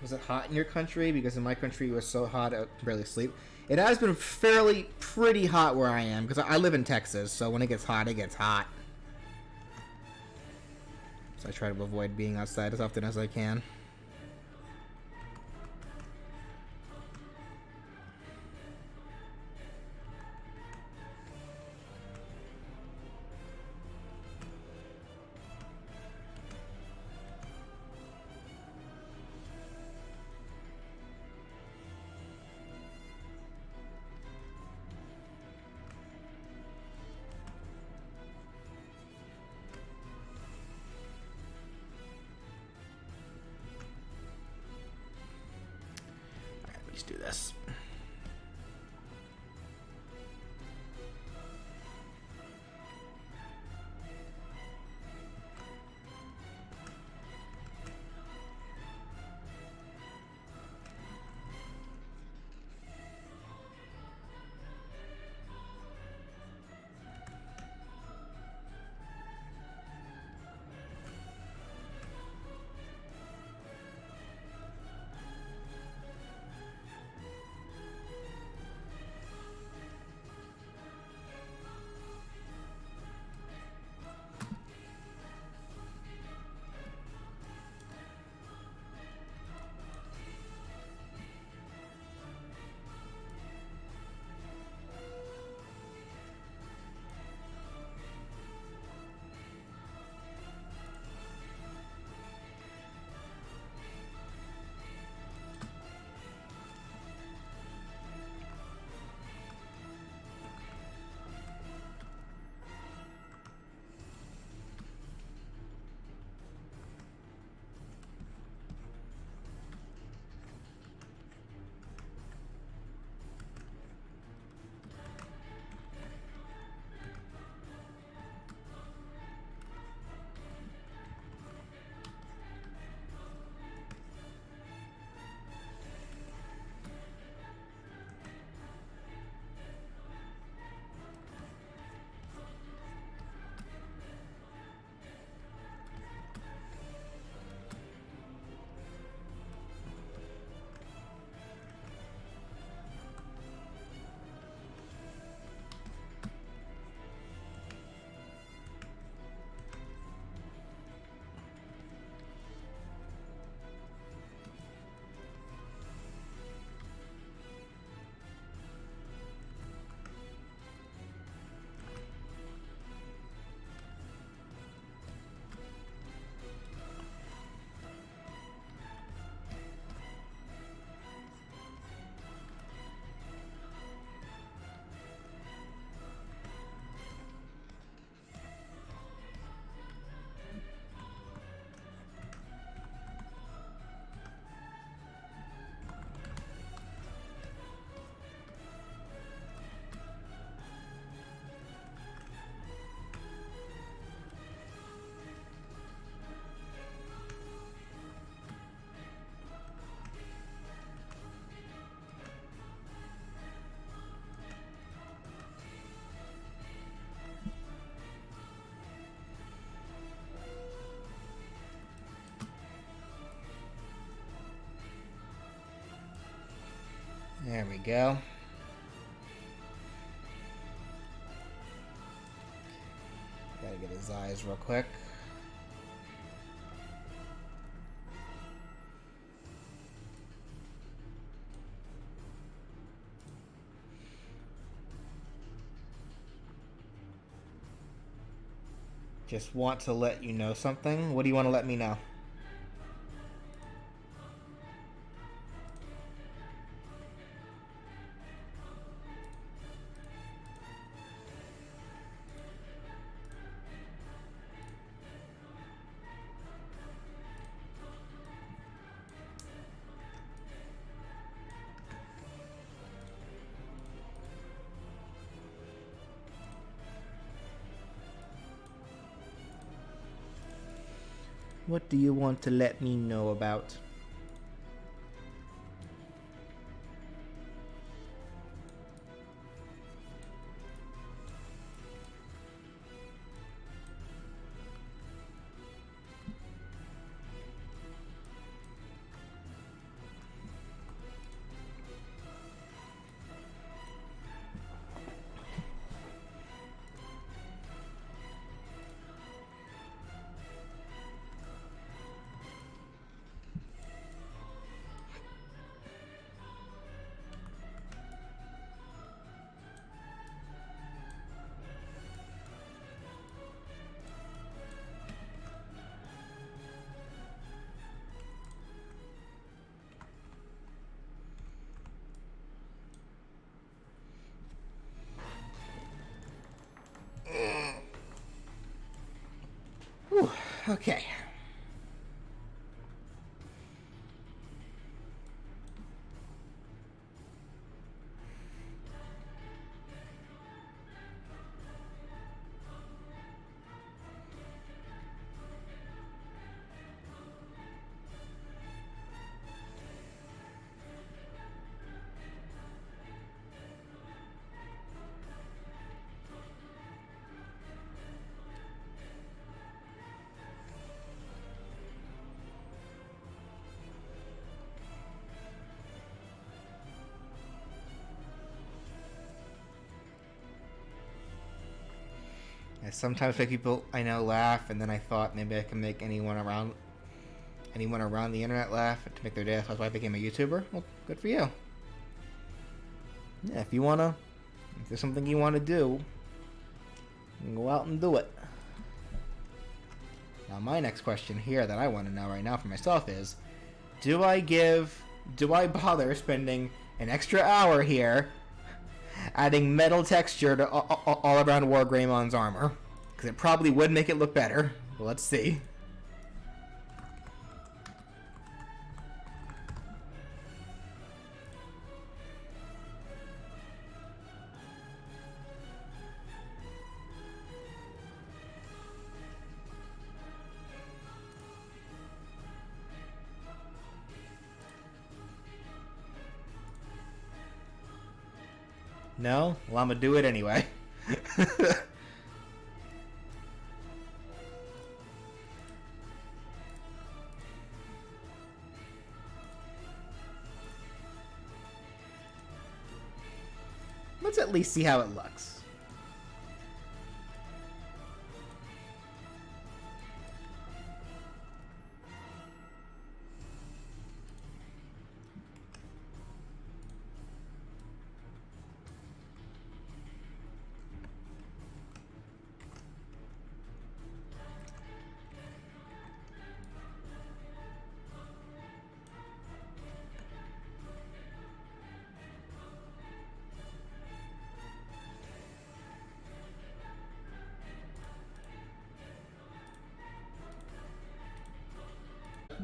Was it hot in your country? Because in my country it was so hot I could barely sleep. It has been pretty hot where I am, because I live in Texas, so when it gets hot, it gets hot. So I try to avoid being outside as often as I can. Let's do this. There we go. Gotta get his eyes real quick. Just want to let you know something. What do you want to let me know? What do you want to let me know about? Whew, okay. I sometimes make people I know laugh, and then I thought maybe I can make anyone around the internet laugh to make their day. That's why I became a YouTuber. Well, good for you. Yeah, if there's something you want to do, you can go out and do it. Now, my next question here that I want to know right now for myself is, do I bother spending an extra hour here adding metal texture to all around WarGreymon's armor? Because it probably would make it look better. But let's see. No? Well, I'm gonna do it anyway. Let's at least see how it looks.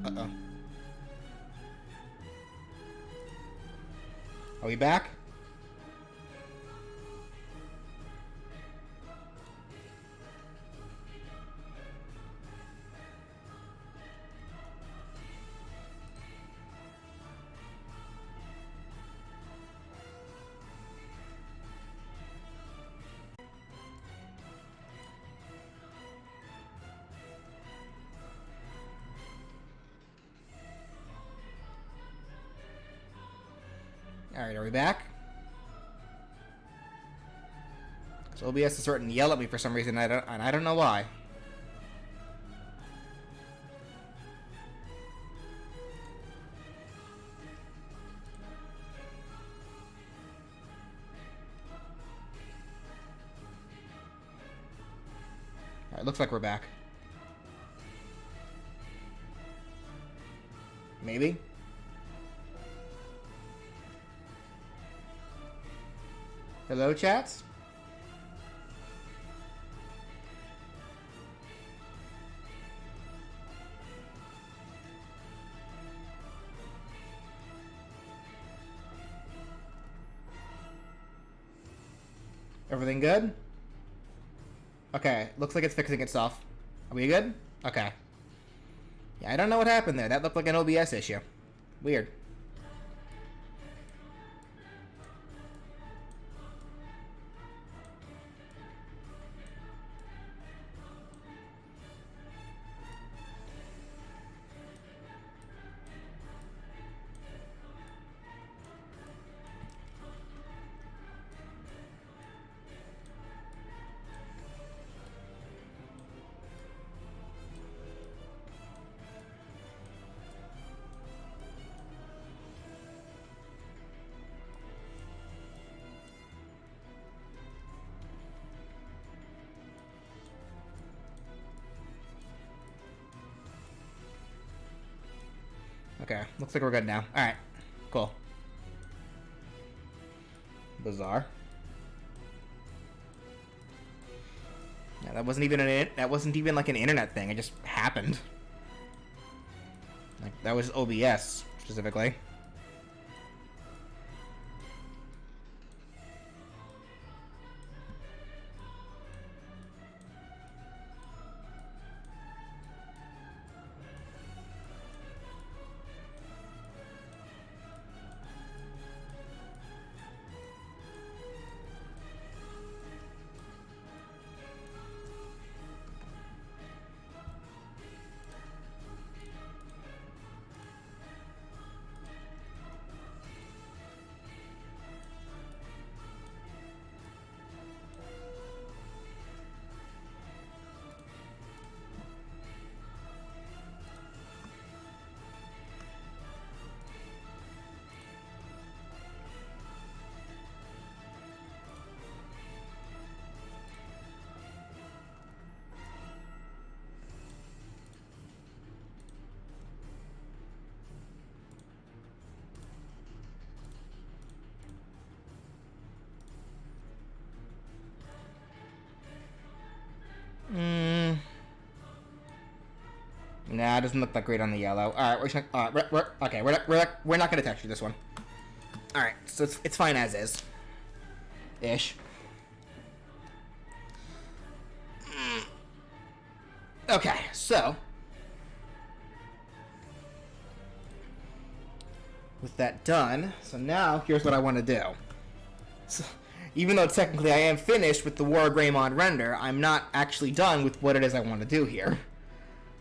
Uh-oh. Are we back? Alright, are we back? So OBS is starting to yell at me for some reason, and I don't know why. Alright, looks like we're back. Maybe? Hello, chats? Everything good? Okay, looks like it's fixing itself. Are we good? Okay. Yeah, I don't know what happened there. That looked like an OBS issue. Weird. Okay, looks like we're good now. Alright, cool. Bizarre. Yeah, that wasn't even like an internet thing. It just happened. Like, that was OBS specifically. Nah, it doesn't look that great on the yellow. All right, we're not gonna texture this one. All right, so it's fine as is. Ish. Okay, so with that done, so now here's what I want to do. So, even though technically I am finished with the WarGreymon render, I'm not actually done with what it is I want to do here.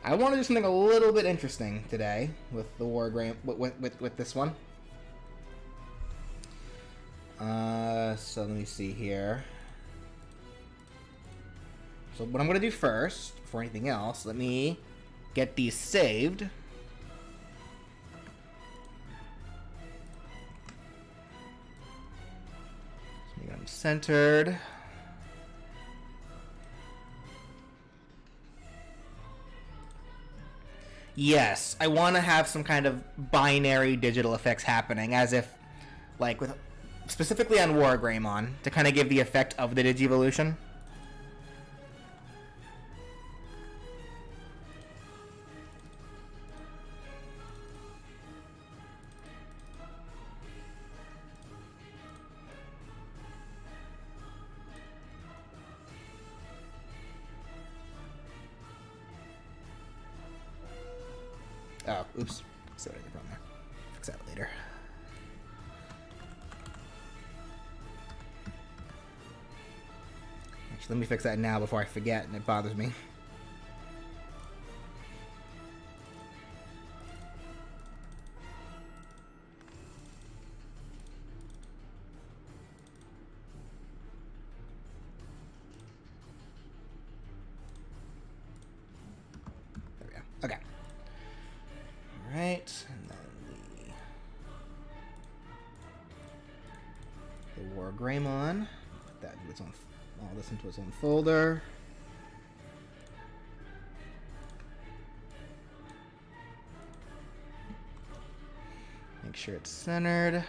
I want to do something a little bit interesting today with the WarGreymon, with this one. So let me see here. So what I'm going to do first, before anything else, let me get these saved. So get them centered. Yes, I want to have some kind of binary digital effects happening, as if, like, with specifically on WarGreymon, to kind of give the effect of the Digivolution. Oh, oops. See what I did wrong there. Fix that later. Actually, let me fix that now before I forget and it bothers me. Okay. Alright, and then the WarGreymon. Put that into its own, all this into its own folder. Make sure it's centered.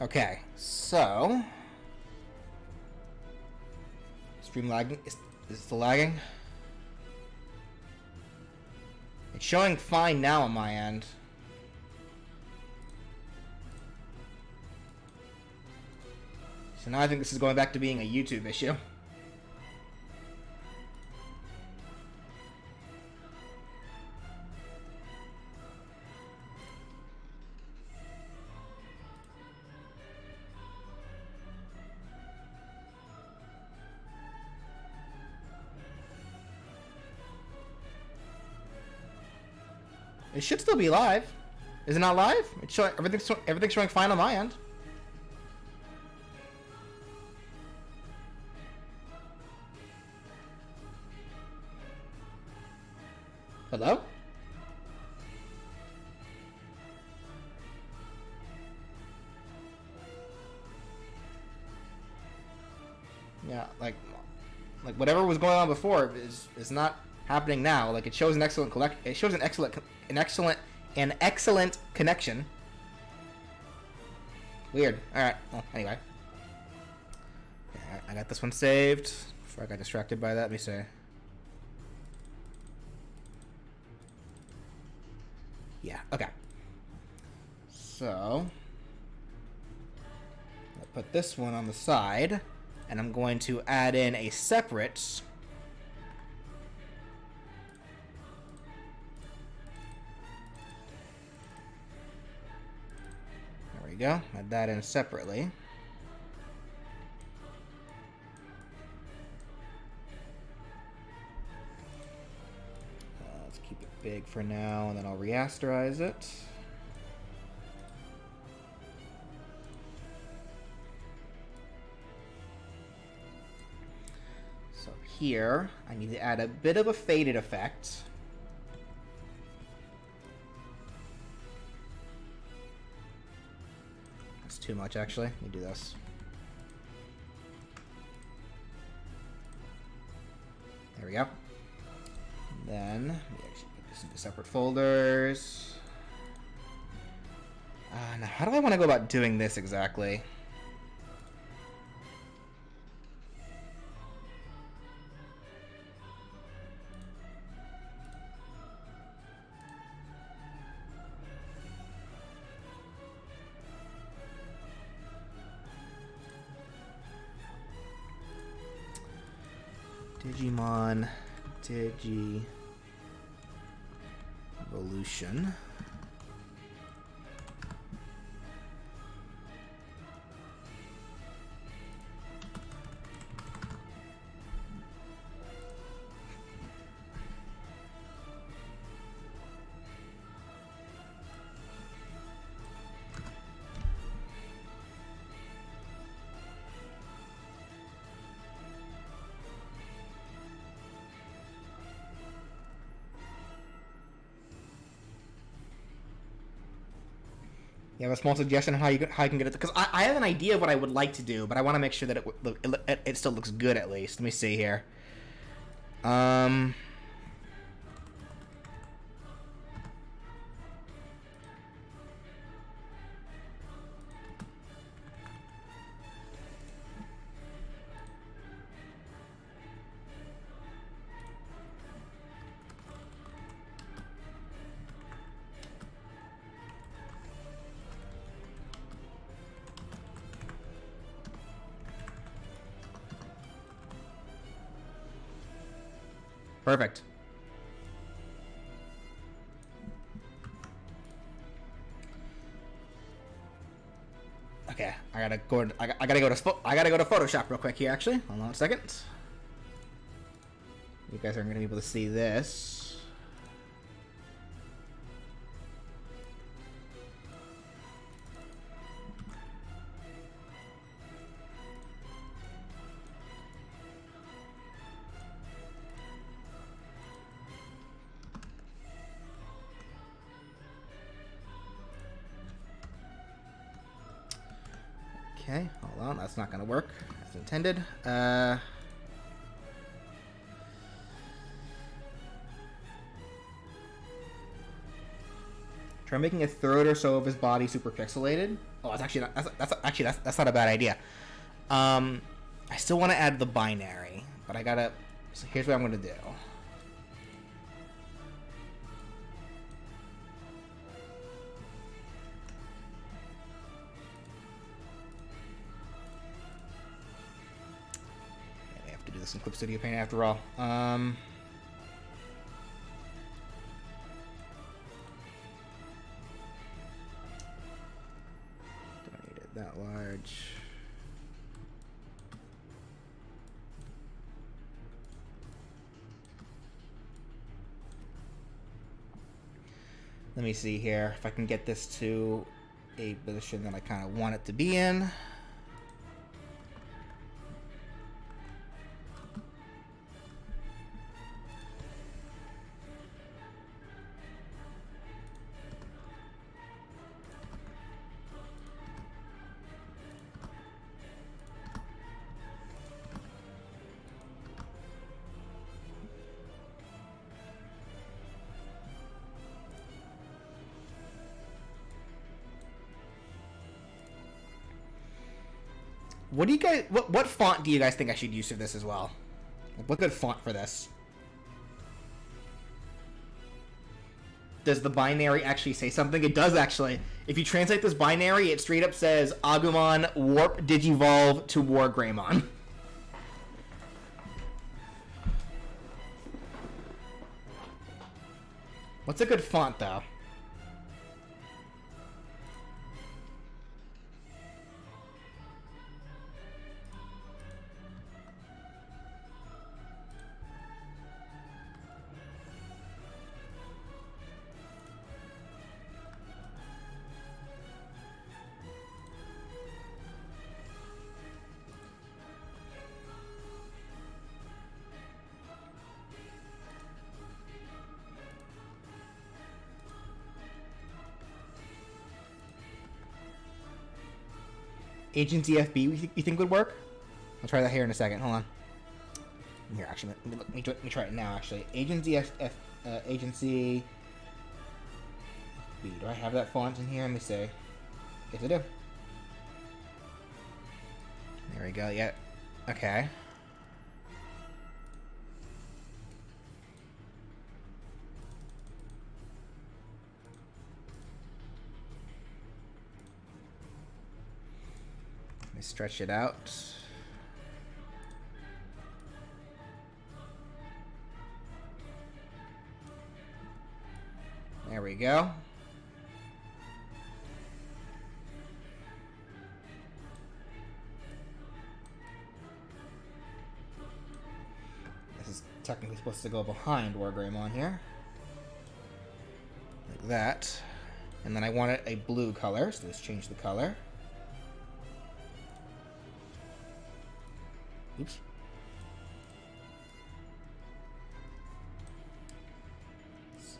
Okay, so stream lagging. Is it still lagging? It's showing fine now on my end. So now I think this is going back to being a YouTube issue. It should still be live. Is it not live? It's showing everything's showing fine on my end. Hello? Yeah, like whatever was going on before is not happening now. Like it shows an excellent excellent connection. Weird. All right. Well, anyway, I got this one saved before I got distracted by that. Let me see. Yeah. Okay. So I'll put this one on the side, and I'm going to add in a separate. Go. Add that in separately. Let's keep it big for now, and then I'll rasterize it. So here, I need to add a bit of a faded effect. Too much, actually. Let me do this. There we go. Then we actually put this into separate folders. Now, how do I want to go about doing this exactly? Digimon, Digivolution. You have a small suggestion on how you can get it? Because I have an idea of what I would like to do, but I want to make sure that it still looks good at least. Let me see here. Perfect. Okay, I gotta go to Photoshop real quick here. Actually, hold on a second. You guys aren't gonna be able to see this. Okay, hold on, that's not gonna work as intended. Try making a third or so of his body super pixelated. Oh, that's actually not, that's not a bad idea. I still want to add the binary, but I gotta. So here's what I'm gonna do. I have to do this in Clip Studio Paint after all. That large. Let me see here if I can get this to a position that I kind of want it to be in. What do you guys? What font do you guys think I should use for this as well? What good font for this? Does the binary actually say something? It does actually. If you translate this binary, it straight up says Agumon warp digivolve to WarGreymon. What's a good font though? Agency FB, you think would work? I'll try that here in a second. Hold on. Here, actually, let me try it now. Actually, Agency Agency FB. Do I have that font in here? Let me see. Yes, I do. There we go. Yeah. Okay. Stretch it out. There we go. This is technically supposed to go behind WarGreymon here. Like that. And then I want it a blue color, so let's change the color. Oops. Let's see.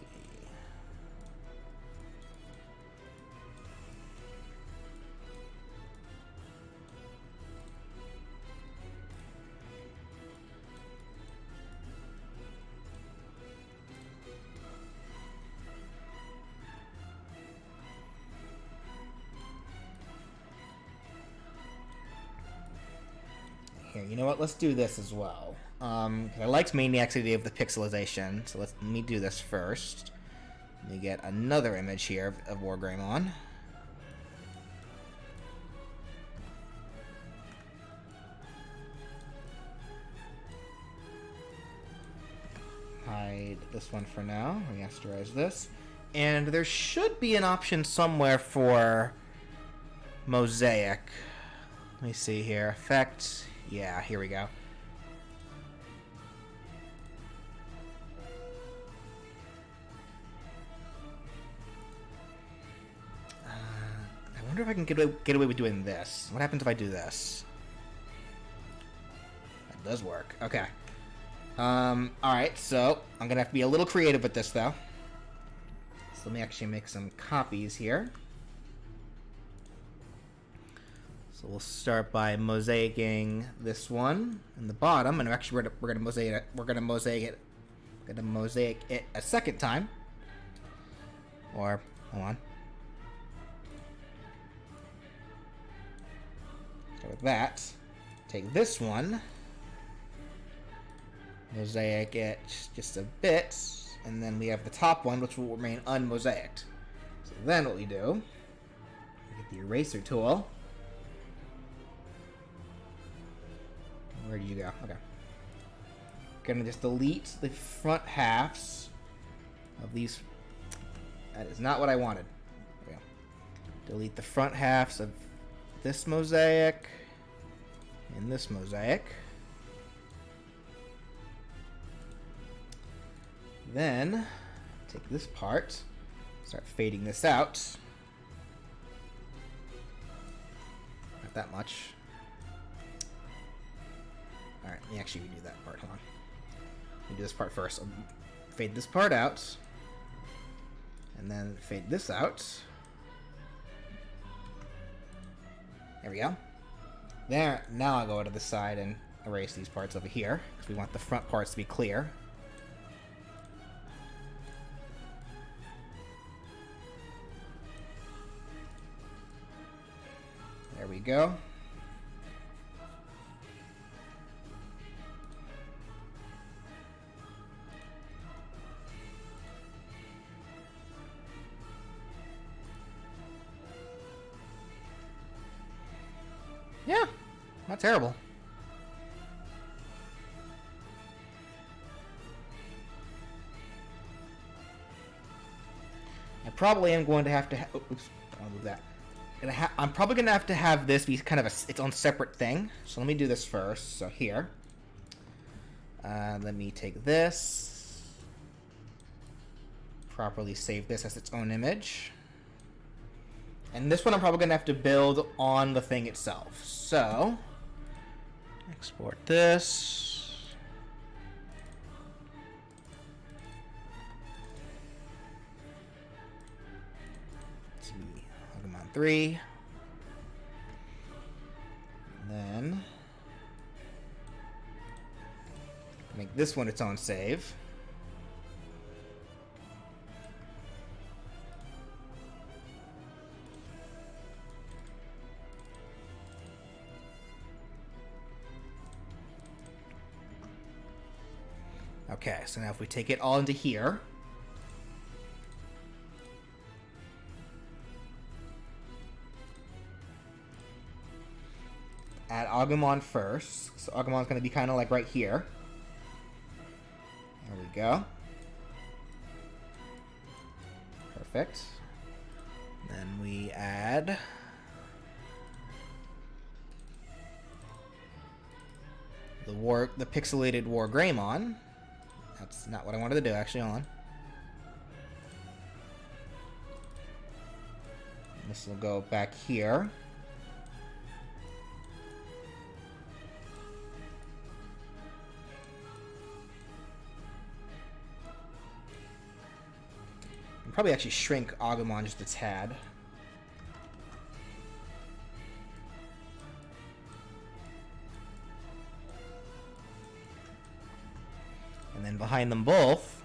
Here, you know what? Let's do this as well. I liked mainly actually of the pixelization, so let me do this first. Let me get another image here of WarGreymon. Hide this one for now. Rasterize this. And there should be an option somewhere for mosaic. Let me see here. Effect. Yeah, here we go. I wonder if I can get away with doing this. What happens if I do this? That does work. Okay. Alright, so I'm gonna have to be a little creative with this though. So let me actually make some copies here. So we'll start by mosaicing this one in the bottom, and actually we're gonna mosaic it. We're gonna mosaic it a second time. Or hold on. Start with that. Take this one, mosaic it just a bit, and then we have the top one, which will remain unmosaicked. So then what we do, we get the eraser tool. Where do you go? Okay. Gonna just delete the front halves of these. That is not what I wanted. There we go. Delete the front halves of this mosaic and this mosaic. Then take this part, start fading this out. Not that much. Alright, let me actually redo that part. Hold on. Let me do this part first. I'll fade this part out. And then fade this out. There we go. There. Now I'll go to the side and erase these parts over here, because we want the front parts to be clear. There we go. Yeah, not terrible. I probably am going to have to. Oops, I'll move that. I'm probably going to have this be kind of its own separate thing. So let me do this first. So here, let me take this, properly save this as its own image. And this one I'm probably going to have to build on the thing itself. So, export this. Let's see, Agumon 3. And then, make this one its own save. Okay, so now if we take it all into here, add Agumon first. So Agumon's going to be kind of like right here. There we go. Perfect. Then we add the pixelated WarGreymon. That's not what I wanted to do, actually. Hold on. This will go back here. I'll probably actually shrink Agumon just a tad. And then behind them both,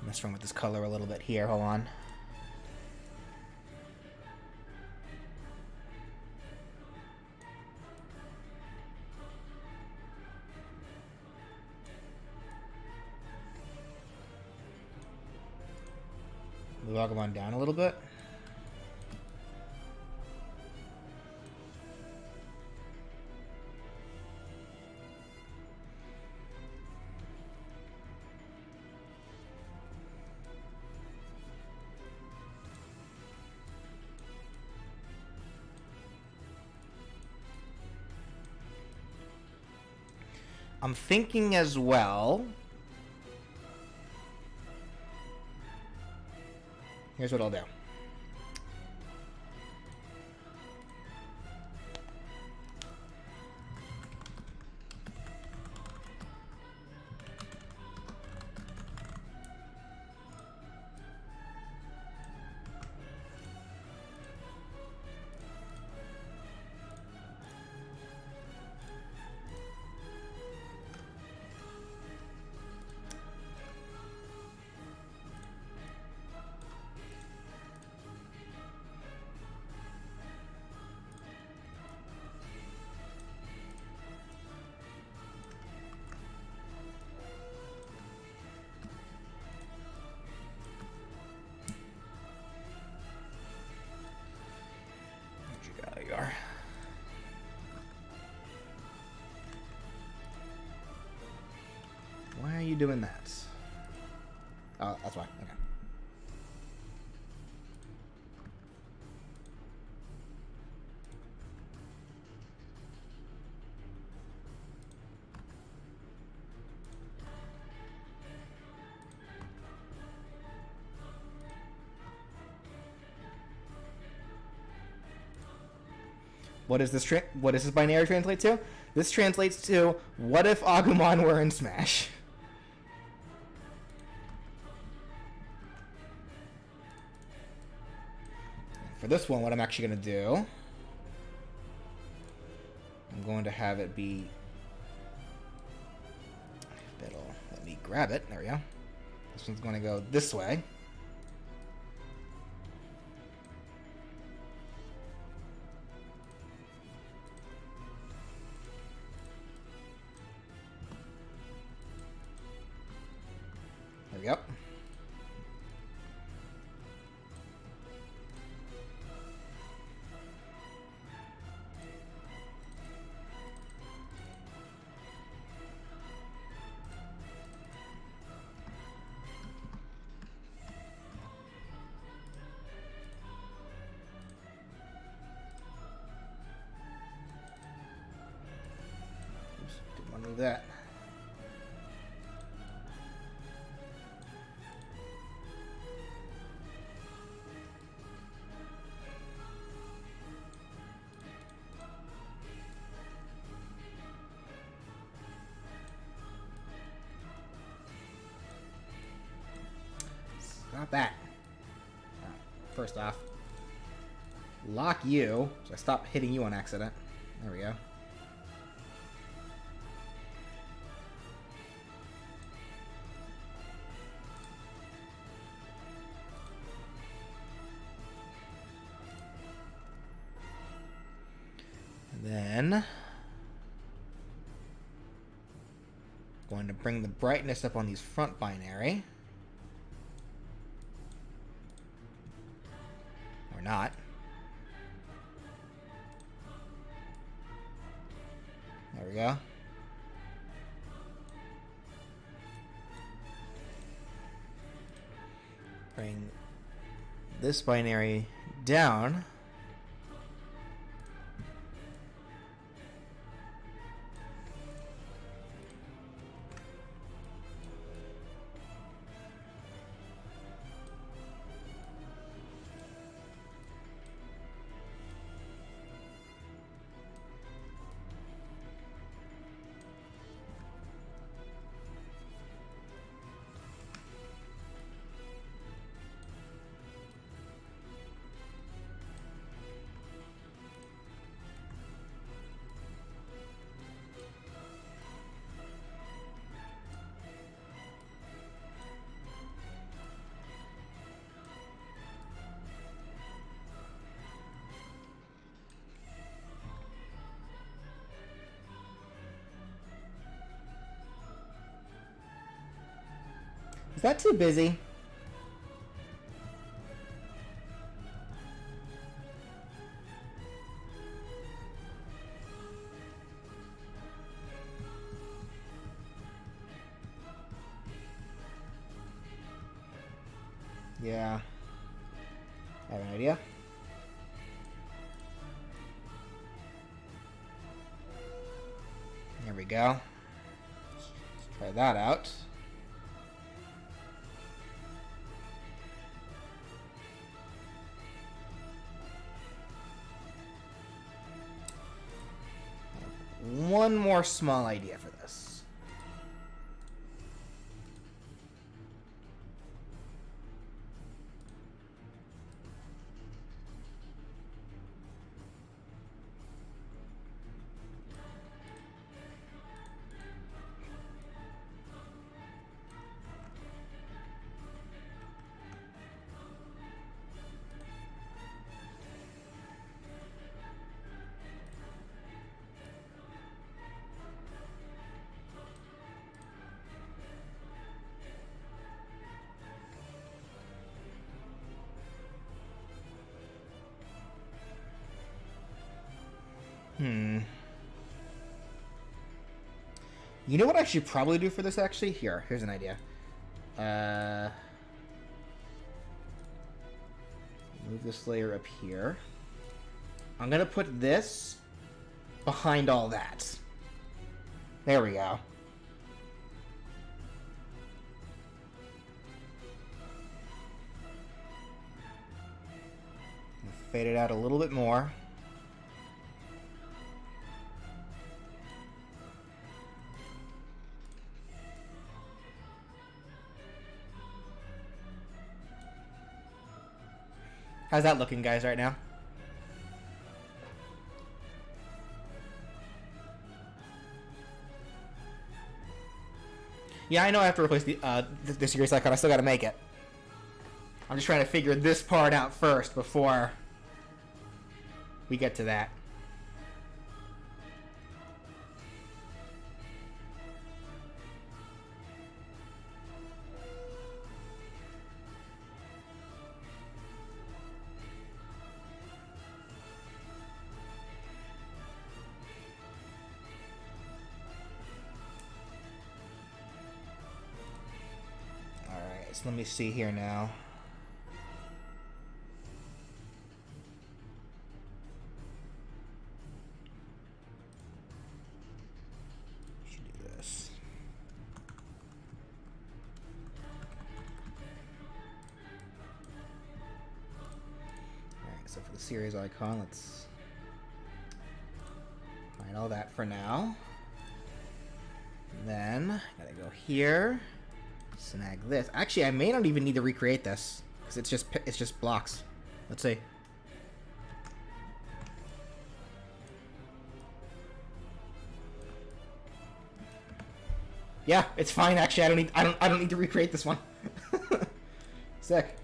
mess around with this color a little bit here. Hold on. Move Agumon down a little bit. I'm thinking as well. Here's what I'll do. There you are. Why are you doing that? Oh, that's why. Okay. What does this binary translate to? This translates to, what if Agumon were in Smash? For this one, what I'm actually going to do, I'm going to have it be, let me grab it, there we go. This one's going to go this way. There we go. Oops, didn't want to do that. Not that. Right, first off, lock you, so I stop hitting you on accident. There we go. And then going to bring the brightness up on these front binary. Not. There we go. Bring this binary down. Is that too busy? Yeah. I have an idea. There we go. Try that out. One more small idea for this. You know what I should probably do for this, actually? Here's an idea. Move this layer up here. I'm gonna put this behind all that. There we go. Fade it out a little bit more. How's that looking, guys, right now? Yeah, I know I have to replace the series icon. I still gotta make it. I'm just trying to figure this part out first before we get to that. So let me see here now. Should do this. Alright, so for the series icon, let's find all that for now. And then, gotta go here. Snag this. Actually, I may not even need to recreate this because it's just blocks. Let's see. Yeah, it's fine. Actually, I don't need to recreate this one. Sick.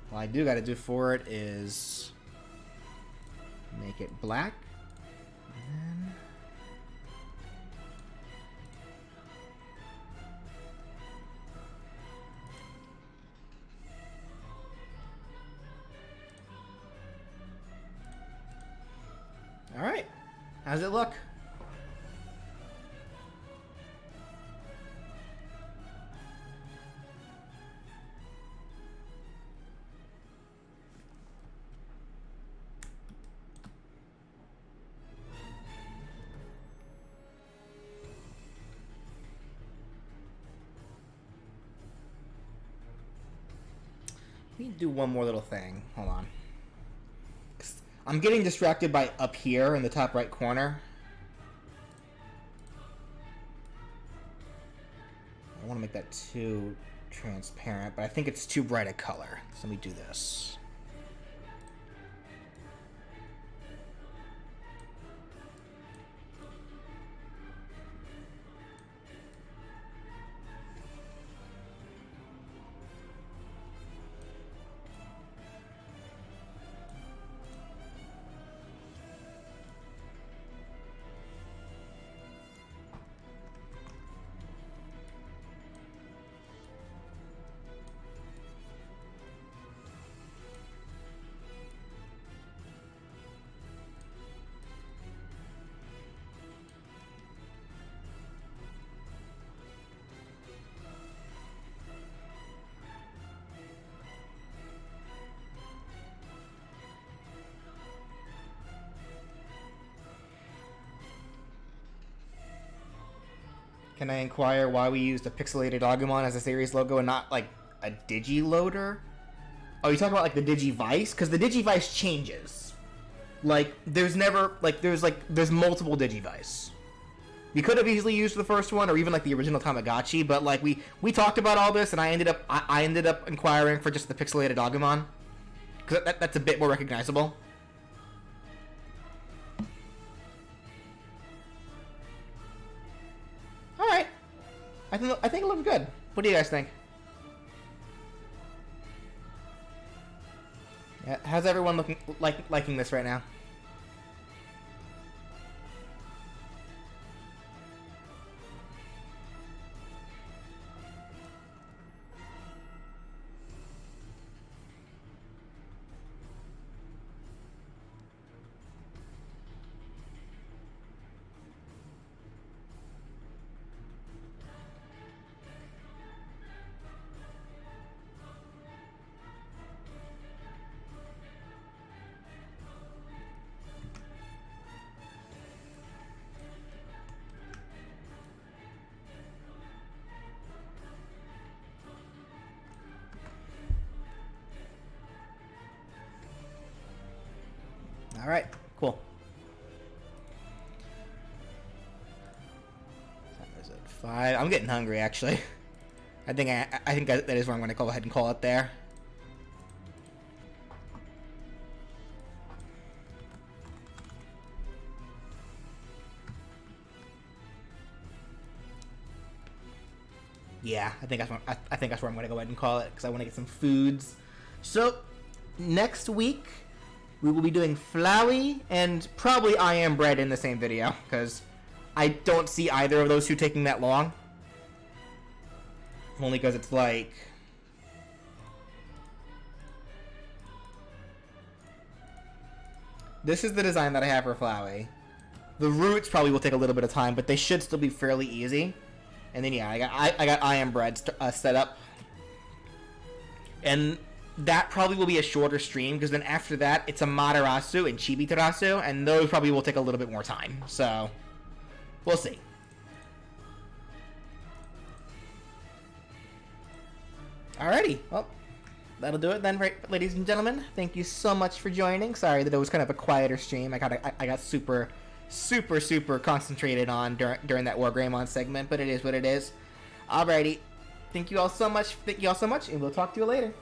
What I do got to do for it is make it black. And all right. How's it look? Let me do one more little thing. Hold on. I'm getting distracted by up here in the top right corner. I want to make that too transparent, but I think it's too bright a color. So let me do this. Can I inquire why we used a pixelated Agumon as a series logo and not, like, a Digiloader? Oh, you talking about, like, the Digivice? Because the Digivice changes. Like, there's never, like, there's multiple Digivice. We could have easily used the first one, or even, like, the original Tamagotchi, but, like, we talked about all this, and I ended up inquiring for just the pixelated Agumon. Because that's a bit more recognizable. Alright. I think it looks good. What do you guys think? Yeah, how's everyone liking this right now? All right, cool. Is it 5? I'm getting hungry, actually. I think that is where I'm going to go ahead and call it there. Yeah, I think that's where I'm going to go ahead and call it, because I want to get some foods. So next week we will be doing Flowey and probably I Am Bread in the same video, because I don't see either of those two taking that long. Only because it's like... This is the design that I have for Flowey. The roots probably will take a little bit of time, but they should still be fairly easy. And then yeah, I got I Am Bread set up. And that probably will be a shorter stream, because then after that, it's a Amaterasu and Chibitarasu, and those probably will take a little bit more time. So, we'll see. Alrighty, well, that'll do it then, right, ladies and gentlemen. Thank you so much for joining. Sorry that it was kind of a quieter stream. I got super concentrated on during that WarGreymon segment, but it is what it is. Alrighty, thank you all so much, and we'll talk to you later.